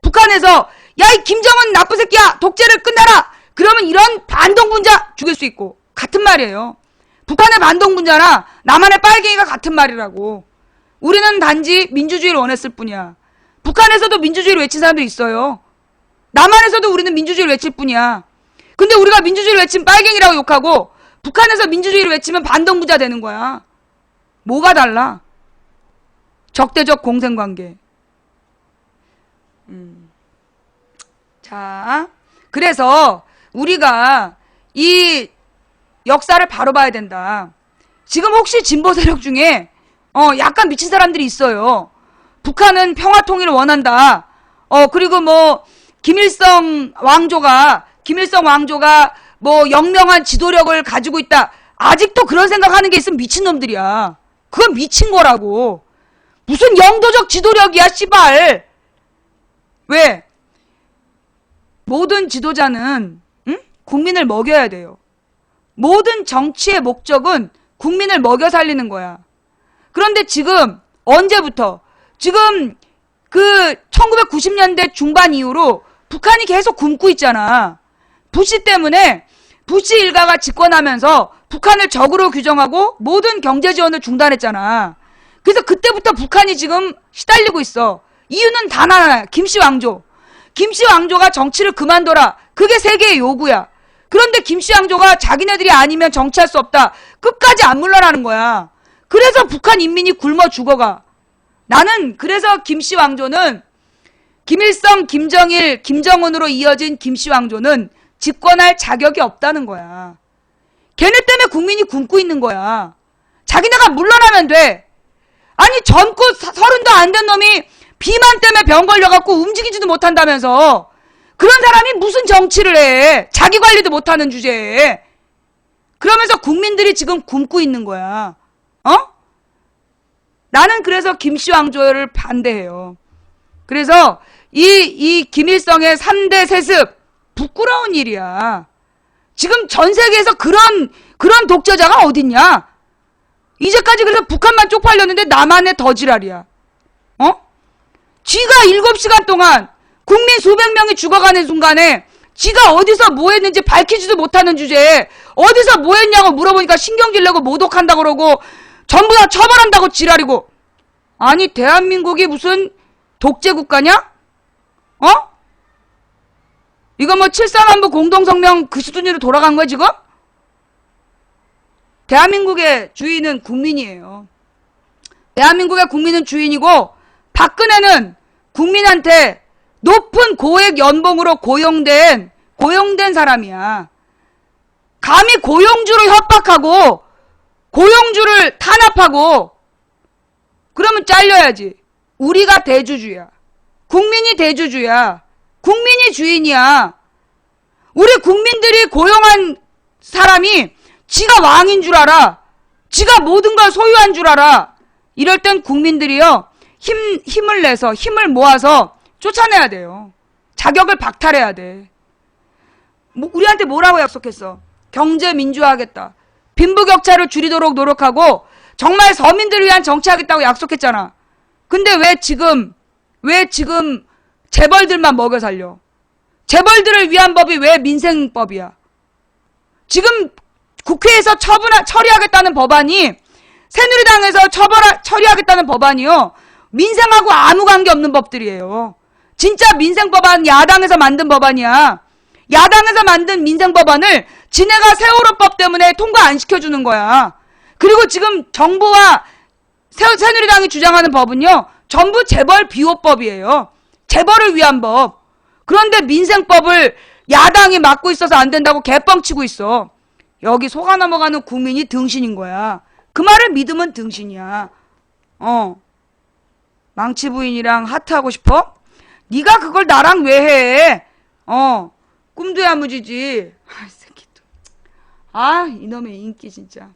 A: 북한에서 야 이 김정은 나쁜 새끼야 독재를 끝내라 그러면 이런 반동분자 죽일 수 있고. 같은 말이에요. 북한의 반동분자나 남한의 빨갱이가 같은 말이라고. 우리는 단지 민주주의를 원했을 뿐이야. 북한에서도 민주주의를 외친 사람들이 있어요. 남한에서도 우리는 민주주의를 외칠 뿐이야. 근데 우리가 민주주의를 외치면 빨갱이라고 욕하고 북한에서 민주주의를 외치면 반동분자 되는 거야. 뭐가 달라? 적대적 공생관계. 자, 그래서 우리가 이 역사를 바로 봐야 된다. 지금 혹시 진보 세력 중에 약간 미친 사람들이 있어요. 북한은 평화 통일을 원한다. 그리고 뭐 김일성 왕조가 뭐 영명한 지도력을 가지고 있다. 아직도 그런 생각하는 게 있으면 미친놈들이야. 그건 미친 거라고. 무슨 영도적 지도력이야, 씨발. 왜? 모든 지도자는 국민을 먹여야 돼요. 모든 정치의 목적은 국민을 먹여 살리는 거야. 그런데 지금 언제부터? 지금 그 1990년대 중반 이후로 북한이 계속 굶고 있잖아. 부시 때문에 부시 일가가 집권하면서 북한을 적으로 규정하고 모든 경제 지원을 중단했잖아. 그래서 그때부터 북한이 지금 시달리고 있어. 이유는 단 하나야. 김씨 왕조. 김씨 왕조가 정치를 그만둬라. 그게 세계의 요구야. 그런데 김씨 왕조가 자기네들이 아니면 정치할 수 없다. 끝까지 안 물러나는 거야. 그래서 북한 인민이 굶어 죽어가. 나는 그래서 김씨 왕조는 김일성, 김정일, 김정은으로 이어진 김씨 왕조는 집권할 자격이 없다는 거야. 걔네 때문에 국민이 굶고 있는 거야. 자기네가 물러나면 돼. 아니 젊고 30도 안 된 놈이 비만 때문에 병 걸려갖고 움직이지도 못한다면서. 그런 사람이 무슨 정치를 해. 자기 관리도 못하는 주제에. 그러면서 국민들이 지금 굶고 있는 거야. 나는 그래서 김씨 왕조를 반대해요. 그래서 이 김일성의 3대 세습 부끄러운 일이야. 지금 전 세계에서 그런 독재자가 어딨냐? 이제까지 그래서 북한만 쪽팔렸는데 남한의 더 지랄이야. 지가 7시간 동안 국민 수백 명이 죽어가는 순간에 지가 어디서 뭐 했는지 밝히지도 못하는 주제에 어디서 뭐 했냐고 물어보니까 신경질 내고 모독한다고 그러고 전부 다 처벌한다고 지랄이고. 아니 대한민국이 무슨 독재국가냐? 이거 뭐 7.3안보 공동성명 그 수준으로 돌아간 거야 지금? 대한민국의 주인은 국민이에요. 대한민국의 국민은 주인이고 박근혜는 국민한테 높은 고액 연봉으로 고용된 사람이야. 감히 고용주를 협박하고 고용주를 탄압하고 그러면 잘려야지. 우리가 대주주야. 국민이 대주주야. 국민이 주인이야. 우리 국민들이 고용한 사람이 지가 왕인 줄 알아. 지가 모든 걸 소유한 줄 알아. 이럴 땐 국민들이요. 힘을 내서 힘을 모아서 쫓아내야 돼요. 자격을 박탈해야 돼. 우리한테 뭐라고 약속했어? 경제 민주화하겠다. 빈부격차를 줄이도록 노력하고 정말 서민들을 위한 정치하겠다고 약속했잖아. 근데 왜 지금 재벌들만 먹여 살려? 재벌들을 위한 법이 왜 민생법이야? 지금 국회에서 처리하겠다는 법안이 새누리당에서 처리하겠다는 법안이요. 민생하고 아무 관계 없는 법들이에요. 진짜 민생법안 야당에서 만든 법안이야. 야당에서 만든 민생법안을 지네가 세월호법 때문에 통과 안 시켜주는 거야. 그리고 지금 정부와 새누리당이 주장하는 법은요. 전부 재벌 비호법이에요. 재벌을 위한 법. 그런데 민생법을 야당이 맡고 있어서 안 된다고 개뻥치고 있어. 여기 속아 넘어가는 국민이 등신인 거야. 그 말을 믿으면 등신이야. 망치 부인이랑 하트하고 싶어? 네가 그걸 나랑 왜 해? 꿈도 야무지지. 이 새끼 또. 이놈의 인기 진짜.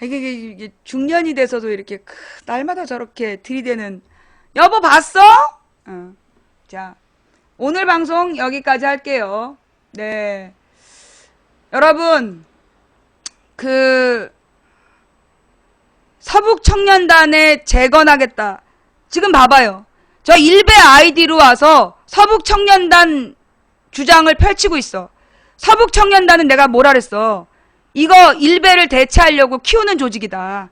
A: 이게 중년이 돼서도 이렇게 날마다 저렇게 들이대는. 여보 봤어? 자, 오늘 방송 여기까지 할게요. 네. 여러분, 서북청년단에 재건하겠다. 지금 봐봐요. 저 일베 아이디로 와서 서북청년단 주장을 펼치고 있어. 서북청년단은 내가 뭐라 그랬어. 이거 일베를 대체하려고 키우는 조직이다.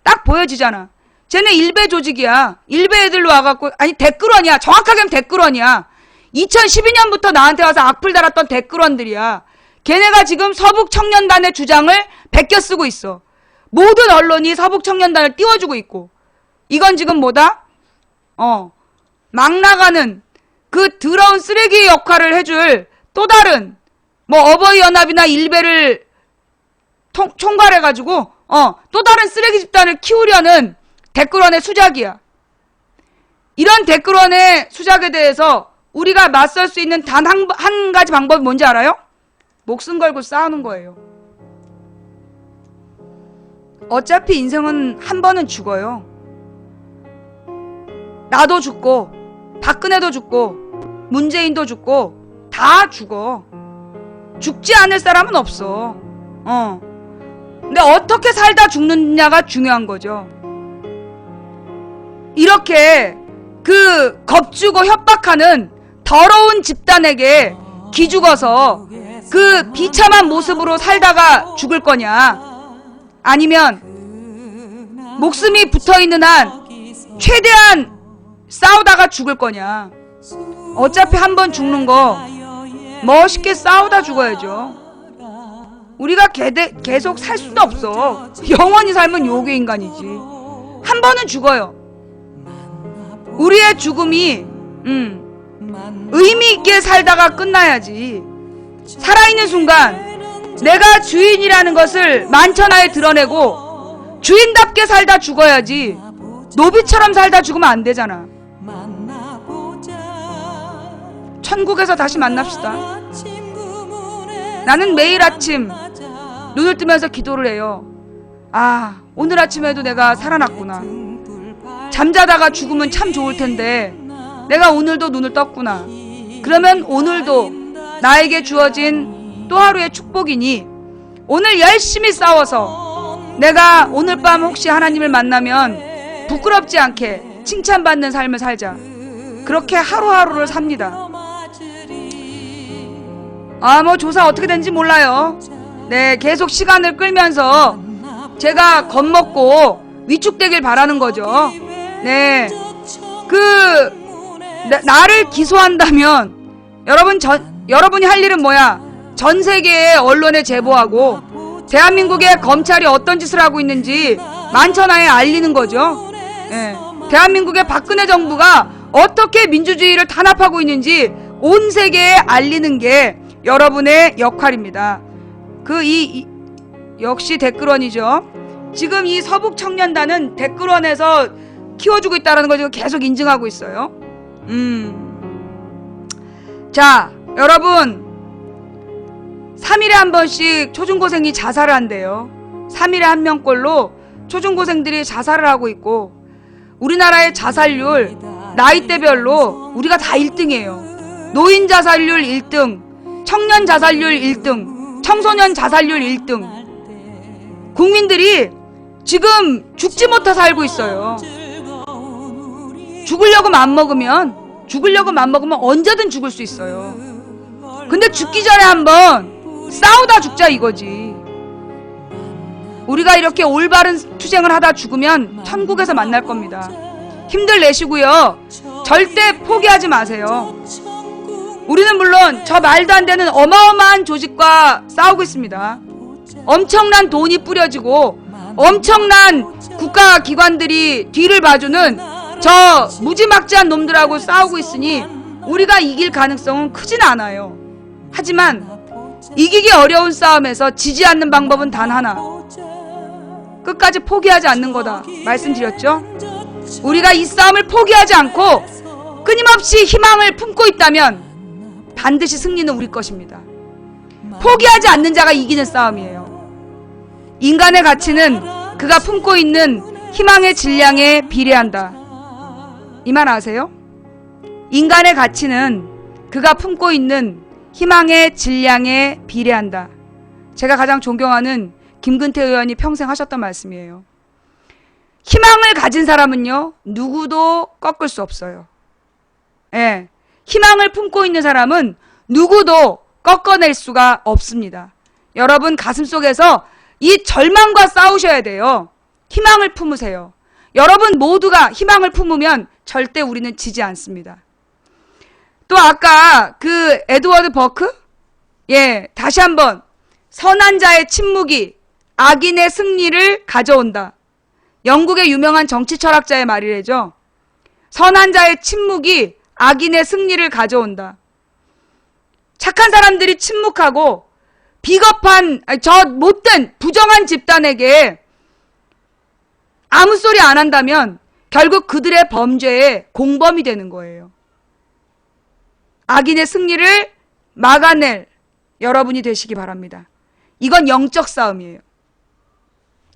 A: 딱 보여지잖아. 쟤네 일베 조직이야. 일베 애들로 와갖고, 아니 댓글원이야. 정확하게 하면 댓글원이야. 2012년부터 나한테 와서 악플 달았던 댓글원들이야. 걔네가 지금 서북청년단의 주장을 베껴 쓰고 있어. 모든 언론이 서북청년단을 띄워주고 있고. 이건 지금 뭐다? 막 나가는 그 더러운 쓰레기 역할을 해줄 또 다른 어버이연합이나 일베를 총괄해가지고 또 다른 쓰레기 집단을 키우려는 댓글원의 수작이야. 이런 댓글원의 수작에 대해서 우리가 맞설 수 있는 단 한 가지 방법이 뭔지 알아요? 목숨 걸고 싸우는 거예요. 어차피 인생은 한 번은 죽어요. 나도 죽고 박근혜도 죽고 문재인도 죽고 다 죽어. 죽지 않을 사람은 없어. 근데 어떻게 살다 죽느냐가 중요한 거죠. 이렇게 겁주고 협박하는 더러운 집단에게 기죽어서 그 비참한 모습으로 살다가 죽을 거냐, 아니면 목숨이 붙어있는 한 최대한 싸우다가 죽을 거냐. 어차피 한 번 죽는 거 멋있게 싸우다 죽어야죠. 우리가 계속 살 수는 없어. 영원히 살면 요괴 인간이지. 한 번은 죽어요. 우리의 죽음이 의미 있게 살다가 끝나야지. 살아있는 순간 내가 주인이라는 것을 만천하에 드러내고 주인답게 살다 죽어야지. 노비처럼 살다 죽으면 안 되잖아. 천국에서 다시 만납시다. 나는 매일 아침 눈을 뜨면서 기도를 해요. 오늘 아침에도 내가 살아났구나. 잠자다가 죽으면 참 좋을 텐데 내가 오늘도 눈을 떴구나. 그러면 오늘도 나에게 주어진 또 하루의 축복이니 오늘 열심히 싸워서 내가 오늘 밤 혹시 하나님을 만나면 부끄럽지 않게 칭찬받는 삶을 살자. 그렇게 하루하루를 삽니다. 조사 어떻게 된지 몰라요. 네, 계속 시간을 끌면서 제가 겁먹고 위축되길 바라는 거죠. 네, 나를 기소한다면 여러분이 할 일은 뭐야? 전 세계의 언론에 제보하고 대한민국의 검찰이 어떤 짓을 하고 있는지 만천하에 알리는 거죠. 네, 대한민국의 박근혜 정부가 어떻게 민주주의를 탄압하고 있는지 온 세계에 알리는 게 여러분의 역할입니다. 역시 댓글원이죠. 지금 이 서북청년단은 댓글원에서 키워주고 있다는 걸 계속 인증하고 있어요. 자, 여러분 3일에 한 번씩 초중고생이 자살을 한대요. 3일에 한 명꼴로 초중고생들이 자살을 하고 있고, 우리나라의 자살률 나이대별로 우리가 다 1등이에요. 노인 자살률 1등, 청년 자살률 1등, 청소년 자살률 1등. 국민들이 지금 죽지 못해 살고 있어요. 죽으려고 맘먹으면 언제든 죽을 수 있어요. 근데 죽기 전에 한번 싸우다 죽자 이거지. 우리가 이렇게 올바른 투쟁을 하다 죽으면 천국에서 만날 겁니다. 힘들 내시고요. 절대 포기하지 마세요. 우리는 물론 저 말도 안 되는 어마어마한 조직과 싸우고 있습니다. 엄청난 돈이 뿌려지고 엄청난 국가기관들이 뒤를 봐주는 저 무지막지한 놈들하고 싸우고 있으니 우리가 이길 가능성은 크진 않아요. 하지만 이기기 어려운 싸움에서 지지 않는 방법은 단 하나. 끝까지 포기하지 않는 거다 말씀드렸죠. 우리가 이 싸움을 포기하지 않고 끊임없이 희망을 품고 있다면 반드시 승리는 우리 것입니다. 포기하지 않는 자가 이기는 싸움이에요. 인간의 가치는 그가 품고 있는 희망의 질량에 비례한다. 이 말 아세요? 인간의 가치는 그가 품고 있는 희망의 질량에 비례한다. 제가 가장 존경하는 김근태 의원이 평생 하셨던 말씀이에요. 희망을 가진 사람은요, 누구도 꺾을 수 없어요. 예. 희망을 품고 있는 사람은 누구도 꺾어낼 수가 없습니다. 여러분 가슴속에서 이 절망과 싸우셔야 돼요. 희망을 품으세요. 여러분 모두가 희망을 품으면 절대 우리는 지지 않습니다. 또 아까 그 에드워드 버크? 예, 다시 한번 선한 자의 침묵이 악인의 승리를 가져온다. 영국의 유명한 정치 철학자의 말이래죠. 선한 자의 침묵이 악인의 승리를 가져온다. 착한 사람들이 침묵하고 비겁한 저 못된 부정한 집단에게 아무 소리 안 한다면 결국 그들의 범죄의 공범이 되는 거예요. 악인의 승리를 막아낼 여러분이 되시기 바랍니다. 이건 영적 싸움이에요.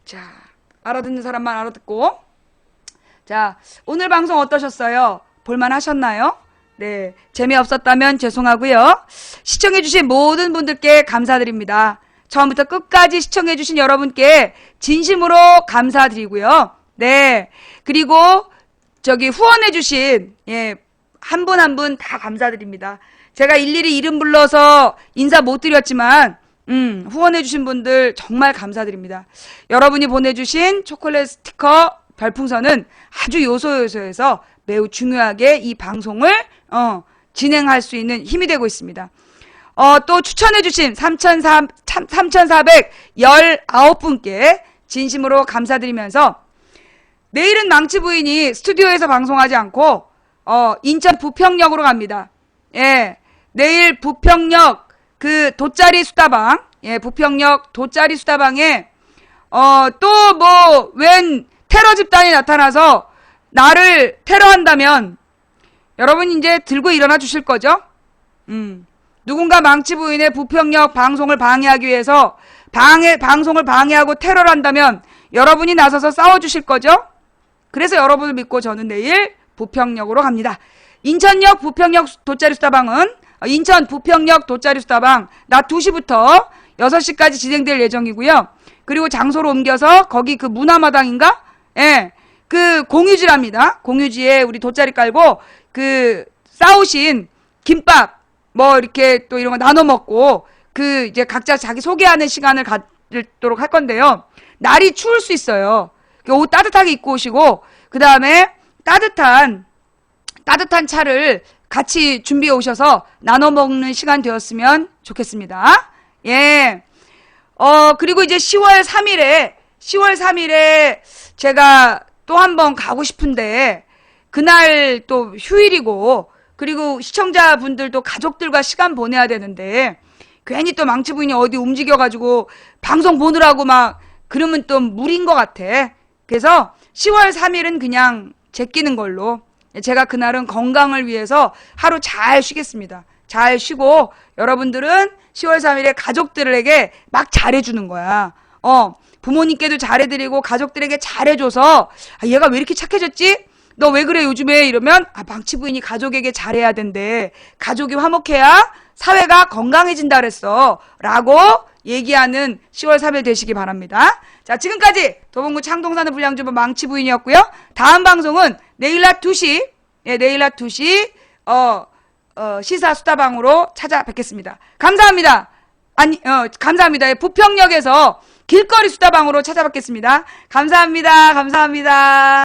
A: 자, 알아듣는 사람만 알아듣고. 자, 오늘 방송 어떠셨어요? 볼만 하셨나요? 네, 재미없었다면 죄송하고요. 시청해주신 모든 분들께 감사드립니다. 처음부터 끝까지 시청해주신 여러분께 진심으로 감사드리고요. 네, 그리고 저기 후원해주신 한 분 한 분 다 감사드립니다. 제가 일일이 이름 불러서 인사 못 드렸지만 후원해주신 분들 정말 감사드립니다. 여러분이 보내주신 초콜릿 스티커 별풍선은 아주 요소요소해서 매우 중요하게 이 방송을 진행할 수 있는 힘이 되고 있습니다. 또 추천해주신 3,419분께 진심으로 감사드리면서 내일은 망치 부인이 스튜디오에서 방송하지 않고 인천 부평역으로 갑니다. 예, 내일 부평역 그 돗자리 수다방, 부평역 돗자리 수다방에 또 뭐 웬 테러 집단이 나타나서 나를 테러한다면 여러분 이제 들고 일어나 주실 거죠? 누군가 망치 부인의 부평역 방송을 방해하기 위해서 방송을 방해하고 테러를 한다면 여러분이 나서서 싸워주실 거죠? 그래서 여러분을 믿고 저는 내일 부평역으로 갑니다. 인천역 부평역 돗자리 수다방은 인천 부평역 돗자리 수다방 낮 2시부터 6시까지 진행될 예정이고요. 그리고 장소로 옮겨서 거기 그 문화마당인가? 예. 그 공유지랍니다. 공유지에 우리 돗자리 깔고 그 싸우신 김밥 뭐 이렇게 또 이런 거 나눠 먹고 그 이제 각자 자기 소개하는 시간을 갖도록 할 건데요. 날이 추울 수 있어요. 옷 따뜻하게 입고 오시고 그 다음에 따뜻한 차를 같이 준비해 오셔서 나눠 먹는 시간 되었으면 좋겠습니다. 예. 그리고 이제 10월 3일에 제가 또 한 번 가고 싶은데 그날 또 휴일이고 그리고 시청자분들도 가족들과 시간 보내야 되는데 괜히 또 망치 부인이 어디 움직여가지고 방송 보느라고 막 그러면 또 무리인 것 같아. 그래서 10월 3일은 그냥 제끼는 걸로. 제가 그날은 건강을 위해서 하루 잘 쉬겠습니다. 잘 쉬고 여러분들은 10월 3일에 가족들에게 막 잘해주는 거야. 부모님께도 잘해드리고 가족들에게 잘해줘서 얘가 왜 이렇게 착해졌지? 너 왜 그래 요즘에? 이러면 망치 부인이 가족에게 잘해야 된대. 가족이 화목해야 사회가 건강해진다 그랬어. 라고 얘기하는 10월 3일 되시기 바랍니다. 자, 지금까지 도봉구 창동산업 불량주부 망치 부인이었고요. 다음 방송은 내일 낮 2시, 내일 낮 2시 시사 수다방으로 찾아뵙겠습니다. 감사합니다. 감사합니다. 부평역에서 길거리 수다방으로 찾아뵙겠습니다. 감사합니다. 감사합니다.